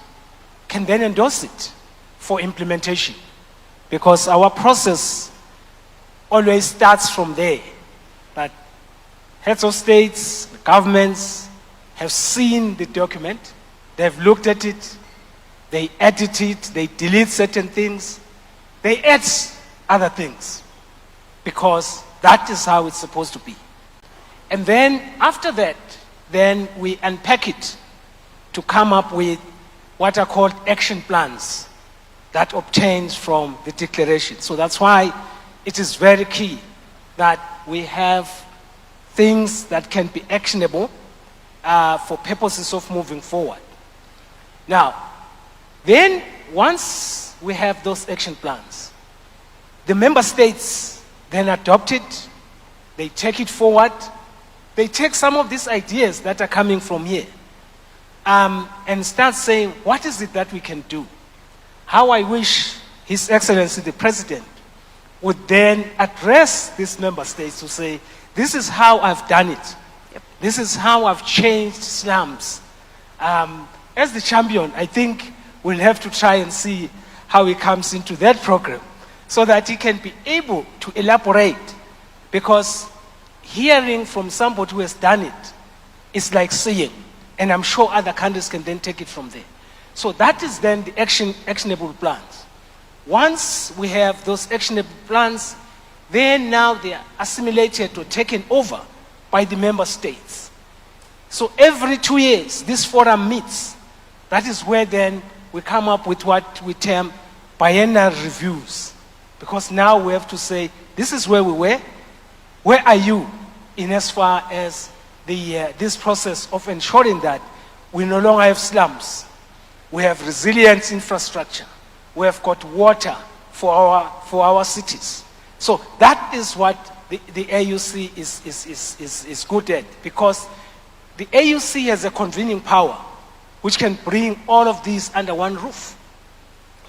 can then endorse it for implementation. Because our process always starts from there. That heads of states, governments have seen the document, they've looked at it, they edit it, they delete certain things, they add other things, because that is how it's supposed to be. And then after that, then we unpack it to come up with what are called action plans that obtains from the declaration. So that's why it is very key that we have things that can be actionable for purposes of moving forward. Now, then once we have those action plans, the member states then adopt it, they take it forward, they take some of these ideas that are coming from here and start saying, what is it that we can do? How I wish His Excellency the President would then address these member states to say, this is how I've done it. This is how I've changed slums. As the champion, I think we'll have to try and see how he comes into that program so that he can be able to elaborate, because hearing from somebody who has done it is like seeing, and I'm sure other countries can then take it from there. So that is then the actionable plans. Once we have those actionable plans, then now they are assimilated or taken over by the member states. So every 2 years, this forum meets. That is where then we come up with what we term biennial reviews. Because now we have to say, this is where we were. Where are you in as far as this process of ensuring that we no longer have slums? We have resilient infrastructure. We have got water for our cities. So that is what the AUC is good at, because the AUC has a convening power which can bring all of these under one roof.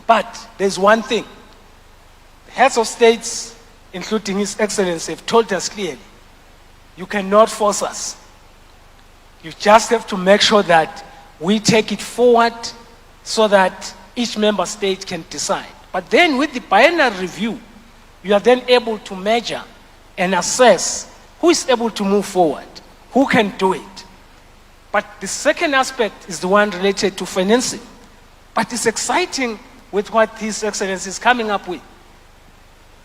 But there's one thing. The heads of states, including His Excellency, have told us clearly, you cannot force us. You just have to make sure that we take it forward so that each member state can decide. But then with the biennial review, you are then able to measure and assess who is able to move forward, who can do it. But the second aspect is the one related to financing. But it's exciting with what His Excellency is coming up with.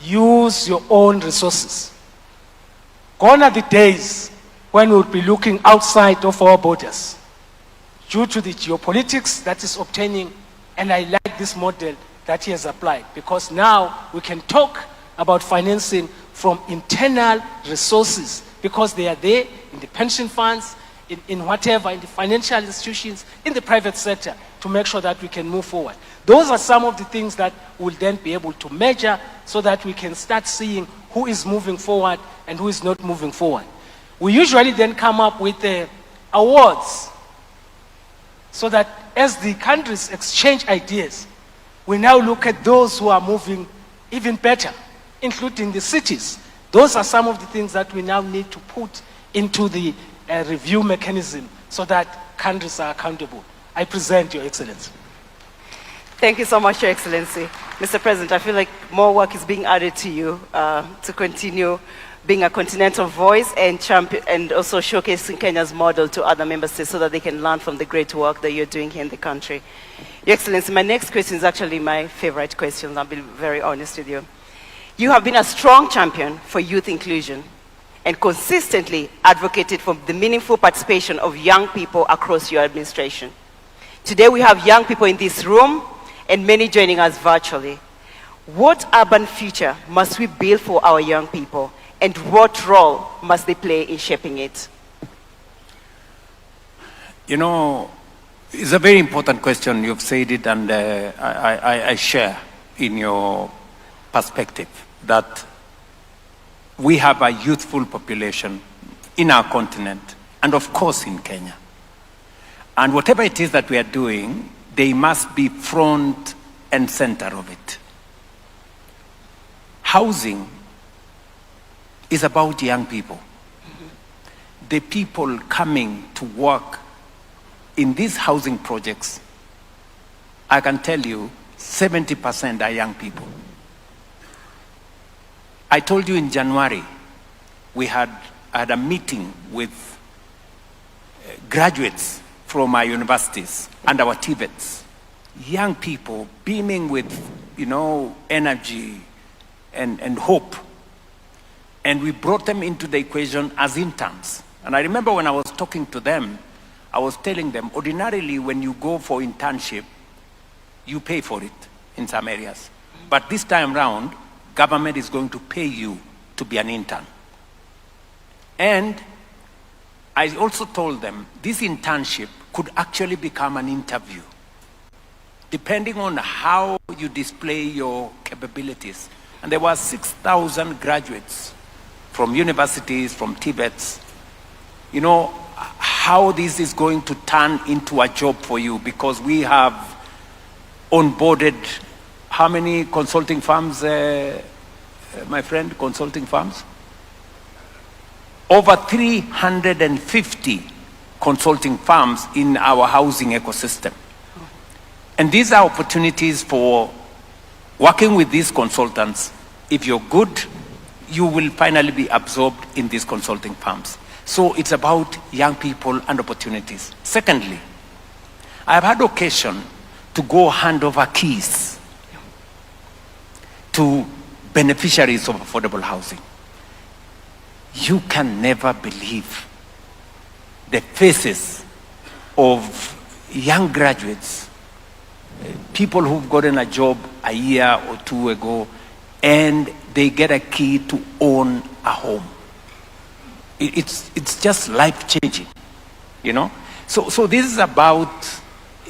Use your own resources. Gone are the days when we'll be looking outside of our borders due to the geopolitics that is obtaining, and I like this model that he has applied, because now we can talk about financing from internal resources, because they are there in the pension funds, in whatever, in the financial institutions, in the private sector, to make sure that we can move forward. Those are some of the things that we'll then be able to measure so that we can start seeing who is moving forward and who is not moving forward. We usually then come up with awards so that as the countries exchange ideas, we now look at those who are moving even better, including the cities. Those are some of the things that we now need to put into the review mechanism so that countries are accountable. I present, Your Excellency. Thank you so much, Your Excellency. Mr. President, I feel like more work is being added to you to continue being a continental voice and champion, and also showcasing Kenya's model to other member states so that they can learn from the great work that you're doing here in the country. Your Excellency, my next question is actually my favorite question. I'll be very honest with you. You have been a strong champion for youth inclusion and consistently advocated for the meaningful participation of young people across your administration. Today we have young people in this room and many joining us virtually. What urban future must we build for our young people, and what role must they play in shaping it? You know, it's a very important question. You've said it, and I share in your perspective that we have a youthful population in our continent, and of course in Kenya. And whatever it is that we are doing, they must be front and center of it. housing is about young people. The people coming to work in these housing projects, I can tell you 70% are young people. I told you in January, we had a meeting with graduates from our universities and our TVETs, young people beaming with, energy and hope. And we brought them into the equation as interns. And I remember when I was talking to them, I was telling them, ordinarily when you go for internship, you pay for it in some areas. But this time round, government is going to pay you to be an intern. And I also told them this internship could actually become an interview, depending on how you display your capabilities. And there were 6,000 graduates from universities, from TVETs. How this is going to turn into a job for you, because we have onboarded how many consulting firms, my friend, consulting firms? Over 350 consulting firms in our housing ecosystem. And these are opportunities for working with these consultants. If you're good, you will finally be absorbed in these consulting firms. So it's about young people and opportunities. Secondly, I've had occasion to go hand over keys to beneficiaries of affordable housing. You can never believe the faces of young graduates, people who've gotten a job a year or two ago, and they get a key to own a home. It's just life-changing, So this is about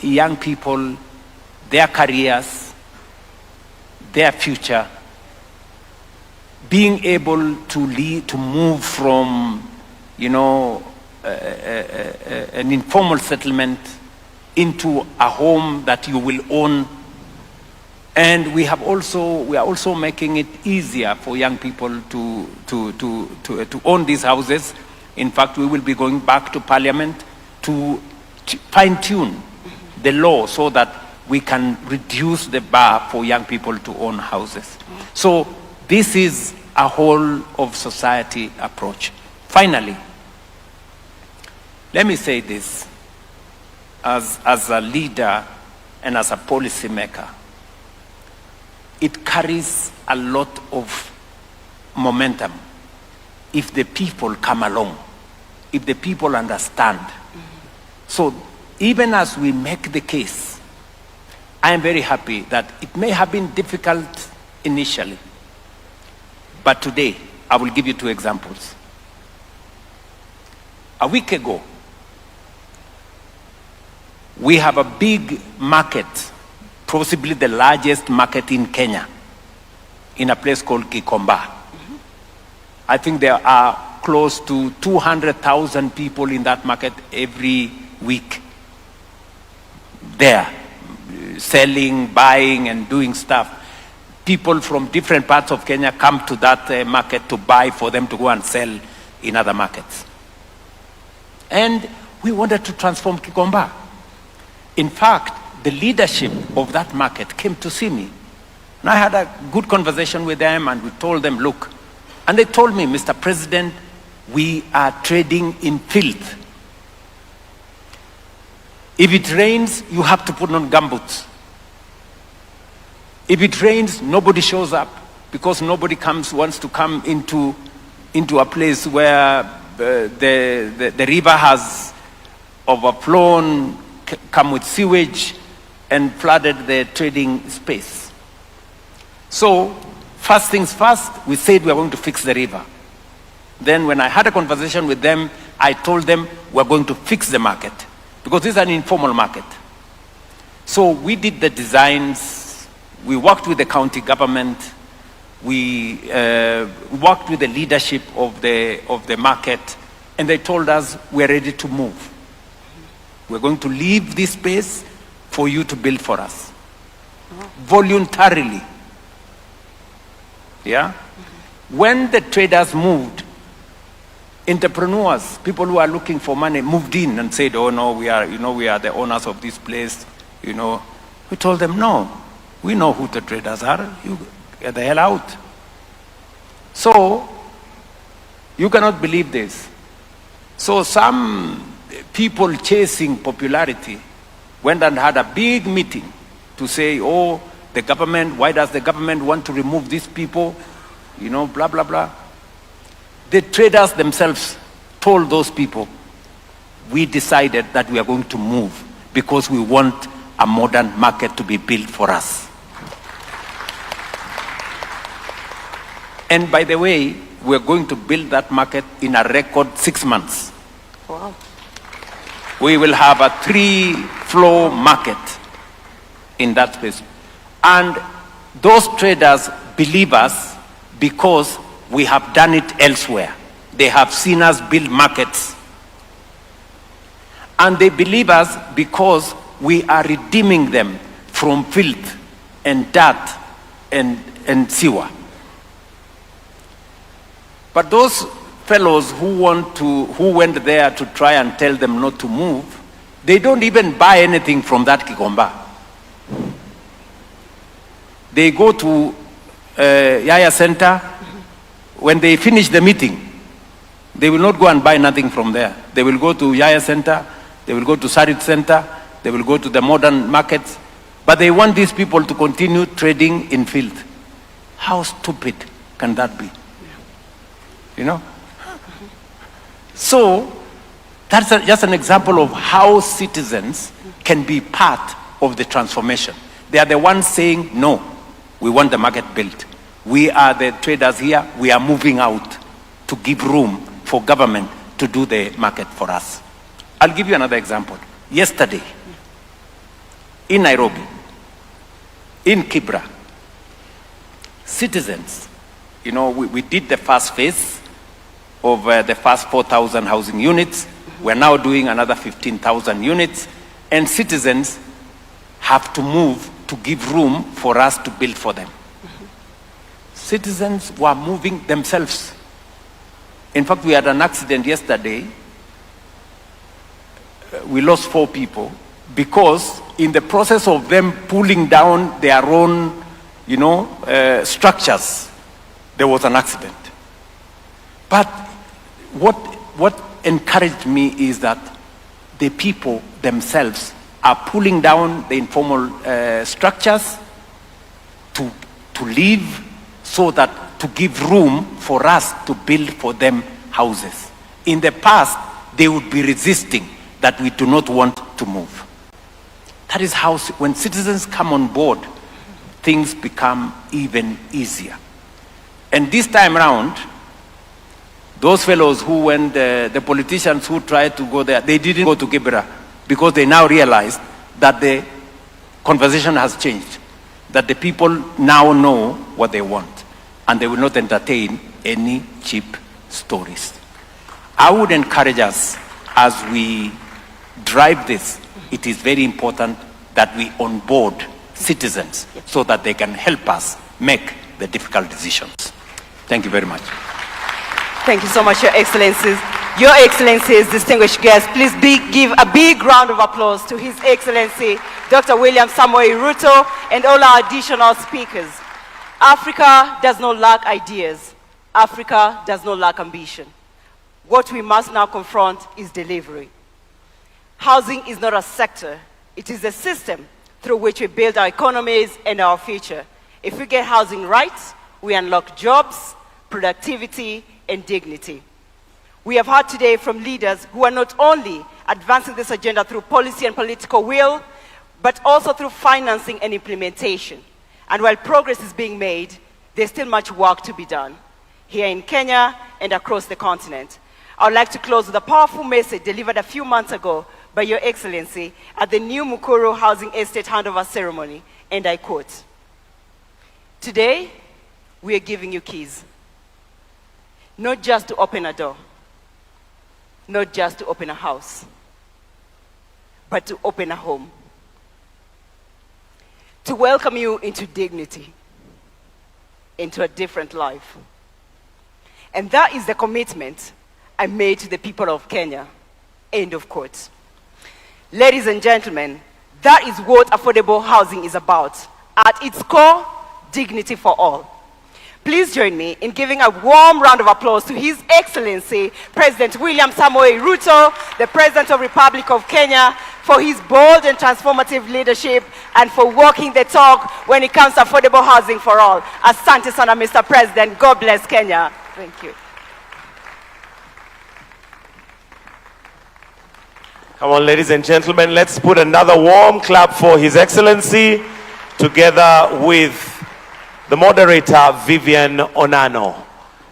young people, their careers, their future, being able to lead, to move from, an informal settlement into a home that you will own. And we are also making it easier for young people to own these houses. In fact, we will be going back to Parliament to fine-tune the law so that we can reduce the bar for young people to own houses. So this is a whole of society approach. Finally, let me say this as a leader and as a policy maker. It carries a lot of momentum if the people come along, if the people understand. So even as we make the case, I am very happy that it may have been difficult initially, but today I will give you two examples. A week ago, we have a big market, possibly the largest market in Kenya, in a place called Gikomba. I think there are close to 200,000 people in that market every week there, selling, buying, and doing stuff. People from different parts of Kenya come to that market to buy for them to go and sell in other markets. And we wanted to transform Gikomba. In fact, the leadership of that market came to see me. And I had a good conversation with them, and we told them, look, and they told me, Mr. President, we are trading in filth. If it rains, you have to put on gumboots. If it rains, nobody shows up because nobody wants to come into a place where the river has overflown, come with sewage, and flooded the trading space. So, first things first, we said we are going to fix the river. Then when I had a conversation with them, I told them we're going to fix the market because this is an informal market. So we did the designs, we worked with the county government, we worked with the leadership of the market, and they told us we're ready to move. We're going to leave this space for you to build for us. Voluntarily. Yeah? When the traders moved, entrepreneurs, people who are looking for money, moved in and said, oh no, we are the owners of this place. We told them, no, we know who the traders are. You get the hell out. So, you cannot believe this. So some people chasing popularity went and had a big meeting to say, oh, the government, why does the government want to remove these people? Blah, blah, blah. The traders themselves told those people, we decided that we are going to move because we want a modern market to be built for us. And by the way, we're going to build that market in a record 6 months. Wow. We will have a 3-floor market in that space. And those traders believe us because we have done it elsewhere. They have seen us build markets. And they believe us because we are redeeming them from filth and dirt and sewer. But those fellows who went there to try and tell them not to move, they don't even buy anything from that Kikomba. They go to Yaya Center. When they finish the meeting, they will not go and buy nothing from there. They will go to Yaya Center, they will go to Sarit Center, they will go to the modern markets, but they want these people to continue trading in filth. How stupid can that be? So, that's just an example of how citizens can be part of the transformation. They are the ones saying, no, we want the market built. We are the traders here, we are moving out to give room for government to do the market for us. I'll give you another example. Yesterday, in Nairobi, in Kibra, citizens, we did the first phase of the first 4,000 housing units. We're now doing another 15,000 units, and citizens have to move to give room for us to build for them. Citizens were moving themselves. In fact, we had an accident yesterday. We lost 4 people because in the process of them pulling down their own, structures, there was an accident. But what encouraged me is that the people themselves are pulling down the informal structures to live, so that to give room for us to build for them houses. In the past, they would be resisting that we do not want to move. That is how, when citizens come on board, things become even easier. And this time around, those fellows who went, the politicians who tried to go there, they didn't go to Kibera because they now realized that the conversation has changed, that the people now know what they want, and they will not entertain any cheap stories. I would encourage us, as we drive this, it is very important that we onboard citizens so that they can help us make the difficult decisions. Thank you very much. Thank you so much, Your Excellencies. Your Excellencies, distinguished guests, please give a big round of applause to His Excellency, Dr. William Samoei Ruto, and all our additional speakers. Africa does not lack ideas. Africa does not lack ambition. What we must now confront is delivery. Housing is not a sector. It is a system through which we build our economies and our future. If we get housing right, we unlock jobs, productivity, and dignity. We have heard today from leaders who are not only advancing this agenda through policy and political will, but also through financing and implementation. And while progress is being made, there's still much work to be done here in Kenya and across the continent. I would like to close with a powerful message delivered a few months ago by Your Excellency at the new Mukuru Housing Estate handover ceremony, and I quote, "Today, we are giving you keys, not just to open a door, not just to open a house, but to open a home, to welcome you into dignity, into a different life. And that is the commitment I made to the people of Kenya. End of quote. Ladies and gentlemen, that is what affordable housing is about. At its core, dignity for all. Please join me in giving a warm round of applause to His Excellency, President William Samoei Ruto, the President of the Republic of Kenya, for his bold and transformative leadership and for walking the talk when it comes to affordable housing for all. Asante sana, Mr. President. God bless Kenya. Thank you. Come on, ladies and gentlemen, let's put another warm clap for His Excellency, together with the moderator, Vivian Onano.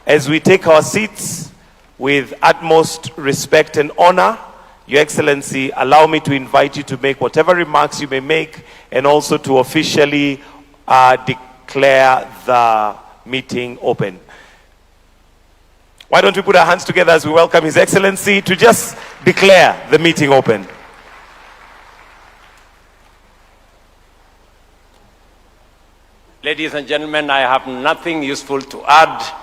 As we take our seats with utmost respect and honor, Your Excellency, allow me to invite you to make whatever remarks you may make and also to officially declare the meeting open. Why don't we put our hands together as we welcome His Excellency to just declare the meeting open. Ladies and gentlemen, I have nothing useful to add.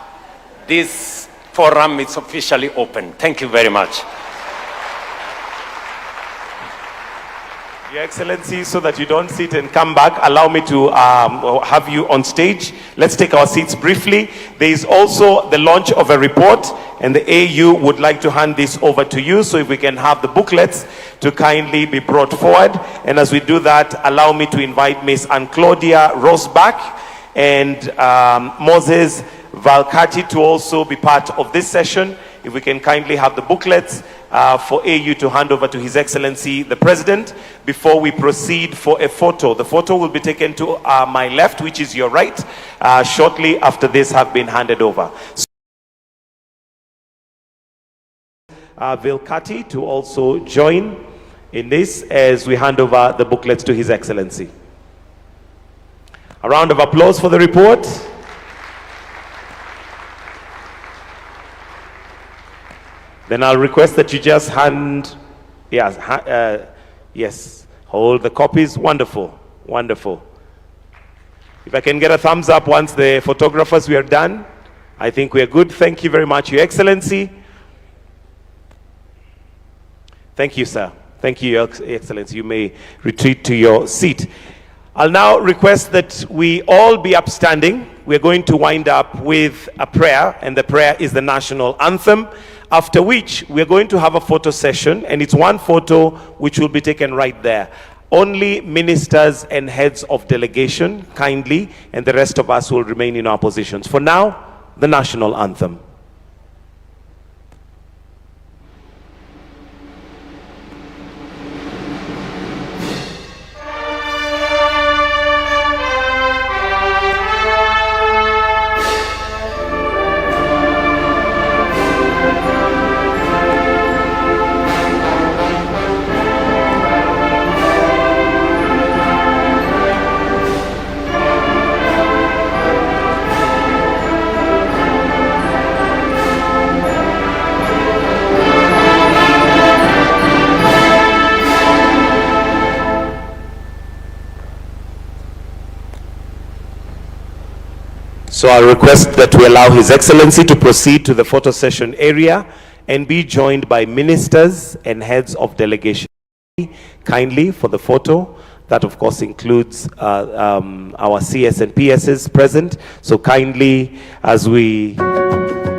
This forum is officially open. Thank you very much. Your Excellency, so that you don't sit and come back, allow me to have you on stage. Let's take our seats briefly. There is also the launch of a report, and the AU would like to hand this over to you. So if we can have the booklets to kindly be brought forward. And as we do that, allow me to invite Ms. Anne-Claudia Rosbach and Moses Valcati to also be part of this session. If we can kindly have the booklets for AU to hand over to His Excellency the President before we proceed for a photo. The photo will be taken to my left, which is your right, shortly after this have been handed over. Vilcati to also join in this as we hand over the booklets to His Excellency. A round of applause for the report. Then I'll request that you just hand, yes, hold the copies. Wonderful, wonderful. If I can get a thumbs up once the photographers, we are done. I think we are good. Thank you very much, Your Excellency. Thank you, sir. Thank you, Your Excellency. You may retreat to your seat. I'll now request that we all be upstanding. We're going to wind up with a prayer, and the prayer is the national anthem, after which we're going to have a photo session, and it's one photo which will be taken right there. Only ministers and heads of delegation, kindly, and the rest of us will remain in our positions. For now, the national anthem. So I'll request that we allow His Excellency to proceed to the photo session area and be joined by ministers and heads of delegation. Kindly for the photo. That of course includes our CS and PSs present. So kindly as we